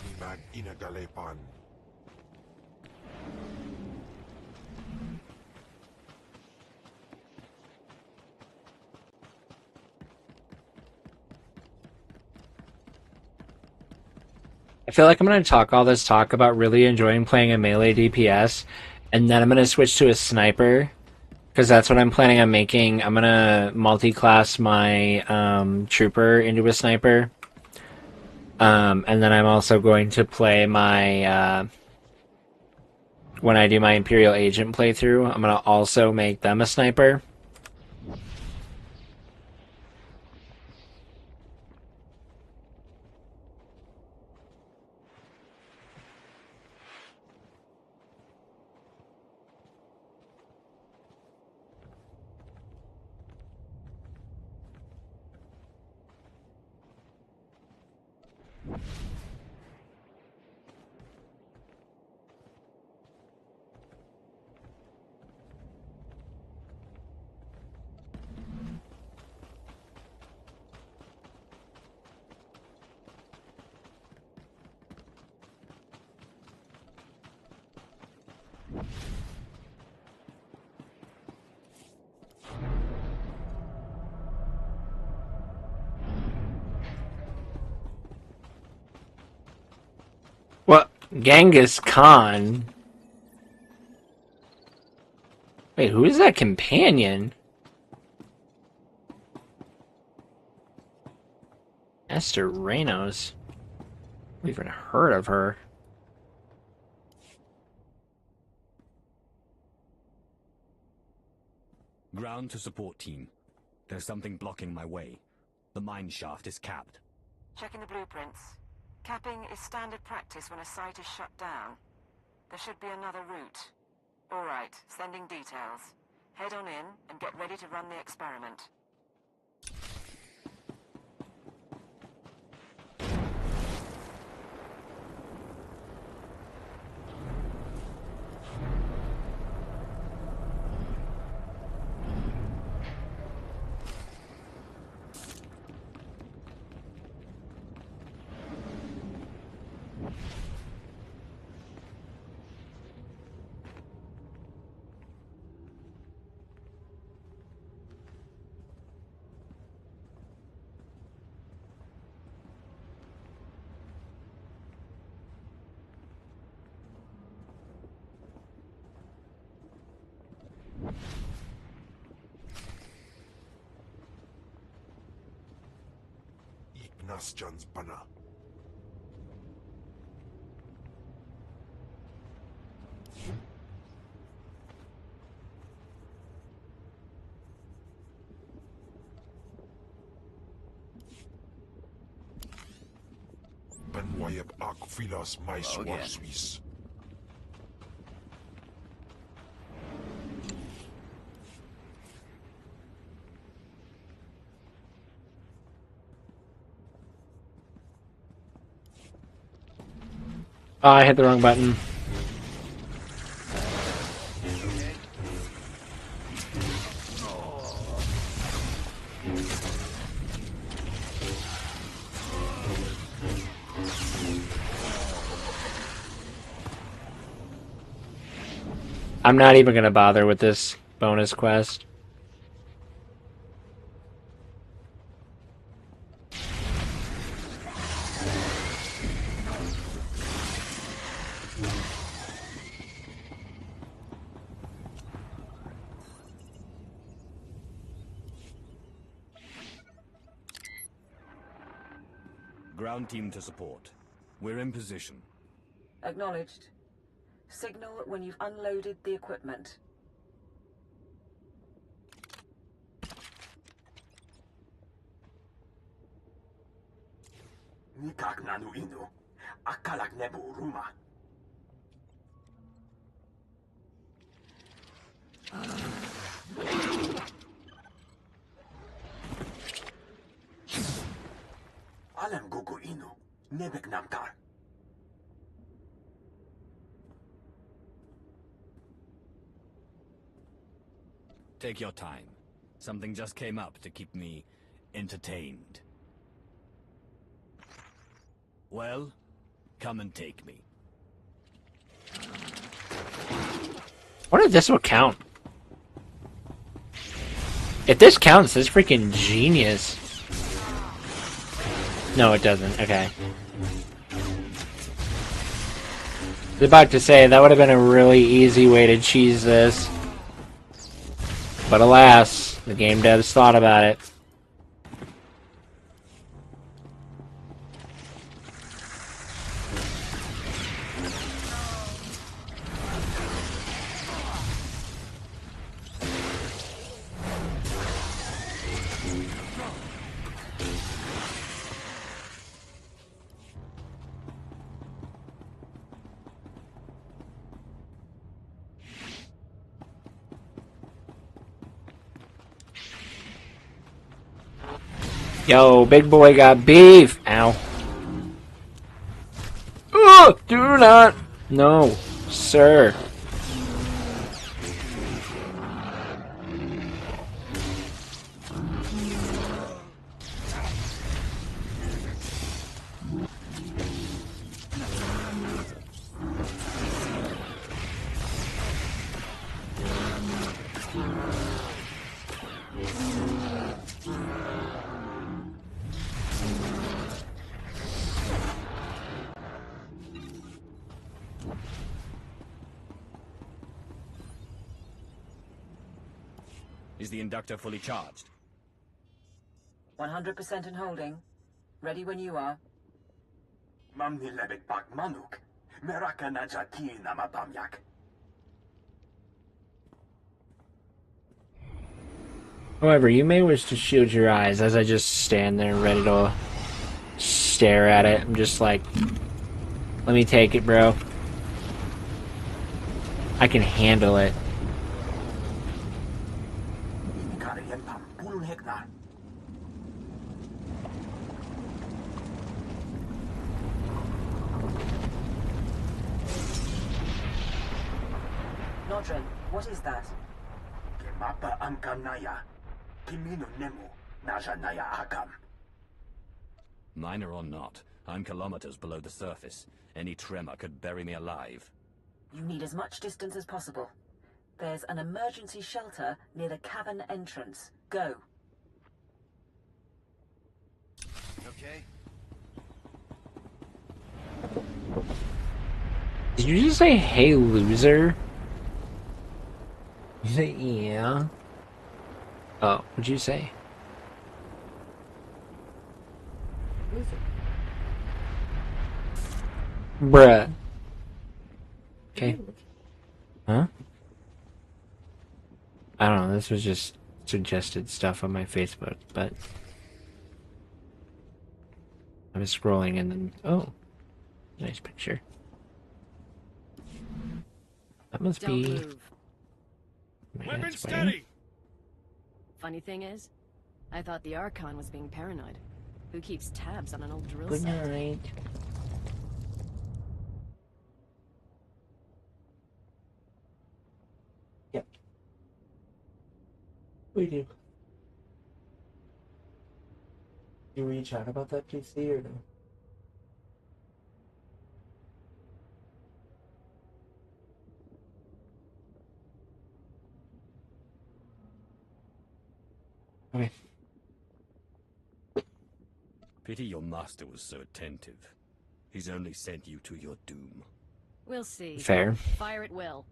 Nimag inagalepan. I feel like I'm going to talk all this talk about really enjoying playing a melee DPS, and then I'm going to switch to a sniper, because that's what I'm planning on making. I'm going to multi-class my trooper into a sniper, and then I'm also going to play my, when I do my Imperial Agent playthrough, I'm going to also make them a sniper. Genghis Khan. Wait, who is that companion? Esther Reynos. I've even heard of her. Ground to support team. There's something blocking my way. The mine shaft is capped. Checking the blueprints. Capping is standard practice when a site is shut down. There should be another route. All right, sending details. Head on in and get ready to run the experiment. Nasjan's banner. Benwayeb Akfilas Mais Warsuis. Oh, I hit the wrong button. I'm not even gonna bother with this bonus quest. Ground team to support. We're in position. Acknowledged. Signal when you've unloaded the equipment. Nikak nanu inu. Akalak nebu ruma. Alam gugu inu. Nebek namkar. Take your time. Something just came up to keep me entertained. Well, come and take me. I wonder if this will count. If this counts, this is freaking genius. No, it doesn't. Okay. I was about to say, that would have been a really easy way to cheese this. But alas, the game devs thought about it. Yo, big boy got beef! Ow. Ugh, do not! No, sir. Is the inductor fully charged? 100% and holding. Ready when you are. Mamni lebek bak manuk. Meraka naja ki nama bamyak. However, you may wish to shield your eyes as I just stand there ready to stare at it. I'm just like, let me take it, bro. I can handle it. Nodrin, what is that? Kemapa amkanaya. Kimino nemo. Naja naya akam. Minor or not, I'm kilometers below the surface. Any tremor could bury me alive. You need as much distance as possible. There's an emergency shelter near the cavern entrance. Go. Okay. Did you just say, hey, loser? You say, yeah? Oh, what'd you say? Bruh. Okay. Huh? I don't know, this was just suggested stuff on my Facebook, but I was scrolling and then, oh, nice picture. That must Don't be... move. Weapon steady! Funny thing is, I thought the Archon was being paranoid. Who keeps tabs on an old drill Good set? night. Yep. We do. You reach out about that PC or no? Okay. Pity your master was so attentive. He's only sent you to your doom. We'll see. Fair. Fire at will.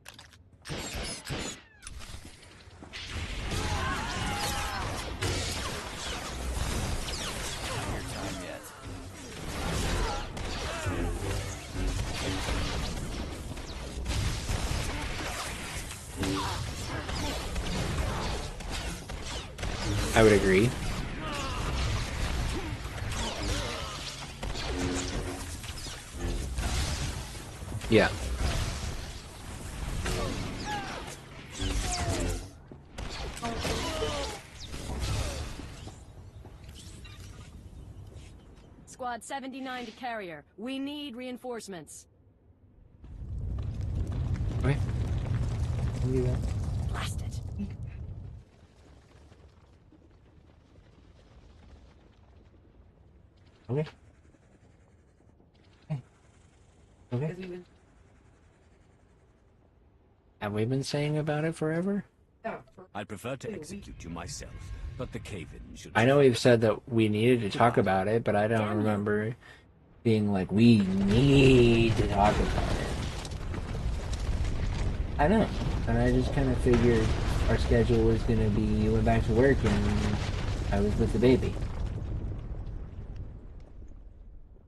I would agree. Yeah. Squad 79 to carrier. We need reinforcements. Okay. I'll do that. Blast it. Okay. Okay. Have we been saying about it forever? I'd prefer to execute you myself, but the cave-in should... I know we've said that we needed to talk about it, but I don't remember being like, we need to talk about it. I know. And I just kind of figured our schedule was going to be, you went back to work and I was with the baby.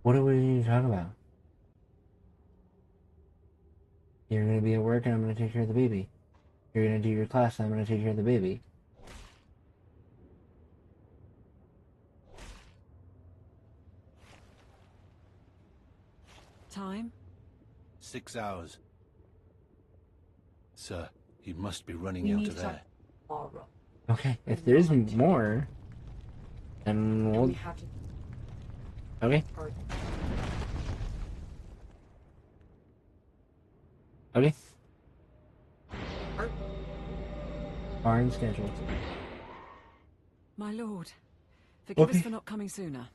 What do we need to talk about? You're going to be at work and I'm going to take care of the baby. You're going to do your class and I'm going to take care of the baby. Time? 6 hours. Sir, he must be running out of there. Okay, if there's more, then we'll... Okay. Okay. Barn scheduled. My lord, forgive Okay. us for not coming sooner.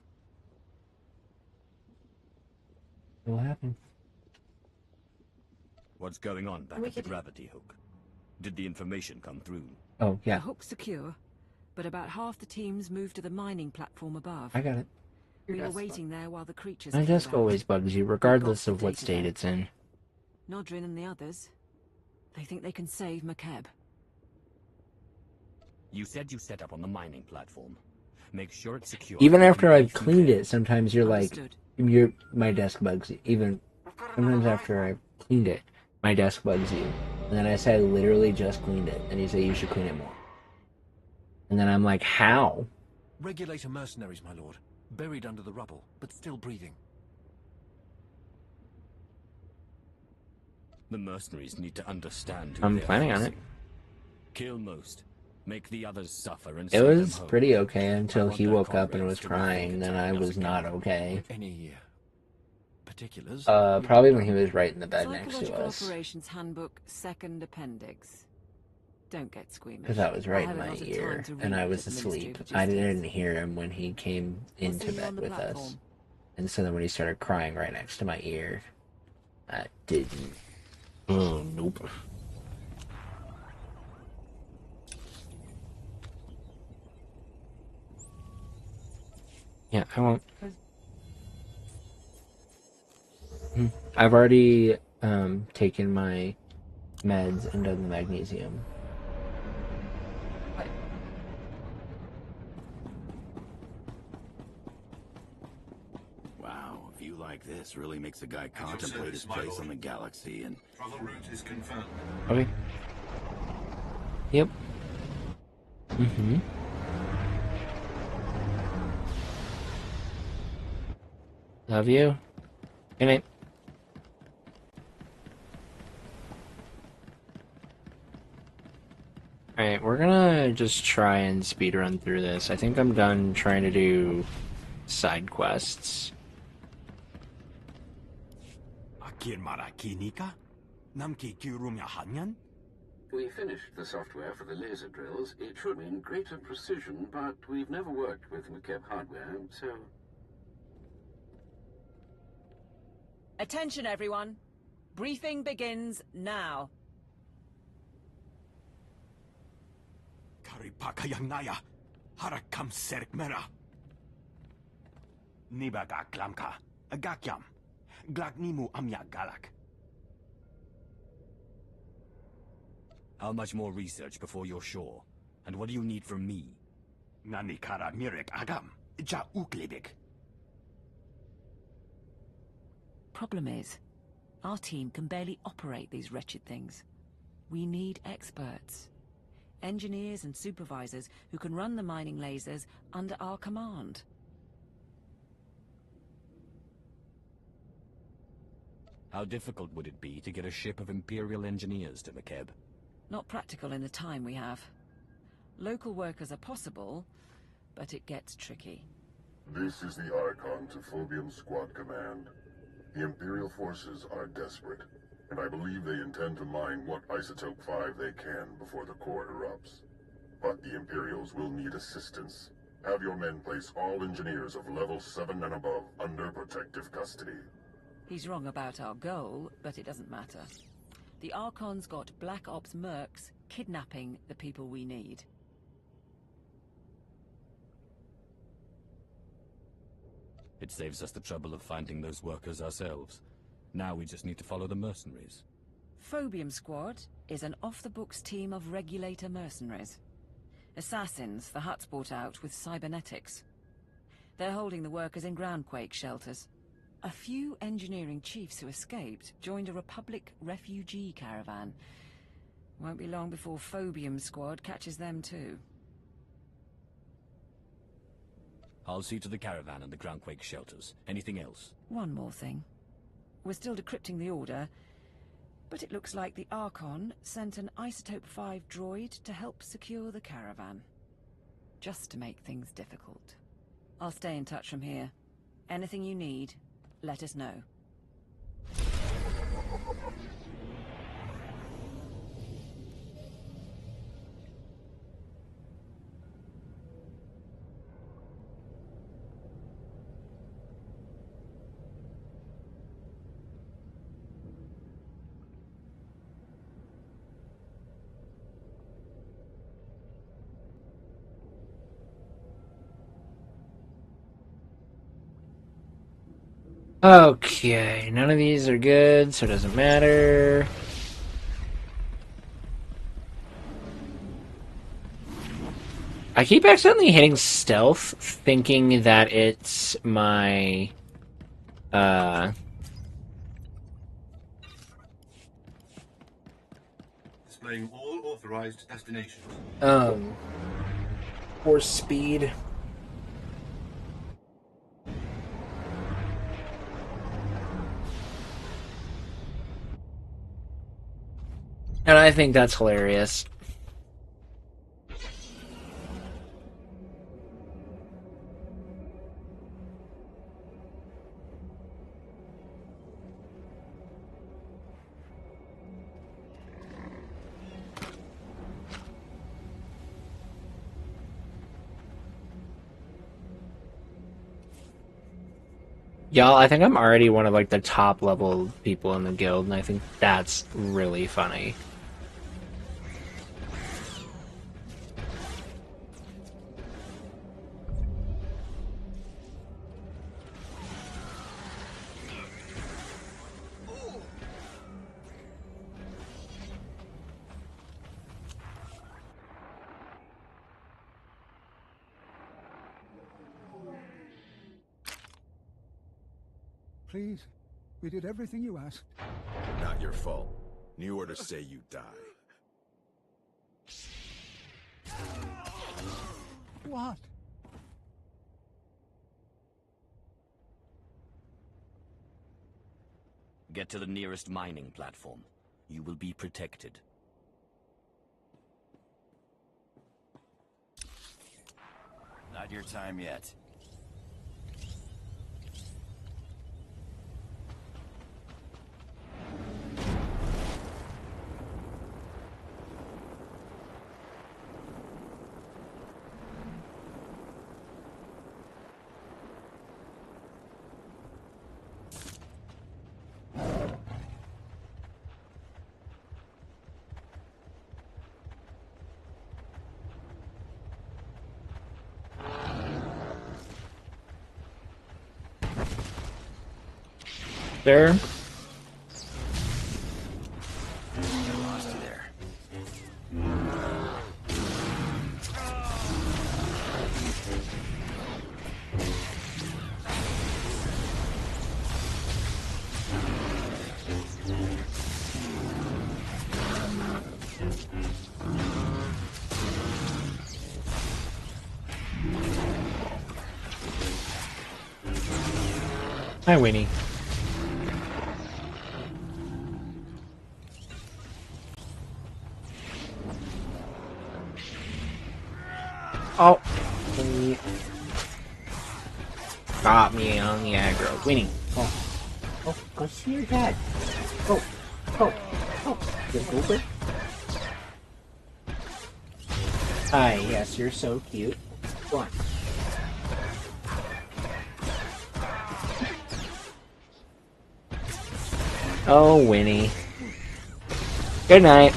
What happened? What's going on back at the gravity hook? Did the information come through? Oh, yeah. The hook's secure, but about half the teams moved to the mining platform above. I got it. We were waiting there while the creatures My cleared desk out. always bugs you, regardless of what state it's in. Nodrin and the others, they think they can save McKeb. You said you set up on the mining platform. Make sure it's secure. Even We after can I've leave from cleaned there. it, sometimes you're like, my desk bugs you. Even sometimes after I've cleaned it, my desk bugs you. And then I say I literally just cleaned it, and you say you should clean it more. And then I'm like, how? Regulator mercenaries, my lord. Buried under the rubble, but still breathing. The mercenaries need to understand who I'm they're planning on it. facing. Kill most. Make the others suffer and It send them was home. pretty okay I until want he their woke up and comrades was to crying. rethink Then I turning us was not again. okay. Any particulars? Probably when he was right in the bed next to Psychological us. Operations Handbook, Second Appendix. Don't get squeamish. Because that was right in haven't my got the ear, time to and I read was at the Ministry asleep. of I Justice. didn't hear him when he came into see you bed on the with us. platform. And so then when he started crying right next to my ear, I didn't. Oh, nope. Yeah, I won't. I've already taken my meds and done the magnesium. Wow, a view like this really makes a guy contemplate his place on the galaxy and... Travel route is confirmed. Okay. Yep. Mm-hmm. Love you. Good night. Alright, we're gonna just try and speedrun through this. I think I'm done trying to do side quests. We finished the software for the laser drills. It should mean greater precision, but we've never worked with McKeb hardware, so... Attention, everyone. Briefing begins now. Karipakayangnaya, harakam serkmera. Nibaga klamka, agakyam, glagnimu amya galak. How much more research before you're sure? And what do you need from me? Nanikara mirek agam, ja uklibik. Problem is, our team can barely operate these wretched things. We need experts. Engineers and supervisors who can run the mining lasers under our command. How difficult would it be to get a ship of Imperial engineers to McKeb? Not practical in the time we have. Local workers are possible, but it gets tricky. This is the Archon to Phobium Squad Command. The Imperial forces are desperate, and I believe they intend to mine what Isotope 5 they can before the core erupts. But the Imperials will need assistance. Have your men place all engineers of level 7 and above under protective custody. He's wrong about our goal, but it doesn't matter. The Archon's got Black Ops mercs kidnapping the people we need. It saves us the trouble of finding those workers ourselves. Now we just need to follow the mercenaries. Phobium Squad is an off-the-books team of regulator mercenaries. Assassins the Hutt's brought out with cybernetics. They're holding the workers in groundquake shelters. A few engineering chiefs who escaped joined a Republic refugee caravan. Won't be long before Phobium Squad catches them too. I'll see to the caravan and the groundquake shelters. Anything else? One more thing. We're still decrypting the order, but it looks like the Archon sent an Isotope 5 droid to help secure the caravan. Just to make things difficult. I'll stay in touch from here. Anything you need, let us know. Okay, none of these are good, so it doesn't matter. I keep accidentally hitting stealth, thinking that it's my, Displaying all authorized destinations. Horse speed. And I think that's hilarious. Y'all, I think I'm already one of, like, the top level people in the guild, and I think that's really funny. Please, we did everything you asked. Not your fault. New orders say you die. What? Get to the nearest mining platform. You will be protected. Not your time yet. There. I lost you there. Hi, Winnie. Oh. Got me on the aggro. Winnie. Oh. Oh, go see your dad. Oh. Oh. Oh. You goober. Hi, yes, you're so cute. Go on. Oh, Winnie. Good night.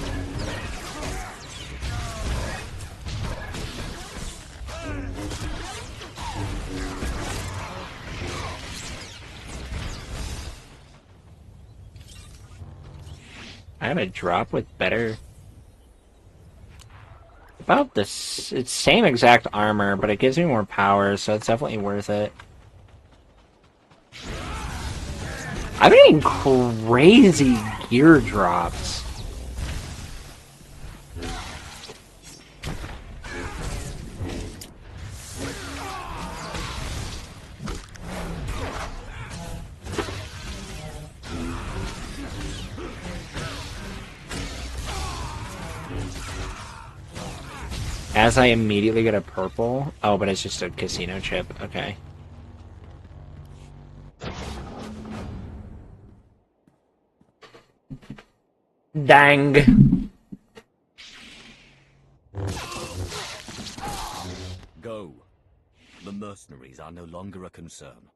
I got a drop with better. About this, it's same exact armor, but it gives me more power, so it's definitely worth it. I'm getting crazy gear drops. As I immediately get a purple. Oh, but it's just a casino chip. Okay. Dang. Go. The mercenaries are no longer a concern.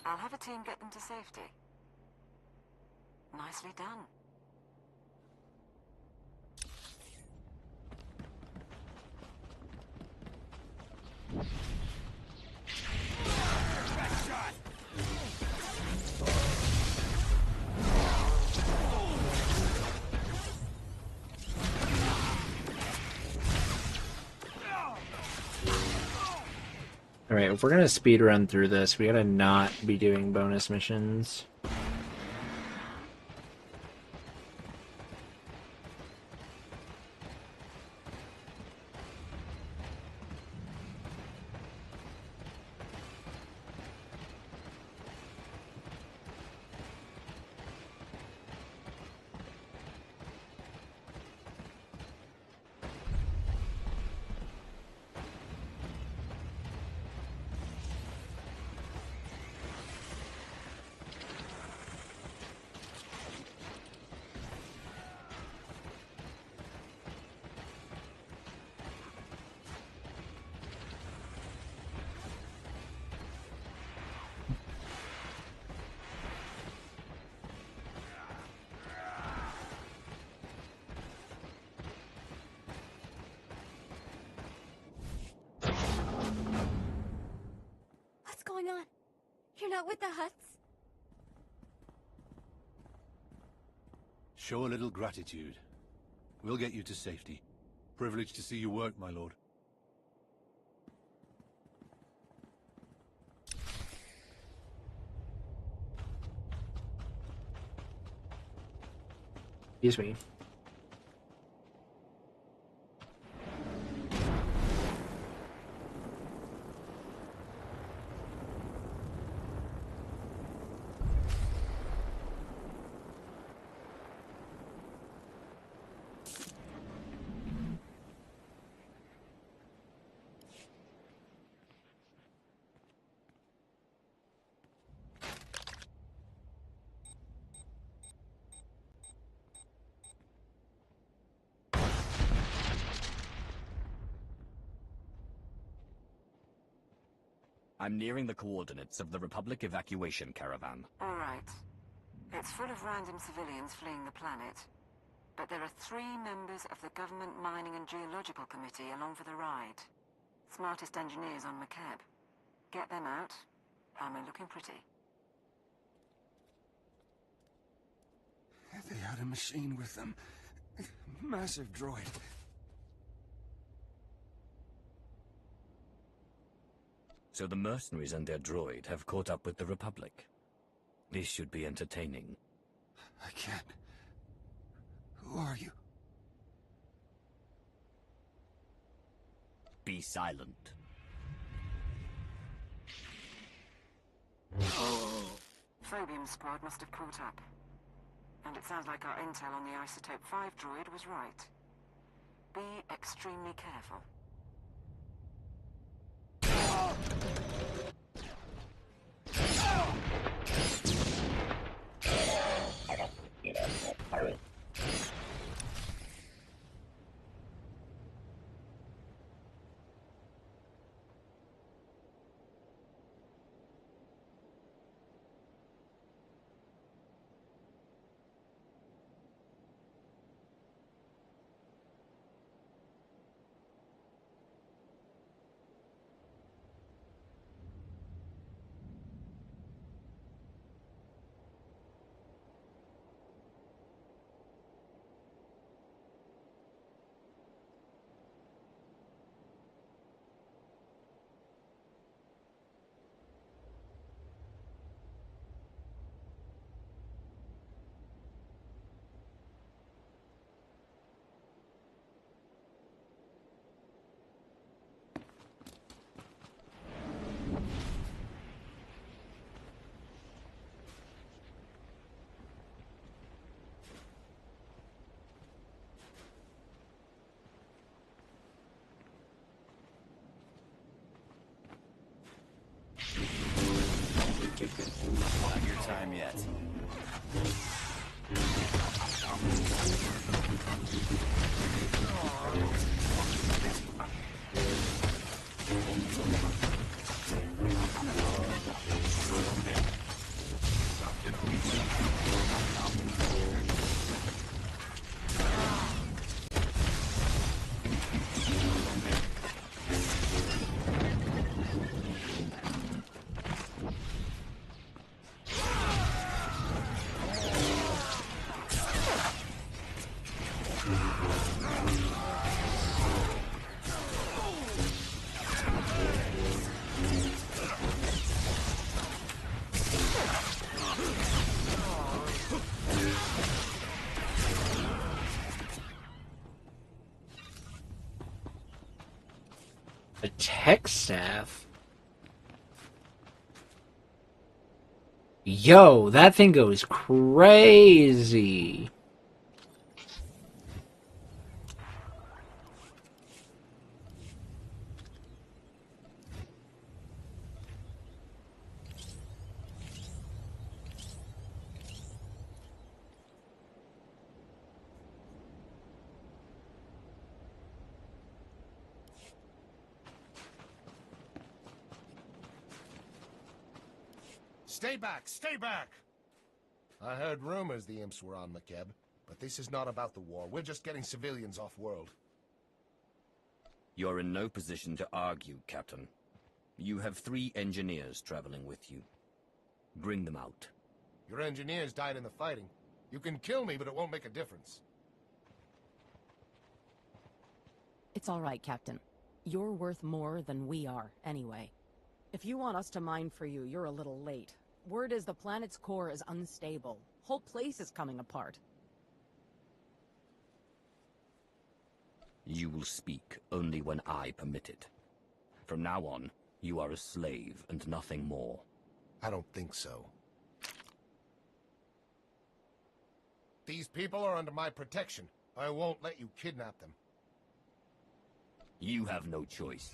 I'll have a team get them to safety. Nicely done. Alright, if we're gonna speed run through this, we gotta not be doing bonus missions. What's going on? You're not with the Hutts? Show a little gratitude. We'll get you to safety. Privileged to see you work, my lord. Excuse me. I'm nearing the coordinates of the Republic evacuation caravan. All right. It's full of random civilians fleeing the planet. But there are 3 members of the Government Mining and Geological Committee along for the ride. Smartest engineers on McCab. Get them out. Am I looking pretty? They had a machine with them. Massive droid. So the mercenaries and their droid have caught up with the Republic. This should be entertaining. I can't. Who are you? Be silent. Phobium squad must have caught up. And it sounds like our intel on the Isotope 5 droid was right. Be extremely careful. Not your time yet. A tech staff? Yo, that thing goes crazy. Stay back! Stay back! I heard rumors the imps were on McKeb, but this is not about the war. We're just getting civilians off-world. You're in no position to argue, Captain. You have 3 engineers traveling with you. Bring them out. Your engineers died in the fighting. You can kill me, but it won't make a difference. It's all right, Captain. You're worth more than we are, anyway. If you want us to mine for you, you're a little late. Word is the planet's core is unstable. Whole place is coming apart. You will speak only when I permit it. From now on, you are a slave and nothing more. I don't think so. These people are under my protection. I won't let you kidnap them. You have no choice.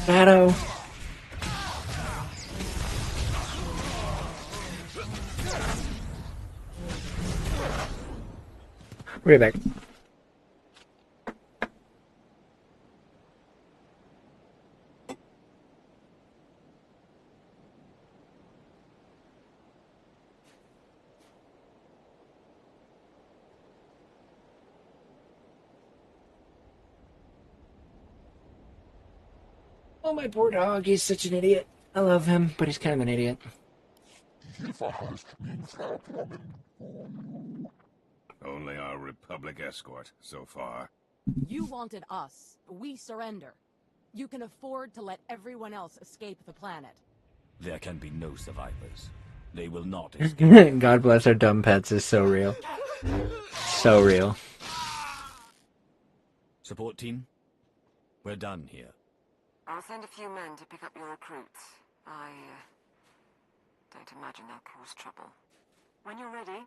Shadow. We're back. Oh, my poor dog. He's such an idiot. I love him, but he's kind of an idiot. Only our Republic escort so far. You wanted us. We surrender. You can afford to let everyone else escape the planet. There can be no survivors. They will not escape. God bless our dumb pets is so real. So real. Support team? We're done here. I'll send a few men to pick up your recruits. I don't imagine they'll cause trouble. When you're ready,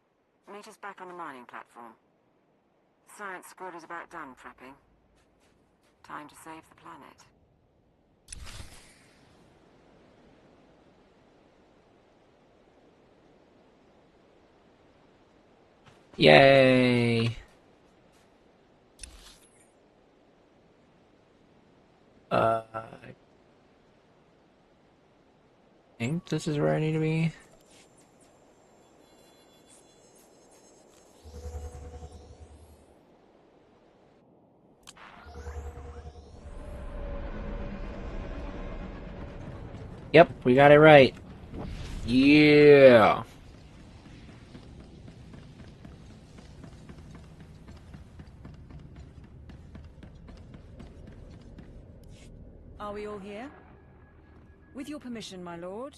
meet us back on the mining platform. Science squad is about done prepping. Time to save the planet. Yay! I think this is where I need to be. Yep, we got it right. Yeah. Are we all here? With your permission, my lord,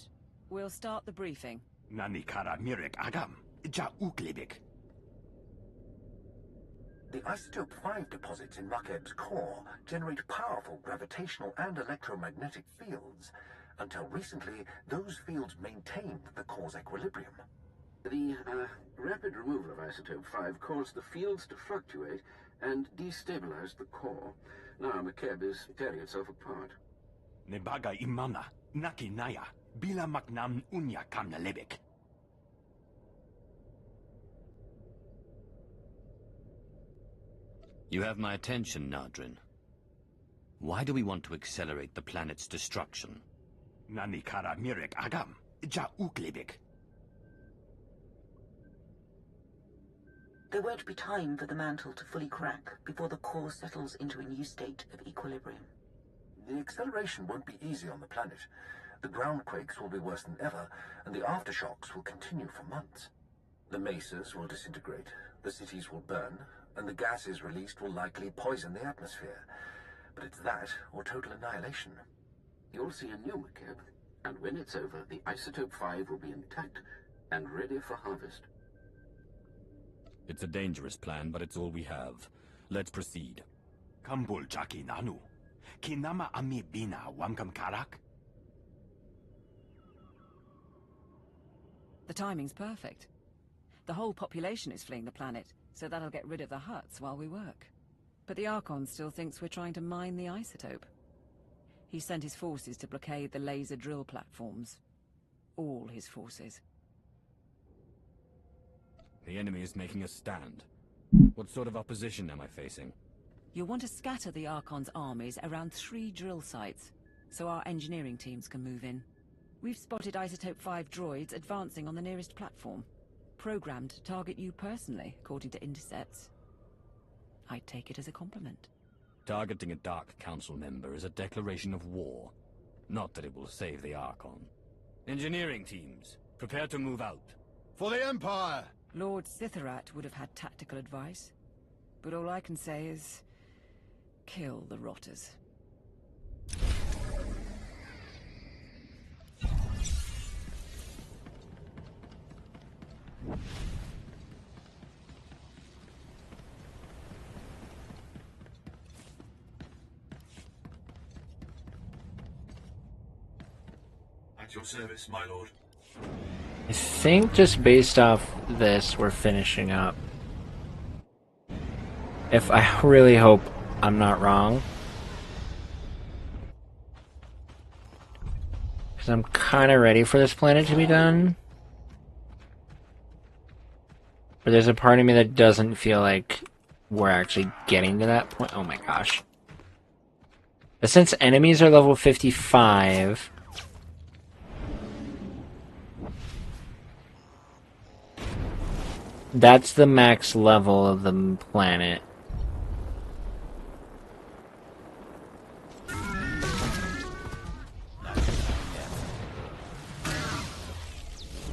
we'll start the briefing. Nani kara mirek agam, ja uklibik. The isotope 5 deposits in Makeb's core generate powerful gravitational and electromagnetic fields. Until recently, those fields maintained the core's equilibrium. The rapid removal of isotope 5 caused the fields to fluctuate and destabilized the core. Now Makeb is tearing itself apart. Nebaga imana, naki naya, bila maknam unya kamna lebek. You have my attention, Nadrin. Why do we want to accelerate the planet's destruction? Nani kara mirek agam, ja uklibik. There won't be time for the mantle to fully crack before the core settles into a new state of equilibrium. The acceleration won't be easy on the planet. The ground quakes will be worse than ever, and the aftershocks will continue for months. The mesas will disintegrate, the cities will burn, and the gases released will likely poison the atmosphere. But it's that or total annihilation. You'll see a new McCabe, and when it's over, the Isotope 5 will be intact and ready for harvest. It's a dangerous plan, but it's all we have. Let's proceed. Kambul Jaki Nanu. Kinama Ami Bina Wamkam Karak? The timing's perfect. The whole population is fleeing the planet, so that'll get rid of the Hutts while we work. But the Archon still thinks we're trying to mine the isotope. He sent his forces to blockade the laser drill platforms. All his forces. The enemy is making a stand. What sort of opposition am I facing? You'll want to scatter the Archon's armies around 3 drill sites, so our engineering teams can move in. We've spotted Isotope 5 droids advancing on the nearest platform, programmed to target you personally, according to intercepts. I'd take it as a compliment. Targeting a Dark Council member is a declaration of war. Not that it will save the Archon. Engineering teams, prepare to move out. For the Empire! Lord Sitharat would have had tactical advice, but all I can say is... kill the rotters. At your service, my lord. I think just based off this, we're finishing up. If I really hope I'm not wrong. Because I'm kind of ready for this planet to be done. But there's a part of me that doesn't feel like we're actually getting to that point. Oh my gosh. But since enemies are level 55... that's the max level of the planet.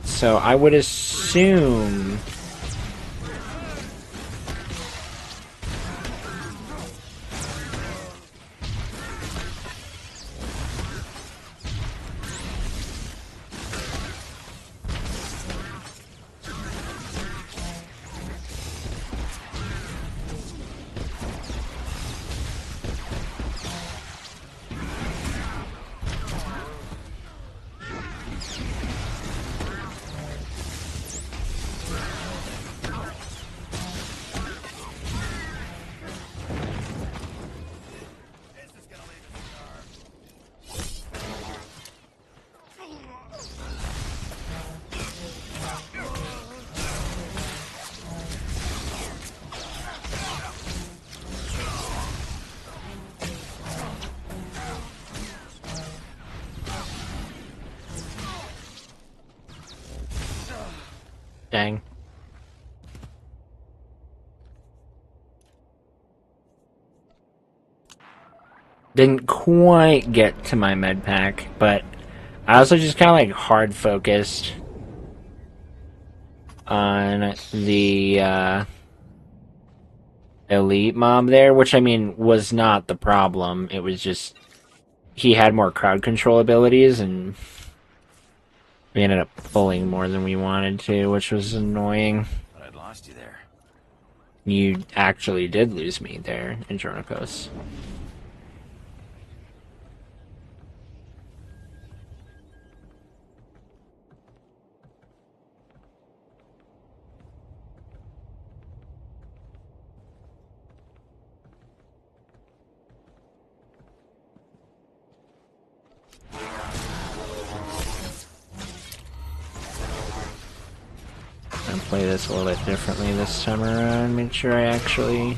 So I would assume... Dang. Didn't quite get to my med pack, but I also just kind of like hard focused on the elite mob there, which I mean was not the problem. It was just he had more crowd control abilities and we ended up pulling more than we wanted to, which was annoying. But I'd lost you there. You actually did lose me there, Andronikos. I'll play this a little bit differently this time around, make sure I actually...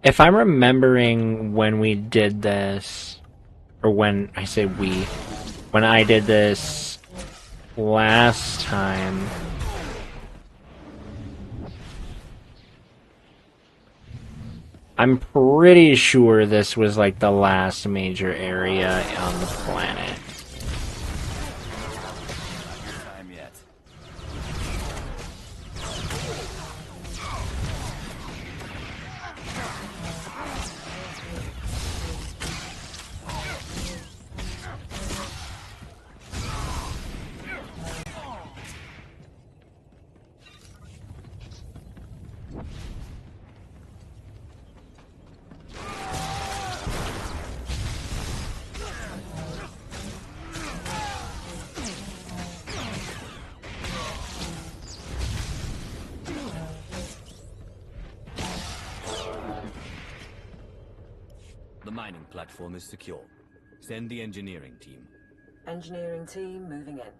If I'm remembering when we did this, or when I say we, when I did this last time, I'm pretty sure this was like the last major area on the planet. Time yet. The mining platform is secure. Send the engineering team. Engineering team moving in.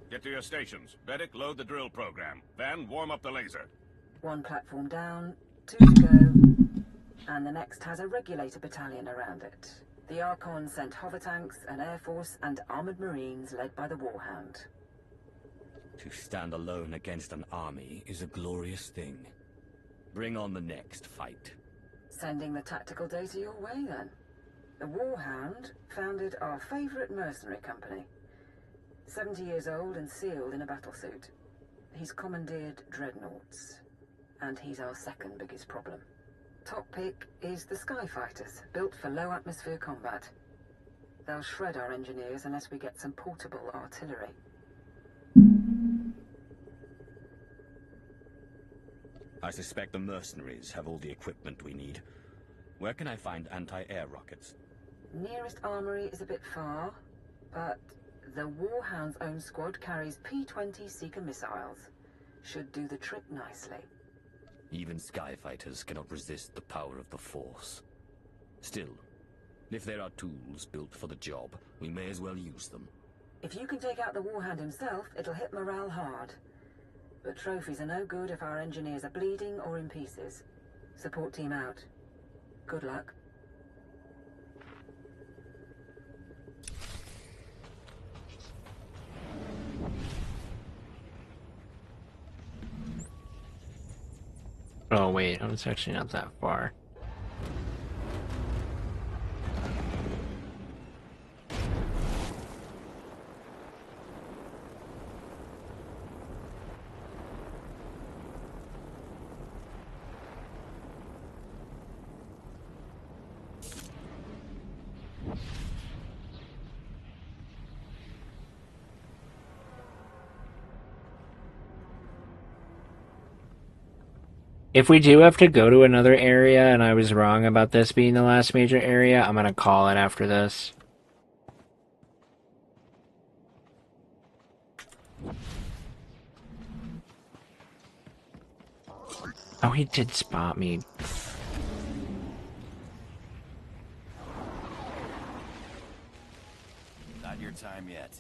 Get to your stations. Medic, load the drill program. Van, warm up the laser. One platform down, 2 to go, and the next has a regulator battalion around it. The Archon sent hover tanks, an air force, and armored marines led by the Warhound. To stand alone against an army is a glorious thing. Bring on the next fight. Sending the tactical data your way, then. The Warhound founded our favorite mercenary company. 70 years old and sealed in a battlesuit. He's commandeered dreadnoughts. And he's our second biggest problem. Top pick is the Skyfighters, built for low atmosphere combat. They'll shred our engineers unless we get some portable artillery. I suspect the mercenaries have all the equipment we need. Where can I find anti-air rockets? Nearest armory is a bit far, but the Warhound's own squad carries P-20 Seeker missiles. Should do the trick nicely. Even Skyfighters cannot resist the power of the Force. Still, if there are tools built for the job, we may as well use them. If you can take out the Warhound himself, it'll hit morale hard. But trophies are no good if our engineers are bleeding or in pieces. Support team out. Good luck. Oh wait, it's actually not that far. If we do have to go to another area and I was wrong about this being the last major area, I'm gonna call it after this. Oh, he did spot me. Not your time yet.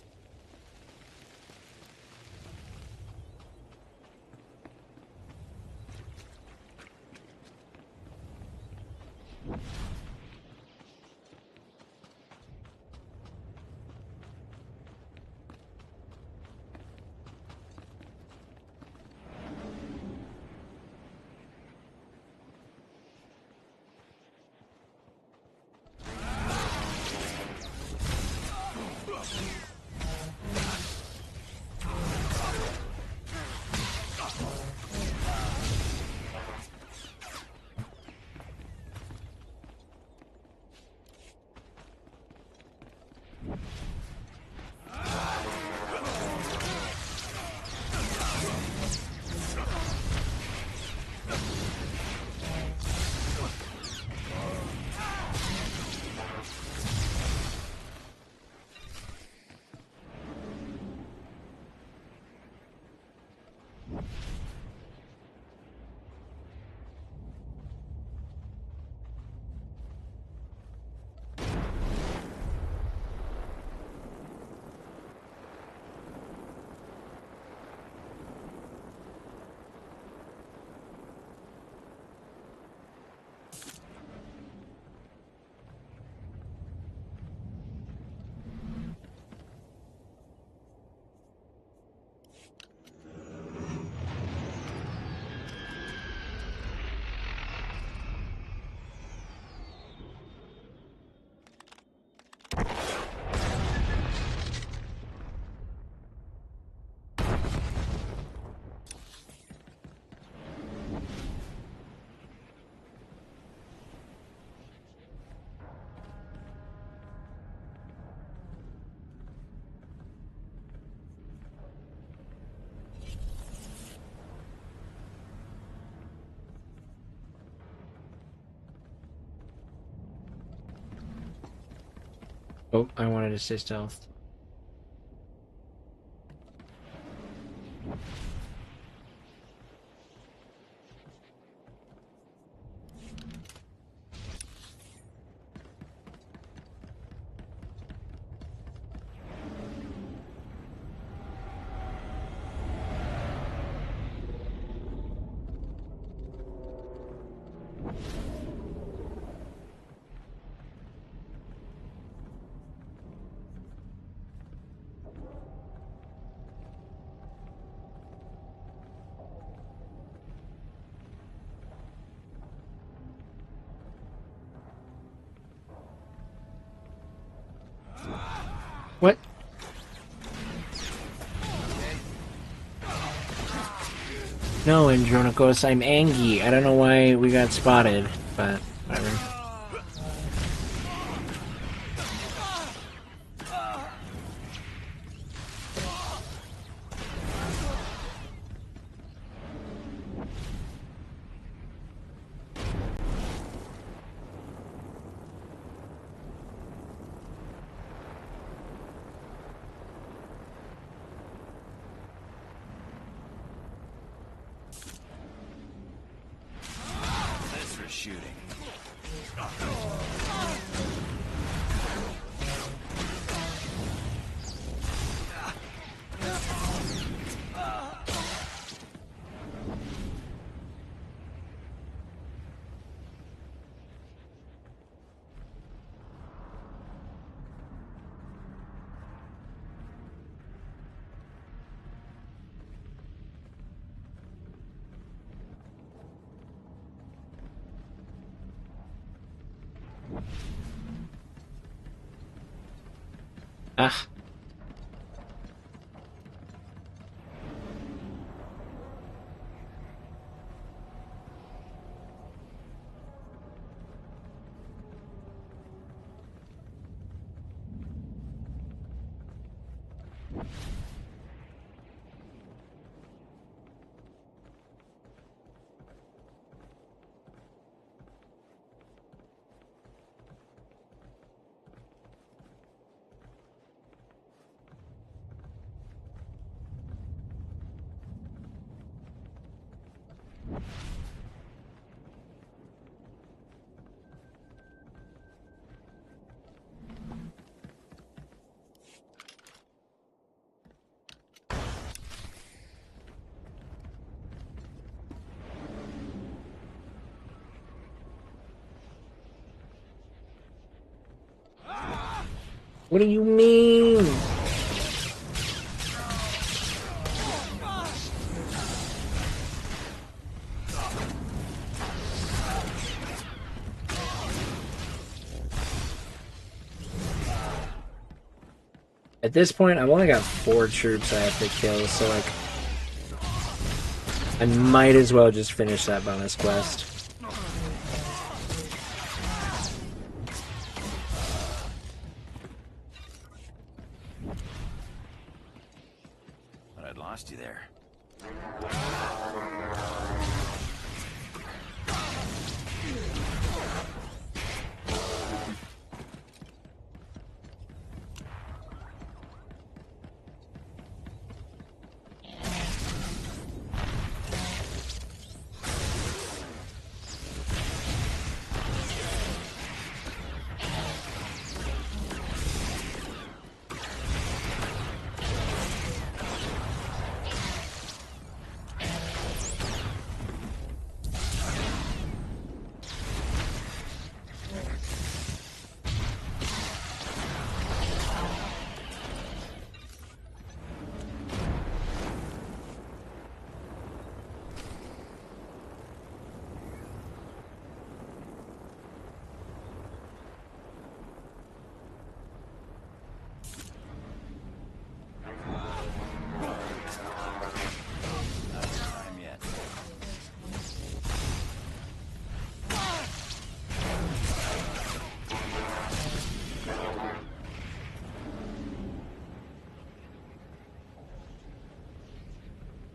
Oh, I wanted to stay stealth. What? No, Andronikos, I'm Angie. I don't know why we got spotted, but whatever. That's for shooting. Ah. What do you mean? At this point, I've only got 4 troops I have to kill, so like, I might as well just finish that bonus quest. But I'd lost you there.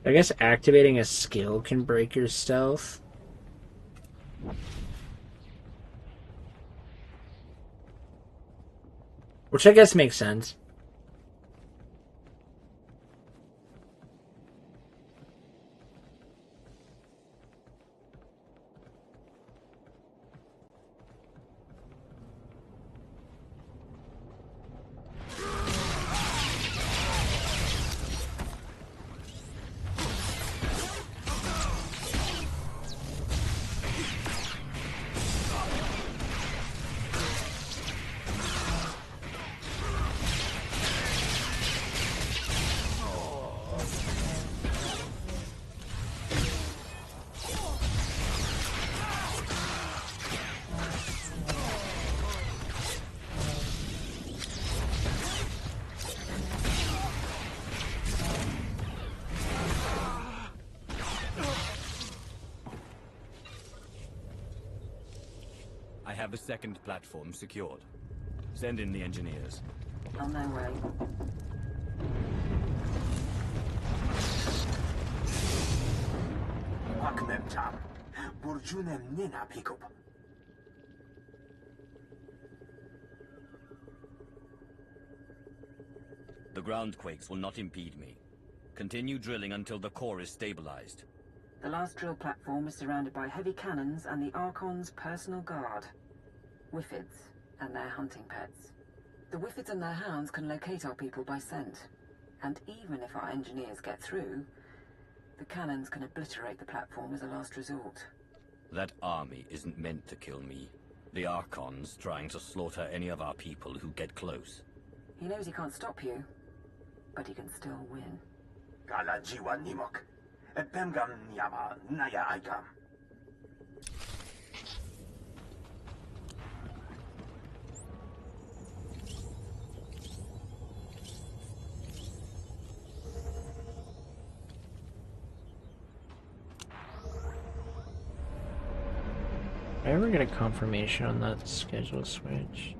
I guess activating a skill can break your stealth. Which I guess makes sense. I have a second platform secured. Send in the engineers. On their way. Waknem tam. Burjunem nina pikup. The groundquakes will not impede me. Continue drilling until the core is stabilized. The last drill platform is surrounded by heavy cannons and the Archon's personal guard. Whiffids and their hunting pets. The Whiffids and their hounds can locate our people by scent. And even if our engineers get through, the cannons can obliterate the platform as a last resort. That army isn't meant to kill me. The Archon's trying to slaughter any of our people who get close. He knows he can't stop you, but he can still win. Gala jiwa nimok. Epemgam nyama naya aikam. Did I ever get a confirmation on that schedule switch?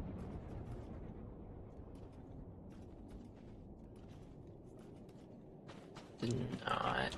Did not.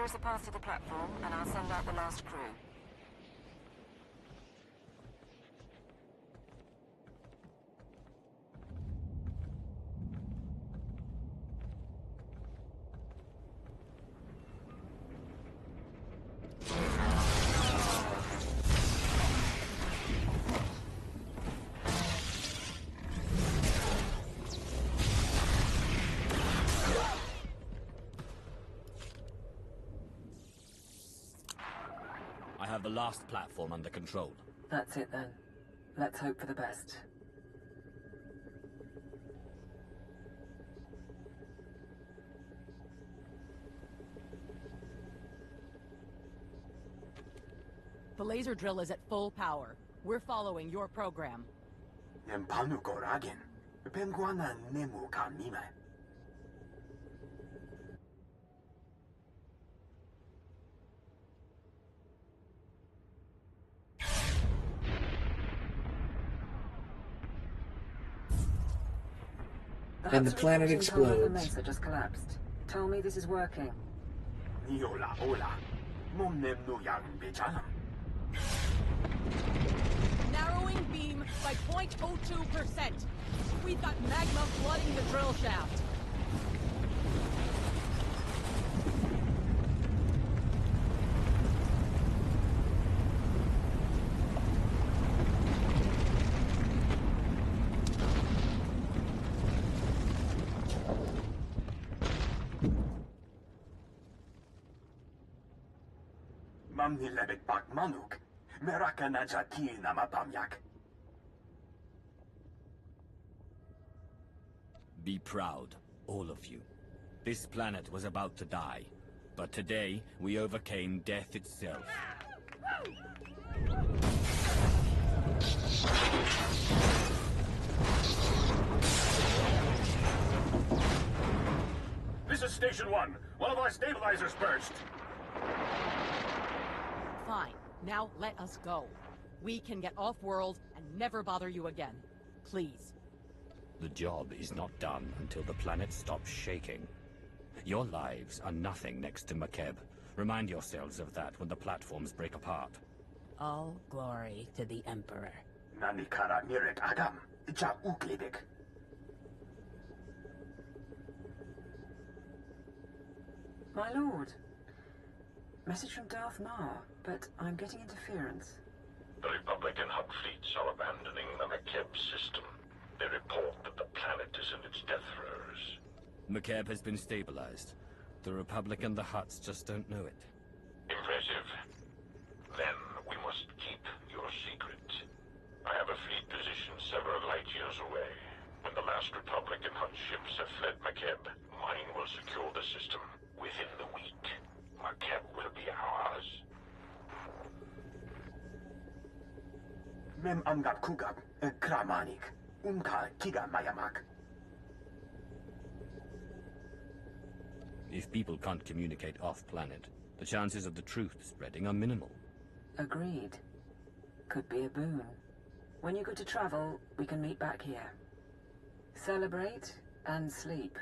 is the path to the platform, and I'll send out the last crew. I have the last platform under control. That's it then. Let's hope for the best. The laser drill is at full power. We're following your program. Nempanu koragin. Penguana nemu kanime. And the planet explodes. The mesa just collapsed. Tell me this is working. Niola ola. Mom nem no yang bechalam. Narrowing beam by 0.02%. We've got magma flooding the drill shaft. Mamni lebek bak manuk. Meraka najaki nama bamyak. Be proud, all of you. This planet was about to die, but today we overcame death itself. This is Station 1. One of our stabilizers burst. Fine. Now let us go. We can get off-world and never bother you again. Please. The job is not done until the planet stops shaking. Your lives are nothing next to McKeb. Remind yourselves of that when the platforms break apart. All glory to the Emperor. Nanikara mirek agam. Ja uklibik. My lord. Message from Darth Mar, but I'm getting interference. The Republic and Hutt fleets are abandoning the McKeb system. They report that the planet is in its death throes. McKeb has been stabilized. The Republic and the Hutts just don't know it. Impressive. Then we must keep your secret. I have a fleet positioned several light years away. When the last Republic and Hutt ships have fled McKeb, mine will secure the system. Within the week, McKeb will be ours. Mem amgab kugab. Kramanik. Umka kiga mayamak. If people can't communicate off-planet, the chances of the truth spreading are minimal. Agreed. Could be a boon. When you're good to travel, we can meet back here. Celebrate and sleep.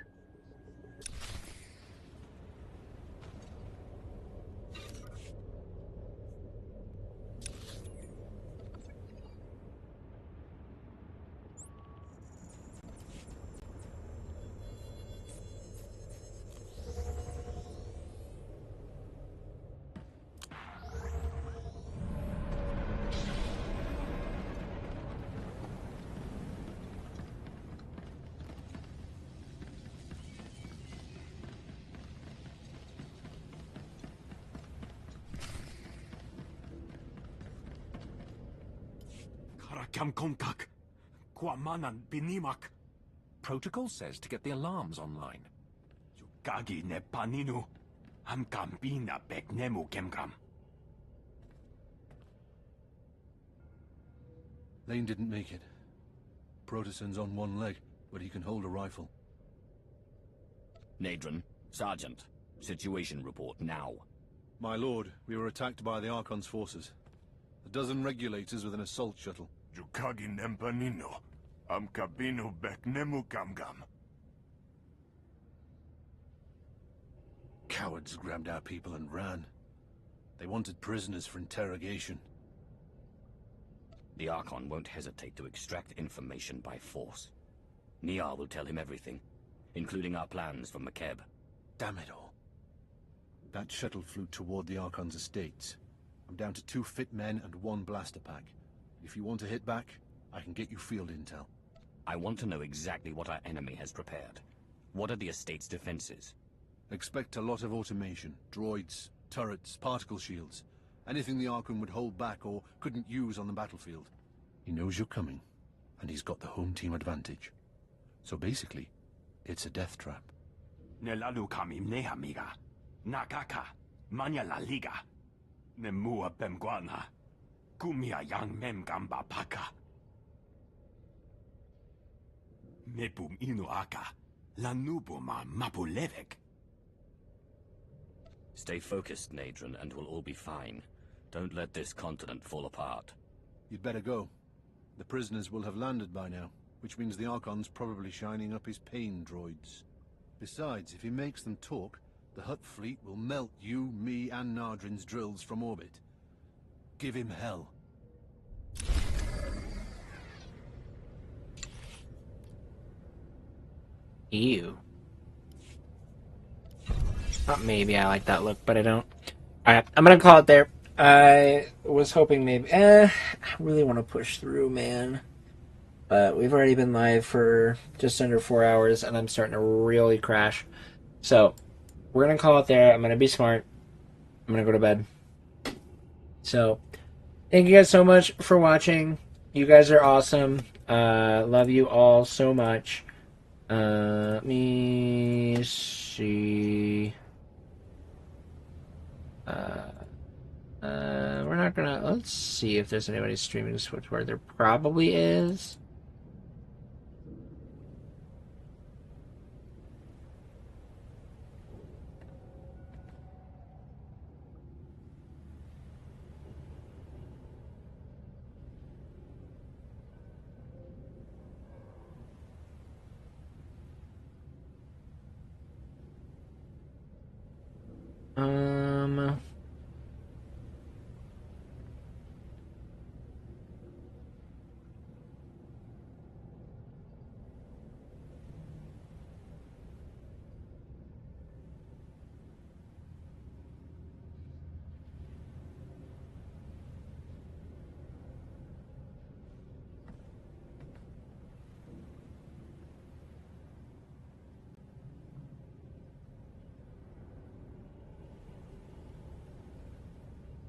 Protocol says to get the alarms online. Gagi ne paninu. Am kambina bek nemu kemgram. Lane didn't make it. Protosen's on one leg, but he can hold a rifle. Nadron, Sergeant, situation report now. My lord, we were attacked by the Archon's forces. A dozen regulators with an assault shuttle. Jukagi nempanino. Am kabinu bek nemu kamgam. Cowards grabbed our people and ran. They wanted prisoners for interrogation. The Archon won't hesitate to extract information by force. Niar will tell him everything, including our plans for McKeb. Damn it all. That shuttle flew toward the Archon's estates. I'm down to 2 fit men and 1 blaster pack. If you want to hit back, I can get you field intel. I want to know exactly what our enemy has prepared. What are the estate's defenses? Expect a lot of automation. Droids, turrets, particle shields. Anything the Archon would hold back or couldn't use on the battlefield. He knows you're coming, and he's got the home team advantage. So basically, it's a death trap. Nelalu kami mne amiga. Nakaka. Manya la liga. Nemua bemguana. Kumia yang mem gamba paka. Mepum inu aka. Lanubuma mapulevek. Stay focused, Nadron, and we'll all be fine. Don't let this continent fall apart. You'd better go. The prisoners will have landed by now, which means the Archon's probably shining up his pain droids. Besides, if he makes them talk, the Hutt fleet will melt you, me, and Nardrin's drills from orbit. Give him hell. Ew. Maybe I like that look, but I don't. Alright, I'm gonna call it there. I was hoping maybe... I really want to push through, man. But we've already been live for just under 4 hours, and I'm starting to really crash. So, we're gonna call it there. I'm gonna be smart. I'm gonna go to bed. So, thank you guys so much for watching. You guys are awesome. Love you all so much. Let me see... we're not gonna... Let's see if there's anybody streaming Switch where there probably is.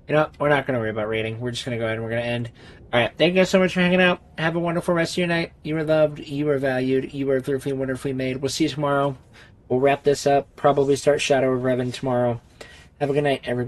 You know, we're not going to worry about rating. We're just going to go ahead and we're going to end. Alright, thank you guys so much for hanging out. Have a wonderful rest of your night. You are loved. You are valued. You are fearfully and wonderfully made. We'll see you tomorrow. We'll wrap this up. Probably start Shadow of Revan tomorrow. Have a good night, everybody.